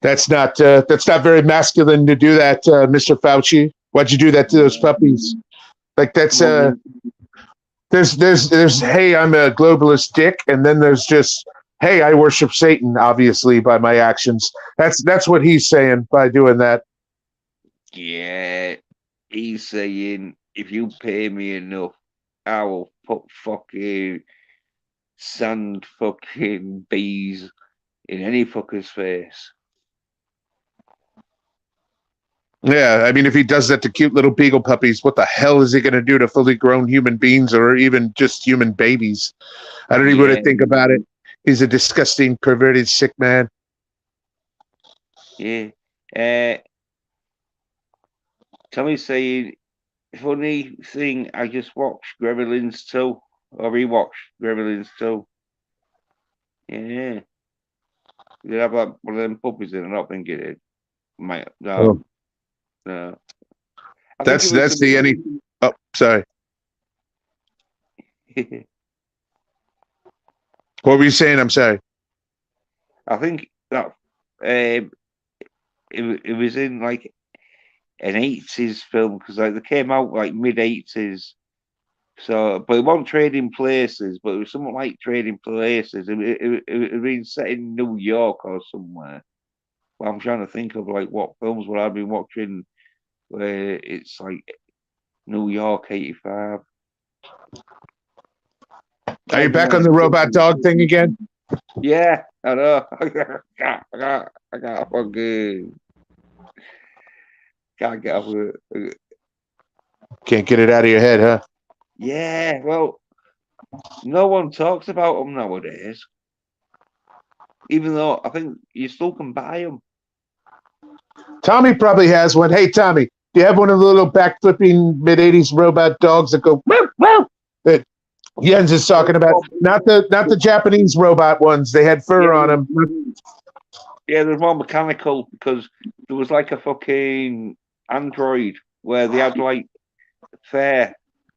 C: That's not very masculine to do that, Mr. Fauci. Why'd you do that to those puppies? Like that's there's hey, I'm a globalist dick, and then there's just hey, I worship Satan, obviously, by my actions. That's what he's saying by doing that.
A: Yeah, he's saying if you pay me enough, I will put fucking sand fucking bees in any fucker's face.
C: Yeah, I mean, if he does that to cute little beagle puppies, what the hell is he going to do to fully grown human beings or even just human babies? I don't even want to think about it. He's a disgusting, perverted, sick man.
A: Yeah. Tommy's saying, funny thing, I just watched Gremlins 2, or rewatched Gremlins 2. Yeah. Did have like one of them puppies in it? I don't think it did. No.
C: Oh.
A: No.
C: That's the any. Oh, sorry. What were you saying? I'm sorry.
A: I think that it was in like an 80s film because like they came out like mid 80s. So, but it wasn't Trading Places, but it was something like Trading Places. It had been set in New York or somewhere. But I'm trying to think of like what films would I've been watching where it's like New York 85.
C: Are you back on the robot dog thing again?
A: Yeah, I know. I got fucking can't get off it.
C: Can't get it out of your head, huh?
A: Yeah, well, no one talks about them nowadays. Even though I think you still can buy them.
C: Tommy probably has one. Hey, Tommy, do you have one of the little backflipping mid-'80s robot dogs that go meow, meow, that Jens is talking about? Not the Japanese robot ones. They had fur on them.
A: Yeah, there's more mechanical because there was like a fucking android where they had like fur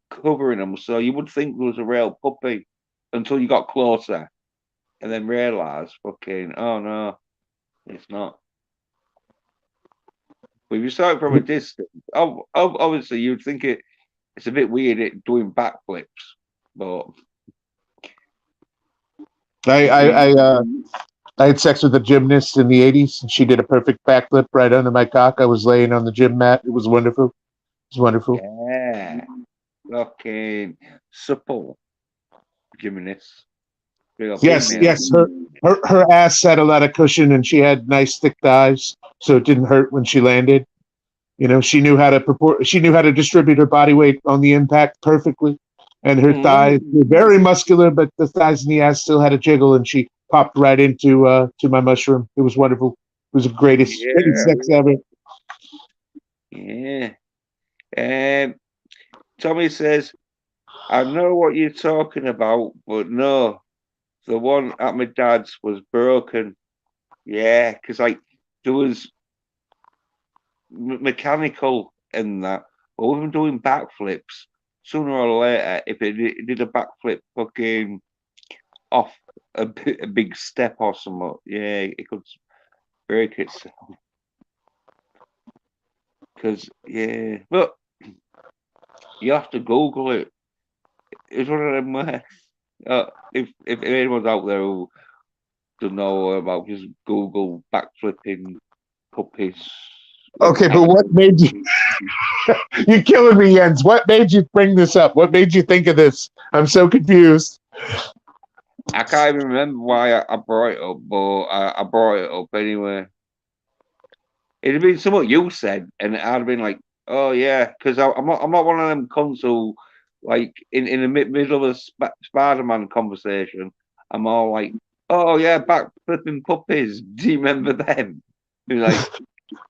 A: covering them, so you would think there was a real puppy until you got closer and then realised, fucking, oh no, it's not. But if you saw it from a distance, obviously you'd think it's a bit weird it doing backflips, but
C: I had sex with a gymnast in the '80s, and she did a perfect backflip right under my cock. I was laying on the gym mat. It was wonderful. It was wonderful.
A: yeah, fucking supple gymnast.
C: Yes,
A: Female.
C: yes. Her ass had a lot of cushion, and she had nice thick thighs, so it didn't hurt when she landed. You know, she knew how to She knew how to distribute her body weight on the impact perfectly, and her thighs were very muscular, but the thighs and the ass still had a jiggle, and she popped right into to my mushroom. It was wonderful. It was the greatest sex ever.
A: Yeah. Tommy says, I know what you're talking about, but no, the one at my dad's was broken. Yeah, because like there was mechanical in that, but with them doing backflips, sooner or later, if it did a backflip fucking off a big step or something, yeah, it could break itself. Because, yeah, but you have to Google it. It's one of them where, if anyone's out there who don't know about, just Google backflipping puppies.
C: Okay, but what made you? You're killing me, Jens. What made you bring this up? What made you think of this? I'm so confused.
A: I can't even remember why I brought it up, but I brought it up anyway. It'd been something you said, and I'd have been like, "Oh yeah," because I'm not one of them cunts who, like, in the middle of a Spider-Man conversation, I'm all like, "Oh yeah, back flipping puppies. Do you remember them?" He's like,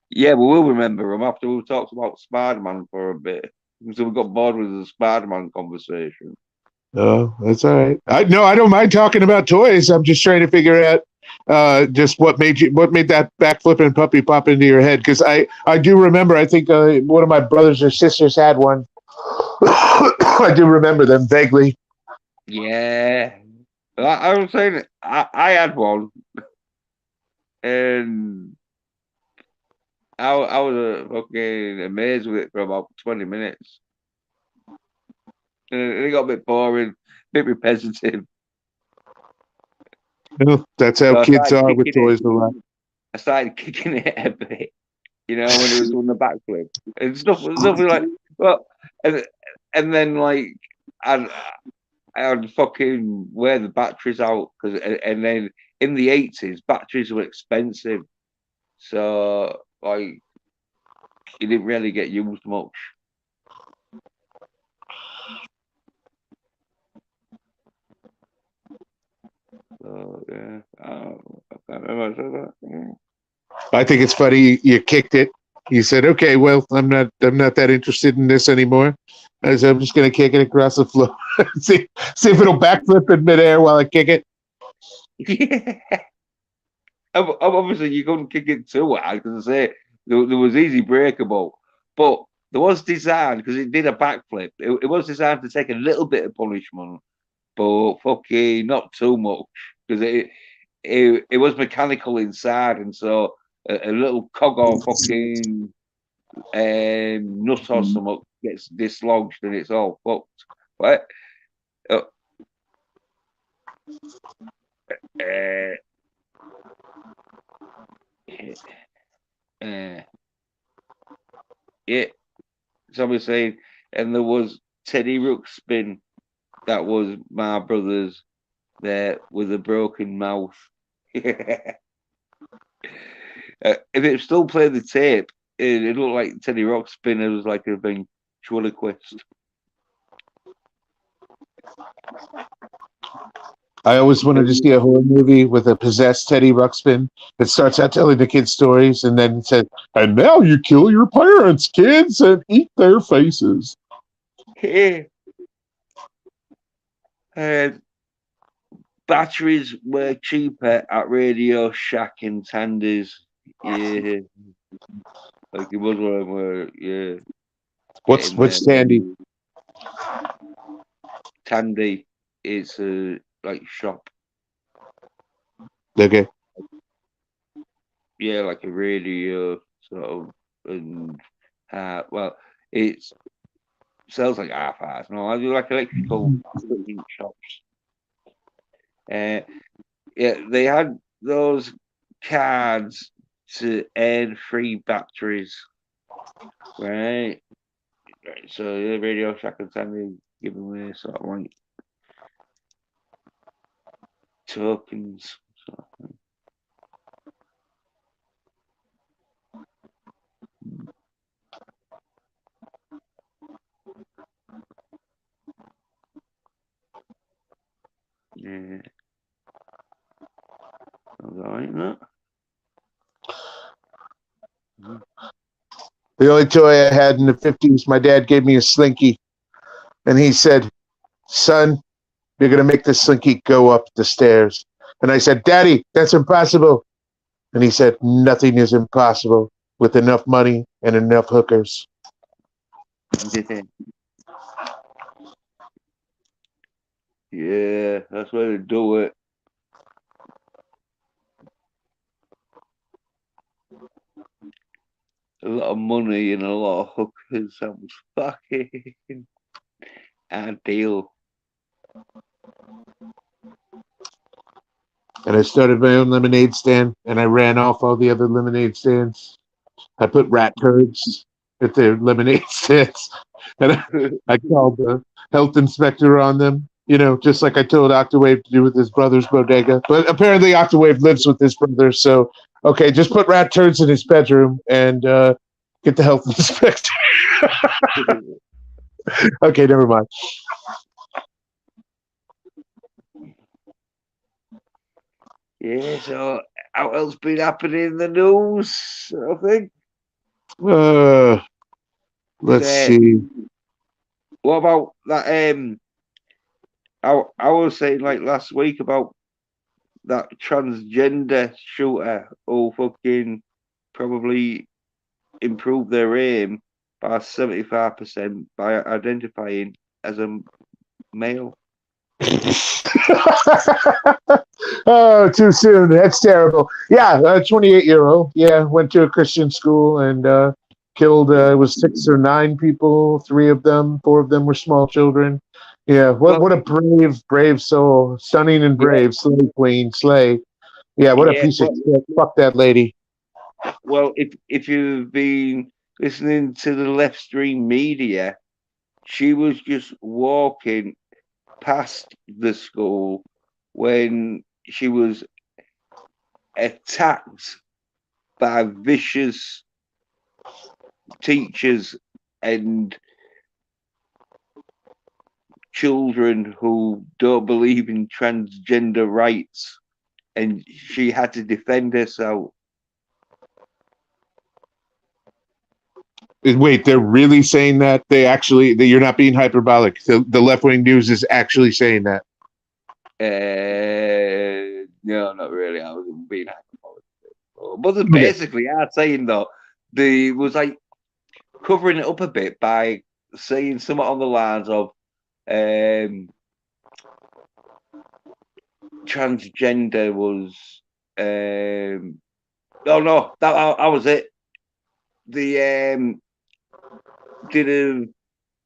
A: "Yeah, we will remember them after we've talked about Spider-Man for a bit." So we got bored with the Spider-Man conversation.
C: Oh, that's all right. I don't mind talking about toys. I'm just trying to figure out just what made that backflipping puppy pop into your head, because I do remember. I think one of my brothers or sisters had one. I do remember them vaguely.
A: Yeah, I was saying I had one, and I was fucking amazed with it for about 20 minutes. And it got a bit boring, a bit repetitive.
C: That's how
A: So
C: kids are with toys a lot.
A: I started kicking it a bit, when it was doing the backflip and stuff like, well, and then like I'd fucking wear the batteries out and then in the 80s batteries were expensive, so like it didn't really get used much. So yeah, I can't remember that.
C: I think it's funny you kicked it. You said, "Okay, well, I'm not that interested in this anymore. I'm just going to kick it across the floor, see if it'll backflip in midair while I kick it."
A: Yeah. Obviously, you couldn't kick it too hard because I say there was easy breakable, but there was designed because it did a backflip. It was designed to take a little bit of punishment, but fucking not too much because it was mechanical inside, and so a little cog or fucking nut or something gets dislodged and it's all fucked. Right? Uh, uh, yeah, somebody saying, and there was Teddy Ruxpin, that was my brother's there with a broken mouth. If it still played the tape, it looked like Teddy Ruxpin. It was like a ventriloquist.
C: I always wanted to see a horror movie with a possessed Teddy Ruxpin that starts out telling the kids stories and then says, "And now you kill your parents, kids, and eat their faces."
A: Batteries were cheaper at Radio Shack in Tandy's. Yeah, like it was when we're
C: What's Tandy?
A: Tandy is a like shop.
C: Okay.
A: Yeah, like a radio sort of, and well, it sells like half hours. No, I do like electrical shops. Yeah, they had those cards to earn free batteries, right? Right. So yeah, Radio Shack and Tandy giving away sort of like tokens. Sort of thing. Yeah. Alright, no?
C: The only toy I had in the 50s, my dad gave me a Slinky. And he said, "Son, you're going to make this Slinky go up the stairs." And I said, "Daddy, that's impossible." And he said, "Nothing is impossible with enough money and enough hookers."
A: Yeah, that's why they do it. A lot of money and a lot of hookers. Sounds fucking ideal.
C: And I started my own lemonade stand, and I ran off all the other lemonade stands. I put rat turds at their lemonade stands, and I called the health inspector on them. You know, just like I told Octawave to do with his brother's bodega. But apparently, Octawave lives with his brother, so okay, just put rat turds in his bedroom and get the health inspector. Okay, never mind.
A: Yeah, so what else been happening in the news? I think.
C: Let's see.
A: What about that? I was saying like last week about that transgender shooter who fucking probably improved their aim by 75% by identifying as a male.
C: Oh, too soon. That's terrible. Yeah, 28-year-old. Yeah, went to a Christian school and killed. It was 6 or 9 people. 4 of them were small children. Yeah, what a brave soul, stunning and brave, slay queen, slay. Yeah, what a piece of shit. Fuck that lady.
A: Well, if you've been listening to the left stream media, she was just walking past the school when she was attacked by vicious teachers and children who don't believe in transgender rights, and she had to defend herself.
C: Wait, they're really saying that? That you're not being hyperbolic. The left-wing news is actually saying that.
A: No, not really. I was being hyperbolic. But they basically are saying though, they was like covering it up a bit by saying something on the lines of transgender was oh no, that was it. The did a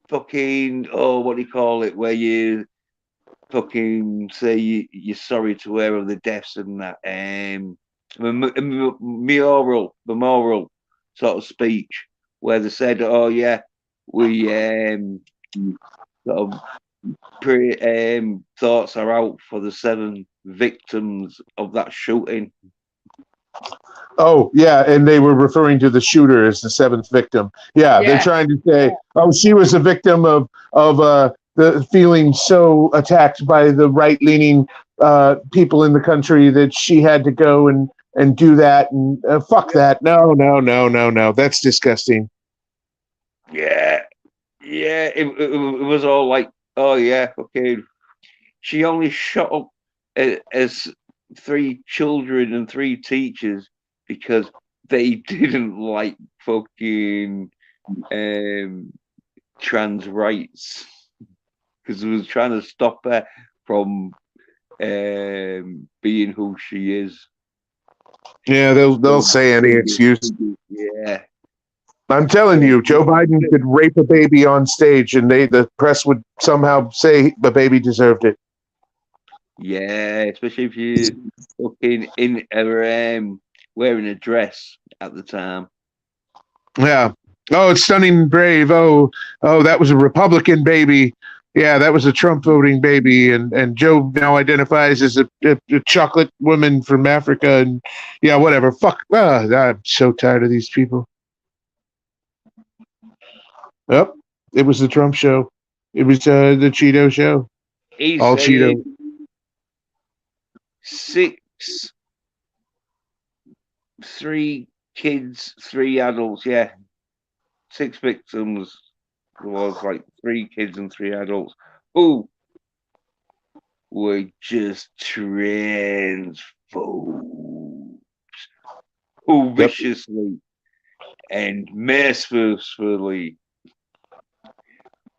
A: fucking what do you call it, where you fucking say you're sorry to her of the deaths and that memorial sort of speech where they said, "Oh yeah, we sort of thoughts are out for the 7 victims of that shooting."
C: Oh, yeah, and they were referring to the shooter as the 7th victim. Yeah, they're trying to say, oh, she was a victim of the feeling so attacked by the right-leaning people in the country that she had to go and do that, and fuck that. No. That's disgusting.
A: Yeah, it was all like, oh yeah, okay. She only shot up as 3 children and 3 teachers because they didn't like fucking trans rights, because it was trying to stop her from being who she is.
C: Yeah, they'll say any excuse.
A: Yeah.
C: I'm telling you, Joe Biden could rape a baby on stage, and the press would somehow say the baby deserved it.
A: Yeah, especially if you're fucking in wearing a dress at the time.
C: Yeah. Oh, it's stunning and brave. Oh, that was a Republican baby. Yeah, that was a Trump voting baby, and Joe now identifies as a chocolate woman from Africa, and yeah, whatever. Fuck. I'm so tired of these people. Yep, it was the Trump show. It was the Cheeto show.
A: He's
C: All Cheeto.
A: 6, 3 kids, 3 adults. Yeah, 6 victims. There was like 3 kids and 3 adults who were just trans phobes, who viciously and mercilessly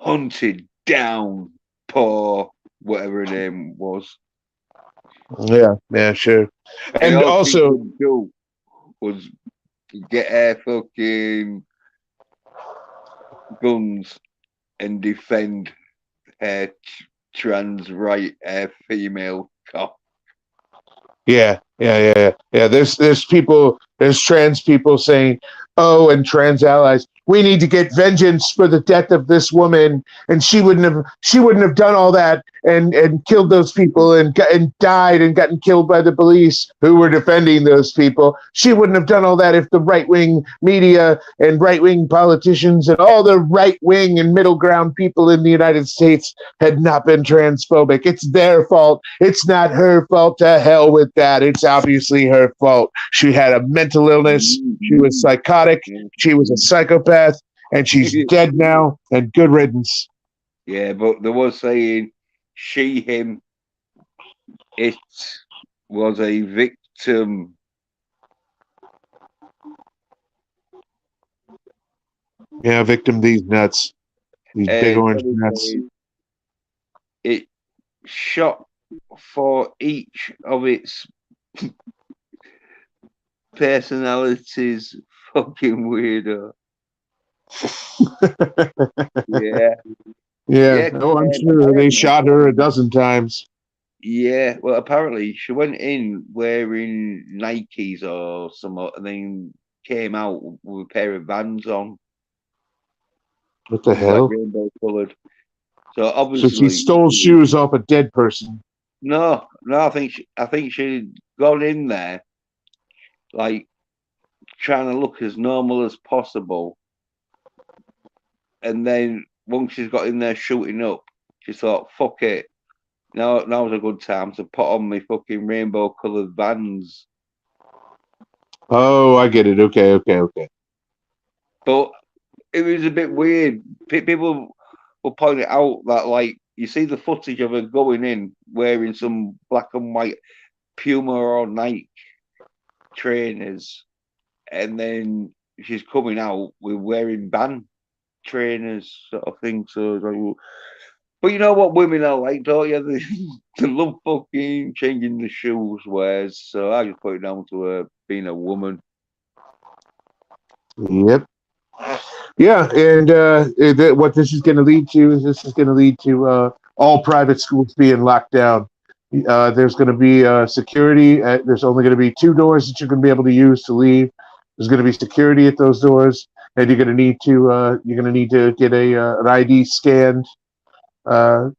A: hunted down poor whatever her name was.
C: Yeah, sure. And also,
A: do was get her fucking guns and defend her trans right, her female cop.
C: Yeah. There's people, there's trans people saying, "Oh, and trans allies, we need to get vengeance for the death of this woman, and she wouldn't have done all that and killed those people and died and gotten killed by the police who were defending those people. She wouldn't have done all that if the right-wing media and right-wing politicians and all the right-wing and middle ground people in the United States had not been transphobic. It's their fault. It's not her fault. To hell with that. It's obviously her fault. She had a mental illness. She was psychotic. She was a psychopath, and she's dead now, and good riddance."
A: Yeah, but there was saying she, him, it was a victim.
C: Yeah, victim these nuts. These big orange nuts.
A: It shot for each of its personalities fucking weirdo. Yeah.
C: Oh, I'm sure they shot her a dozen times.
A: Yeah, well, apparently she went in wearing Nikes or something, and then came out with a pair of Vans on.
C: What the hell?
A: Like rainbow coloured. So obviously,
C: so she stole shoes off a dead person.
A: No, I think she'd gone in there like trying to look as normal as possible, and then once she's got in there shooting up, she thought, "Fuck it, now's a good time to put on my fucking rainbow coloured Vans."
C: Oh, I get it. Okay.
A: But it was a bit weird. People will point it out that, like, you see the footage of her going in wearing some black and white Puma or Nike trainers, and then she's coming out with wearing band trainers, sort of thing. So, like, but you know what women are like, don't you? They love fucking changing the shoes wears. So I just put it down to her being a woman.
C: Yep. Yeah, and what this is going to lead to is all private schools being locked down. There's going to be security. There's only going to be 2 doors that you're going to be able to use to leave. There's going to be security at those doors, and you're going to need to get an ID scanned, and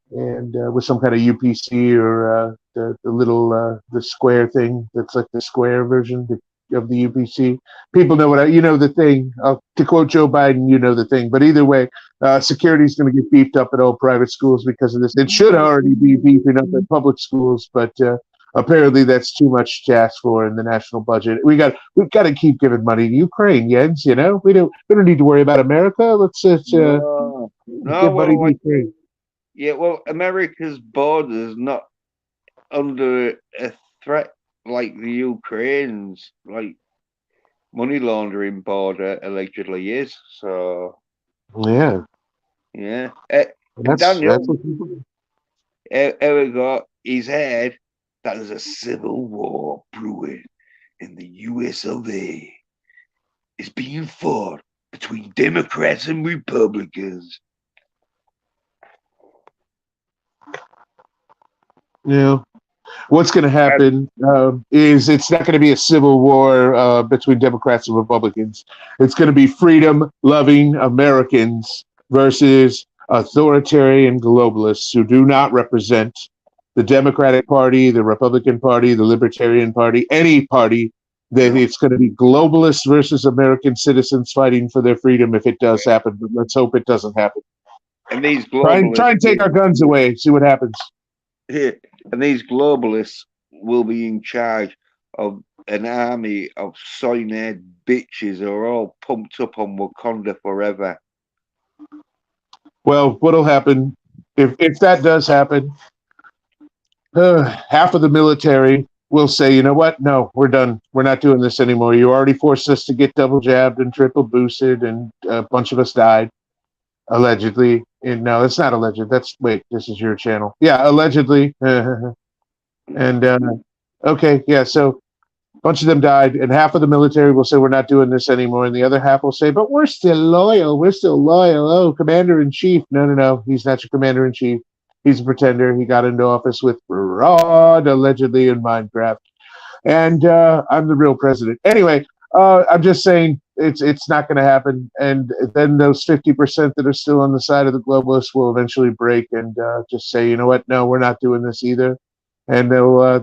C: with some kind of UPC or the little the square thing that's like the square version. of the UPC. People know you know the thing. To quote Joe Biden, you know the thing. But either way, security is going to get beefed up at all private schools because of this. It should already be beefing up at public schools, but apparently that's too much to ask for in the national budget. We've got to keep giving money to Ukraine, Jens. You know, we don't need to worry about America. Let's
A: No,
C: give money
A: well,
C: to Ukraine.
A: yeah, well, America's borders not under a threat like the Ukraine's like money laundering border allegedly is. So
C: Yeah,
A: yeah,
C: that's
A: Daniel,
C: what people.
A: here we go. He's heard that there's a civil war brewing in the US of A. It's being fought between Democrats and Republicans.
C: Yeah. What's going to happen is it's not going to be a civil war between Democrats and Republicans. It's going to be freedom-loving Americans versus authoritarian globalists who do not represent the Democratic Party, the Republican Party, the Libertarian Party, any party. That it's going to be globalists versus American citizens fighting for their freedom if it does happen. But let's hope it doesn't happen.
A: And these
C: Try
A: globalists
C: and take our guns away. See what happens.
A: and these globalists will be in charge of an army of soy nerd bitches who are all pumped up on Wakanda forever.
C: Well, what'll happen if that does happen? Half of the military will say, you know what? No, we're done. We're not doing this anymore. You already forced us to get double jabbed and triple boosted, and a bunch of us died, allegedly. And no, it's not alleged. Wait, this is your channel. Yeah, allegedly. And okay, yeah. So a bunch of them died, and half of the military will say we're not doing this anymore, and the other half will say, but we're still loyal. We're still loyal. Oh, commander in chief. No. He's not your commander in chief. He's a pretender. He got into office with fraud, allegedly, in Minecraft. And I'm the real president. Anyway, I'm just saying it's not going to happen. And then those 50% that are still on the side of the globalists will eventually break and just say, you know what? No, we're not doing this either. And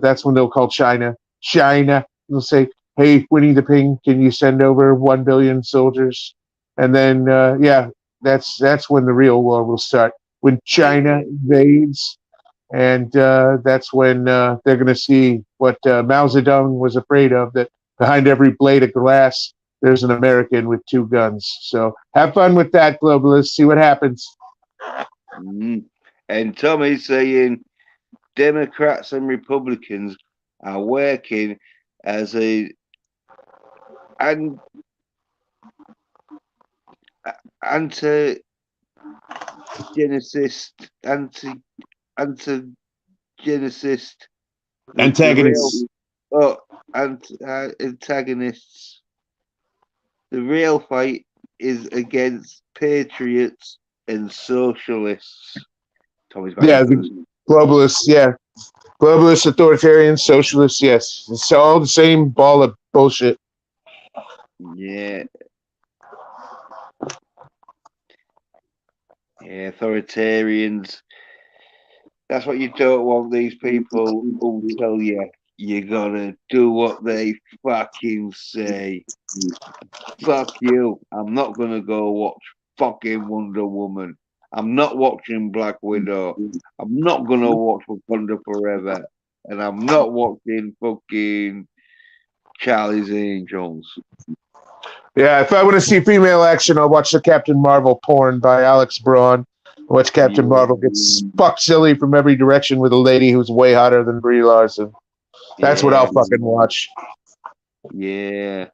C: that's when they'll call China. They'll say, hey, Winnie the Pooh, can you send over 1 billion soldiers? And then, that's when the real war will start. When China invades, and that's when they're going to see what Mao Zedong was afraid of, that behind every blade of grass, there's an American with 2 guns. So have fun with that, globalists. See what happens.
A: And Tommy's saying Democrats and Republicans are working as a antagonist antagonists. The real fight is against patriots and socialists. Tommy's
C: the globalists, globalists, authoritarians, socialists, yes, it's all the same ball of bullshit.
A: Yeah, authoritarians. That's what you don't want. These people who tell you gotta do what they fucking say. Fuck you. I'm not gonna go watch fucking Wonder Woman. I'm not watching Black Widow. I'm not gonna watch Wakanda Forever. And I'm not watching fucking Charlie's Angels.
C: Yeah, if I want to see female action, I'll watch the Captain Marvel porn by Alex Braun. Watch Captain Marvel get fucked silly from every direction with a lady who's way hotter than Brie Larson. That's what I'll fucking watch.
A: Yeah.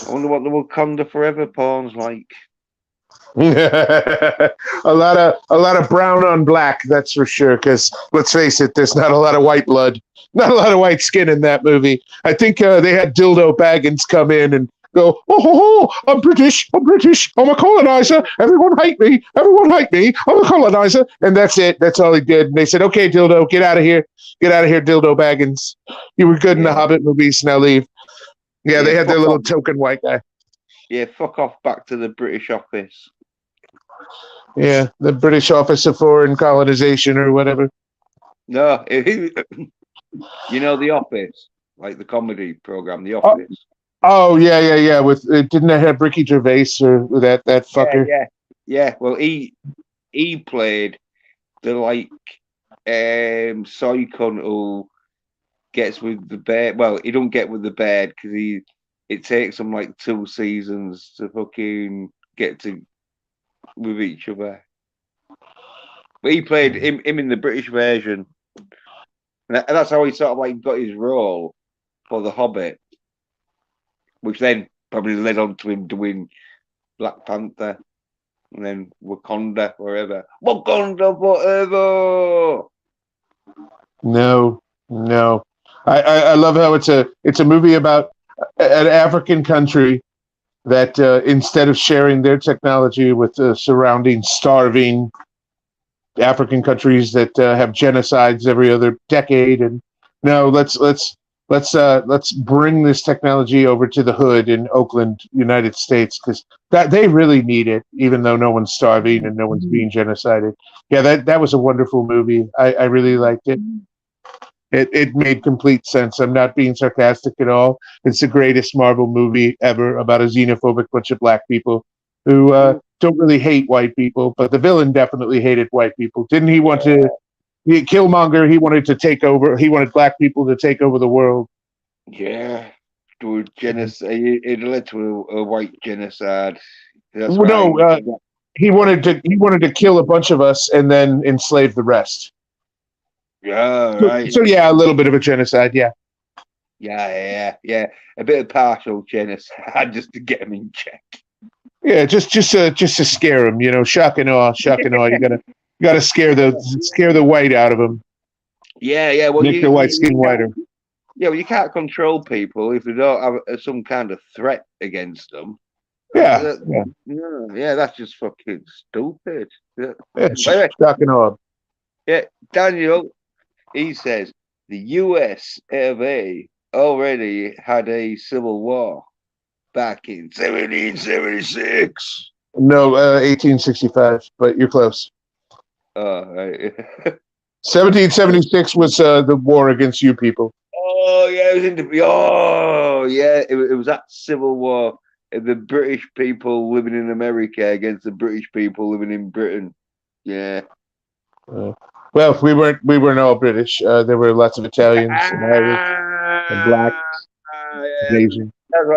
A: I wonder what the Wakanda Forever porn's like.
C: a lot of brown on black, that's for sure. Because let's face it, there's not a lot of white blood, not a lot of white skin in that movie. I think they had Dildo Baggins come in and go, oh, I'm British, I'm a colonizer. Everyone hate me, I'm a colonizer. And that's it. That's all he did. And they said, okay, Dildo, get out of here, Dildo Baggins. You were good in the Hobbit movies. Now leave. Yeah, they had their little token white guy.
A: Yeah, fuck off back to the British office.
C: Yeah, the British Office of Foreign Colonization or whatever.
A: No, You know The Office, like the comedy program, The
C: Oh,
A: Office.
C: oh yeah. With didn't it have Ricky Gervais or that
A: Yeah,
C: fucker?
A: yeah. Well, he played the soy cunt who gets with the bear. Well, he don't get with the bear because it takes him like 2 seasons to fucking get to with each other. But he played him in the British version, and that's how he sort of like got his role for The Hobbit, which then probably led on to him doing Black Panther and then Wakanda forever. Wakanda forever.
C: No, no. I love how it's a movie about an African country that instead of sharing their technology with the surrounding starving African countries that have genocides every other decade, and no, let's bring this technology over to the hood in Oakland, United States, because that they really need it, even though no one's starving and no one's being genocided. Yeah, that was a wonderful movie. I really liked it. It made complete sense. I'm not being sarcastic at all. It's the greatest Marvel movie ever about a xenophobic bunch of black people who don't really hate white people, but the villain definitely hated white people. Didn't he want to? Killmonger. He wanted to take over. He wanted black people to take over the world.
A: Yeah, to a genocide. It led to a white genocide. That's why.
C: No, he wanted to kill a bunch of us and then enslave the rest.
A: Yeah,
C: So,
A: right.
C: so yeah, a little bit of a genocide. Yeah.
A: Yeah. A bit of partial genocide just to get him in check.
C: Yeah, just to scare him, shock and awe. You gotta scare the white out of them.
A: Yeah. Well,
C: Make their white skin whiter.
A: Yeah, well, you can't control people if they don't have some kind of threat against them.
C: Yeah.
A: Yeah, that's just fucking stupid. Yeah.
C: Shock and awe.
A: Yeah, Daniel, he says the US of A already had a civil war back in 1776.
C: No, 1865, but you're close.
A: Oh, right.
C: 1776 was the war against you people.
A: Oh, yeah, it was that civil war. The British people living in America against the British people living in Britain. Yeah.
C: Well, we weren't all British. There were lots of Italians and Irish and blacks and Asians.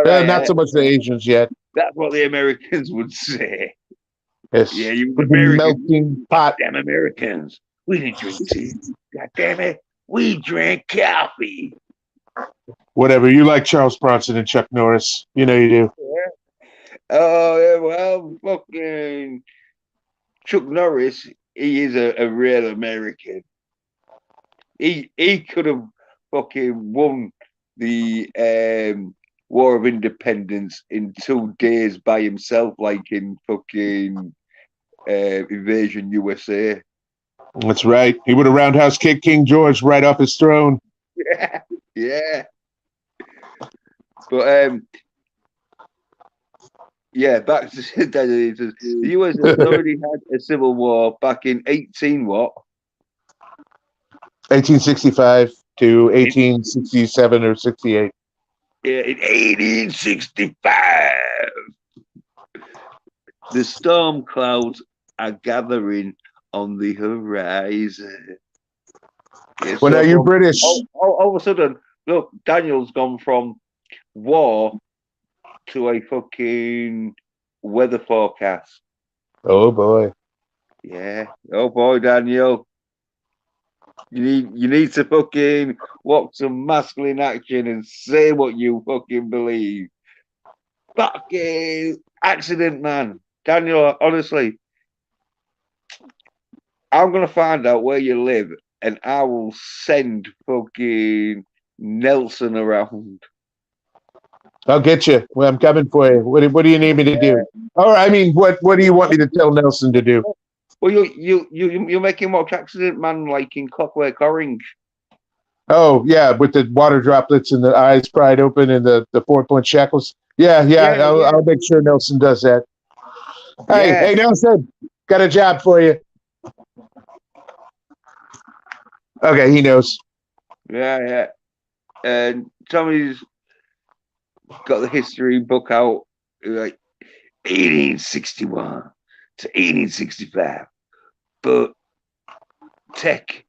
C: Not so much the Asians yet.
A: That's what the Americans would say.
C: Yes.
A: Yeah, you
C: Americans. Melting pot.
A: Damn Americans. We didn't drink tea. God damn it. We drank coffee.
C: Whatever. You like Charles Bronson and Chuck Norris. You know you do.
A: Yeah. Oh, yeah, well, fucking Chuck Norris, he is a real American. He could have fucking won the War of Independence in 2 days by himself, like in fucking Invasion USA.
C: That's right. He would have roundhouse kicked King George right off his throne.
A: Yeah. But yeah, back to the US has already had a civil war back in
C: 1865 to 1867 or 68.
A: Yeah, in 1865. The storm clouds are gathering on the horizon. Yeah,
C: Well, now you British.
A: All of a sudden, look, Daniel's gone from war to a fucking weather forecast.
C: Oh boy.
A: Yeah. Oh boy, Daniel. You need to fucking walk some masculine action and say what you fucking believe. Fucking accident, man. Daniel, honestly, I'm gonna find out where you live and I will send fucking Nelson around.
C: I'll get you. Well, I'm coming for you. What do you need me to do? Or I mean, what do you want me to tell Nelson to do?
A: Well, you're making watch Accident Man like in Clockwork Orange.
C: Oh yeah, with the water droplets and the eyes pried open and the 4-point shackles. Yeah. I'll make sure Nelson does that. Hey, Nelson, got a job for you. Okay, he knows.
A: Yeah. And Tommy's got the history book out, like 1861 to 1865, but tech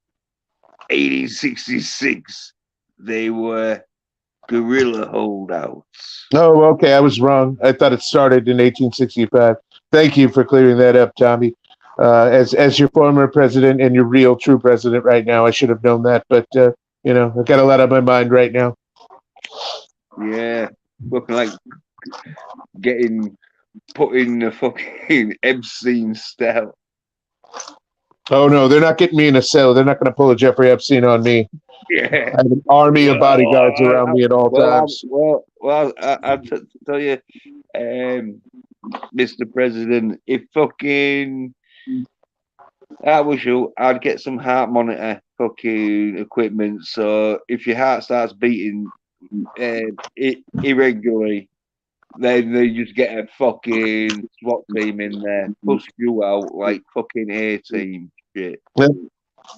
A: 1866 they were guerrilla holdouts.
B: Oh, okay. I was wrong. I thought it started in 1865. Thank you for clearing that up, Tommy. As your former president and your real true president right now, I should have known that. But I've got a lot on my mind right now.
A: Yeah, looking like getting put in the fucking Epstein cell.
B: Oh no, they're not getting me in a cell. They're not going to pull a Jeffrey Epstein on me.
A: Yeah,
B: I have an army of bodyguards around me at all times.
A: I tell you, Mr. President, if fucking I was you, I'd get some heart monitor fucking equipment. So if your heart starts beating irregularly, then they just get a fucking SWAT team in there, push you out like fucking A-team shit.
B: Yeah.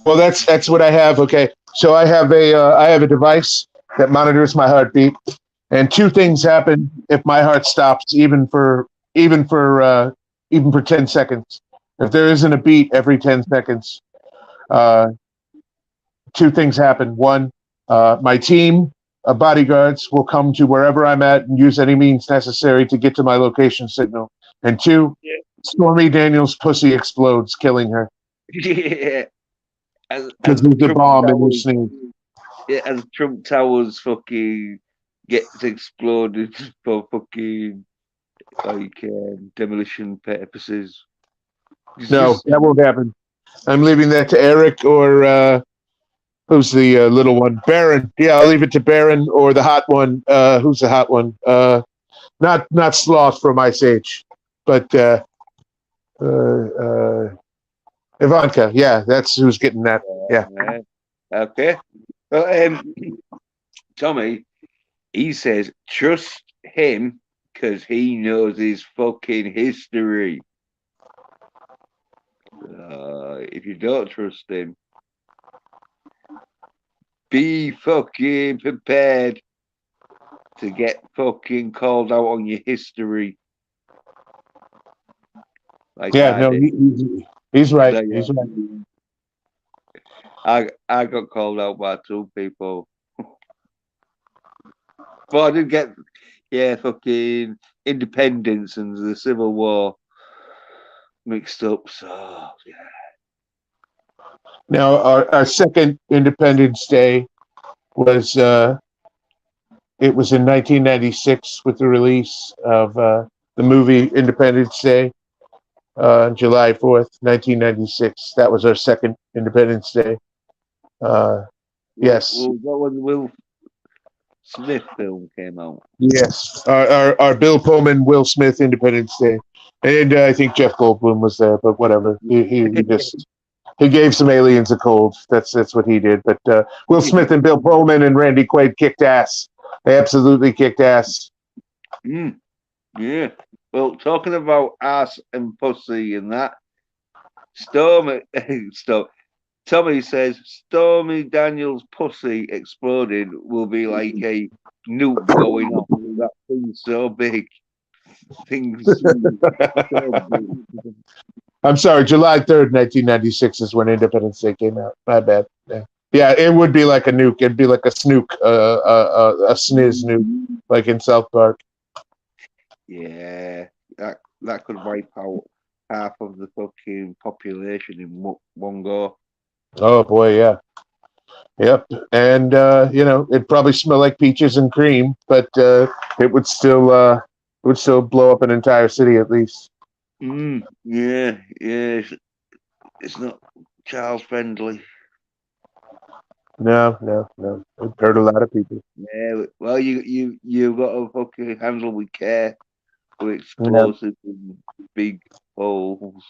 B: Well, that's what I have. Okay, so I have a device that monitors my heartbeat, and two things happen if my heart stops, even for 10 seconds. If there isn't a beat every 10 seconds, two things happen. One, my team of bodyguards will come to wherever I'm at and use any means necessary to get to my location signal. And two, Stormy Daniels' pussy explodes, killing her.
A: Yeah.
B: Because there's a bomb in her sneeze.
A: Yeah, as Trump Towers fucking gets exploded for fucking like demolition purposes.
B: No, that won't happen. I'm leaving that to Eric or who's the little one? Baron. Yeah, I'll leave it to Baron or the hot one. Who's the hot one? Not Sloth from Ice Age, but Ivanka. Yeah, that's who's getting that. Yeah.
A: Okay. Well, Tommy, he says trust him because he knows his fucking history. If you don't trust him, be fucking prepared to get fucking called out on your history. Like
B: yeah, no, he's right. He's right.
A: I got called out by two people. But I did get, fucking independence and the Civil War mixed up. So, yeah.
B: Now, our second Independence Day was it was in 1996 with the release of the movie Independence Day, July 4th, 1996. That was our second Independence Day. Yes.
A: Well, that was Will Smith film came out.
B: Yes, our Bill Pullman, Will Smith Independence Day, and I think Jeff Goldblum was there, but whatever. He just he gave some aliens a cold. That's what he did. But Will Smith and Bill Pullman and Randy Quaid kicked ass. They absolutely kicked ass.
A: Yeah. Well, talking about ass and pussy and that, Tommy says Stormy Daniels' pussy exploded will be like a nuke going off. That thing's so big. Things so big.
B: I'm sorry, July 3rd, 1996 is when Independence Day came out. My bad. Yeah, it would be like a nuke. It'd be like a snook, a sniz nuke, like in South Park.
A: Yeah, that could wipe out half of the fucking population in one go.
B: Oh boy, yeah. Yep. And it'd probably smell like peaches and cream, but it would still blow up an entire city at least.
A: Yeah. It's not child friendly.
B: No. It hurt a lot of people.
A: Yeah, well, you got to fucking handle with care with explosives and big holes.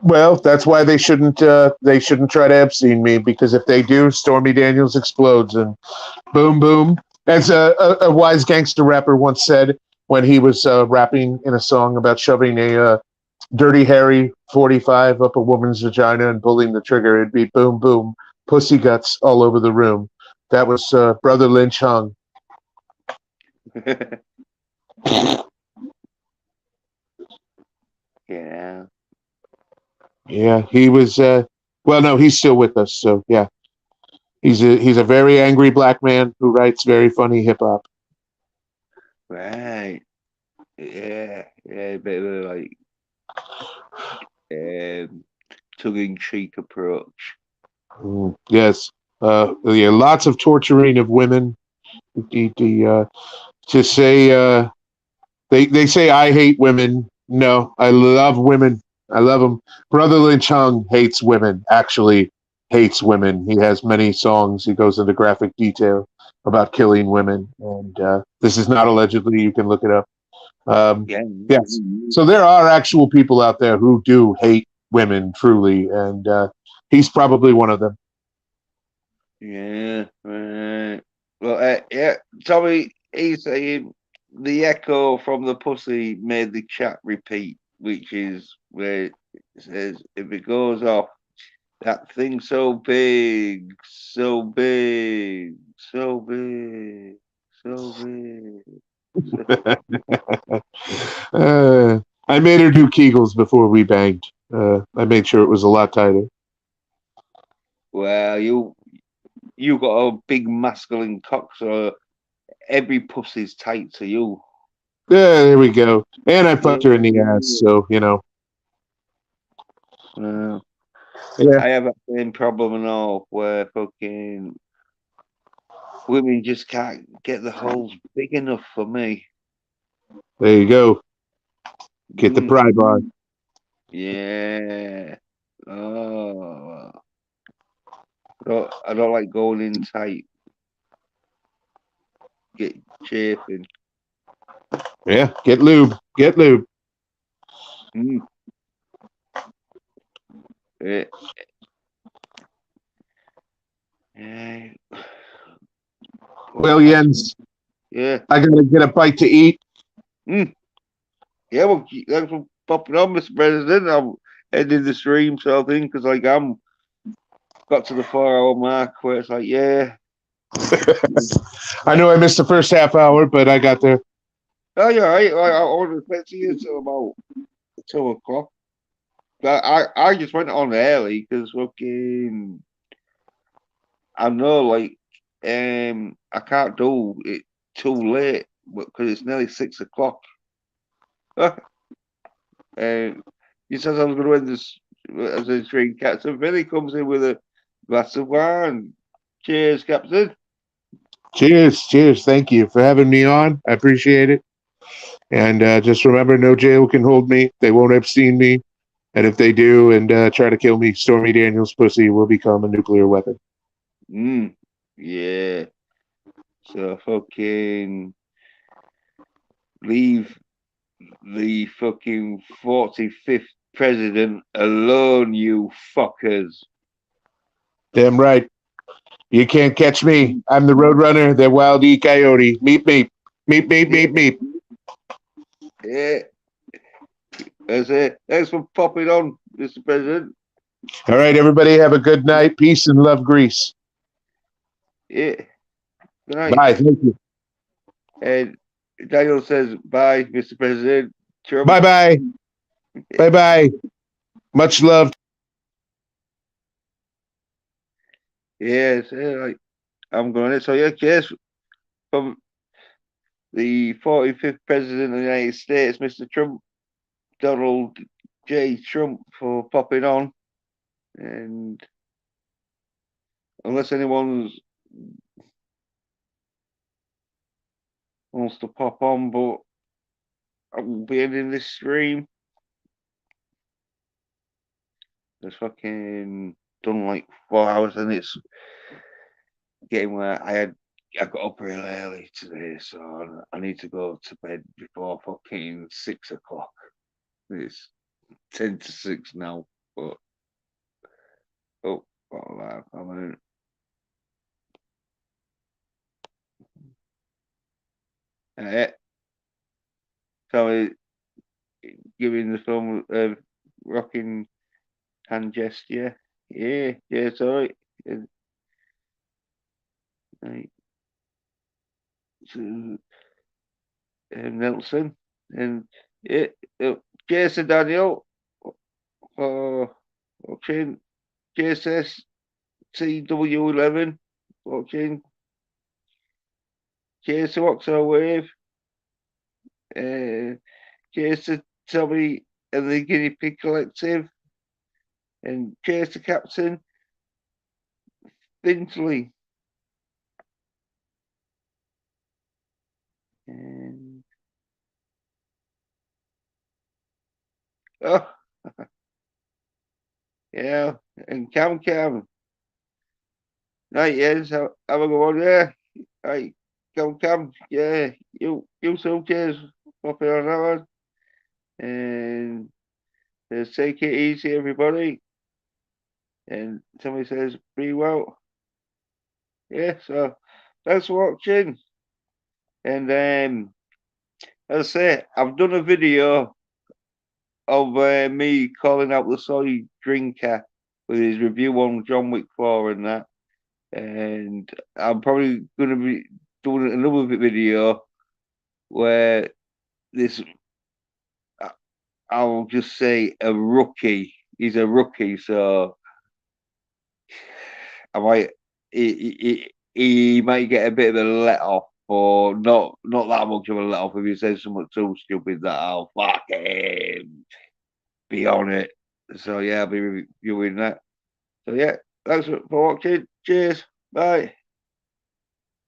B: Well, that's why they shouldn't try to Epstein me, because if they do, Stormy Daniels explodes and boom, boom. As a wise gangster rapper once said when he was rapping in a song about shoving a dirty, hairy 45 up a woman's vagina and pulling the trigger, it'd be boom, boom, pussy guts all over the room. That was Brother Lynch Hung.
A: Yeah.
B: Yeah, he was. Well, no, he's still with us. So yeah, he's a very angry black man who writes very funny hip hop.
A: Right. Yeah. Yeah. A bit of a like tongue-in-cheek approach.
B: Yes. Yeah, lots of torturing of women. To say they say I hate women. No, I love women. I love them. Brother Lynch Hung hates women. Actually, hates women. He has many songs. He goes into graphic detail about killing women, and this is not allegedly. You can look it up.
A: Yeah.
B: Yes. So there are actual people out there who do hate women truly, and he's probably one of them.
A: Yeah. Right. Well, yeah. Tommy, he's saying the echo from the pussy made the chat repeat, which is where it says if it goes off, that thing so big, so big, so big, so big.
B: I made her do Kegels before we banged. I made sure it was a lot tighter.
A: Well, you got a big masculine cock, so every pussy's tight to you.
B: Yeah, there we go. And I
A: Yeah.
B: fucked her in the ass, so you know.
A: Uh,
B: Yeah,
A: I have that same problem and all, where fucking women just can't get the holes big enough for me.
B: there you go. Get the
A: Mm,
B: pride on.
A: yeah. Oh, I don't like going in tight. Get chafing.
B: Yeah, get lube. Get lube.
A: Mm, yeah. Yeah.
B: Well,
A: What happened?
B: Jens,
A: Yeah.
B: I gotta get a bite to eat.
A: Mm, yeah. Well, thanks for popping on, Mr. President. I'm ending the stream, so I think, because like I'm got to the 4 hour mark where it's like, yeah.
B: I know I missed the first half hour, but I got there.
A: Oh, yeah, I wasn't expecting you till about 2 o'clock. But I just went on early because fucking I know like I can't do it too late because it's nearly 6 o'clock. And he says I was going to end this as a drink. Captain Billy comes in with a glass of wine. Cheers, Captain.
B: Cheers, cheers. Thank you for having me on. I appreciate it. And just remember, no jail can hold me. They won't Epstein me. And if they do and try to kill me, Stormy Daniels' pussy will become a nuclear weapon.
A: Yeah. So fucking leave the fucking 45th president alone, you fuckers.
B: Damn right. You can't catch me. I'm the Roadrunner, the Wild E Coyote. Meep, meep. Meep, meep,
A: Yeah,
B: meep, meep.
A: yeah. That's it. Thanks for popping on, Mr. President.
B: All right, everybody, have a good night. Peace and love, Greece.
A: Yeah. Good night.
B: Bye. Thank you.
A: And Daniel says, bye, Mr. President. Trump.
B: Bye bye. Bye bye. Much love.
A: Yes, like, I'm going to. So, yeah, yes, from the 45th President of the United States, Mr. Trump, Donald J. Trump, for popping on. And unless anyone wants to pop on, but I will be ending this stream. It's fucking done like 4 hours and it's getting where I got up real early today, so I need to go to bed before fucking 6 o'clock. It's 10 to 6 now, but oh, well, I mean, uh, so giving the film a rocking hand gesture. Yeah, yeah, it's alright. Right. To Nelson and Jason Daniel for watching. JSS CW11 watching. Jason Oxo Wave. Jason Tommy and the Guinea Pig Collective. And Jason Captain Fintley. And oh yeah, and Cam. Right, yes, have a good one, yeah. Right, Cam, yeah. You so cheers for on that one. And take it easy, everybody. And somebody says, be well. Yeah, so thanks for watching. And as I say, I've done a video of me calling out the soy drinker with his review on John Wick 4 and that. And I'm probably going to be doing another video where this, I'll just say a rookie. He's a rookie, so I might, he might get a bit of a let off, or not that much of a let off if he says something too stupid that I'll fucking be on it. So yeah, I'll be reviewing that. So yeah, thanks for watching. Cheers. Bye.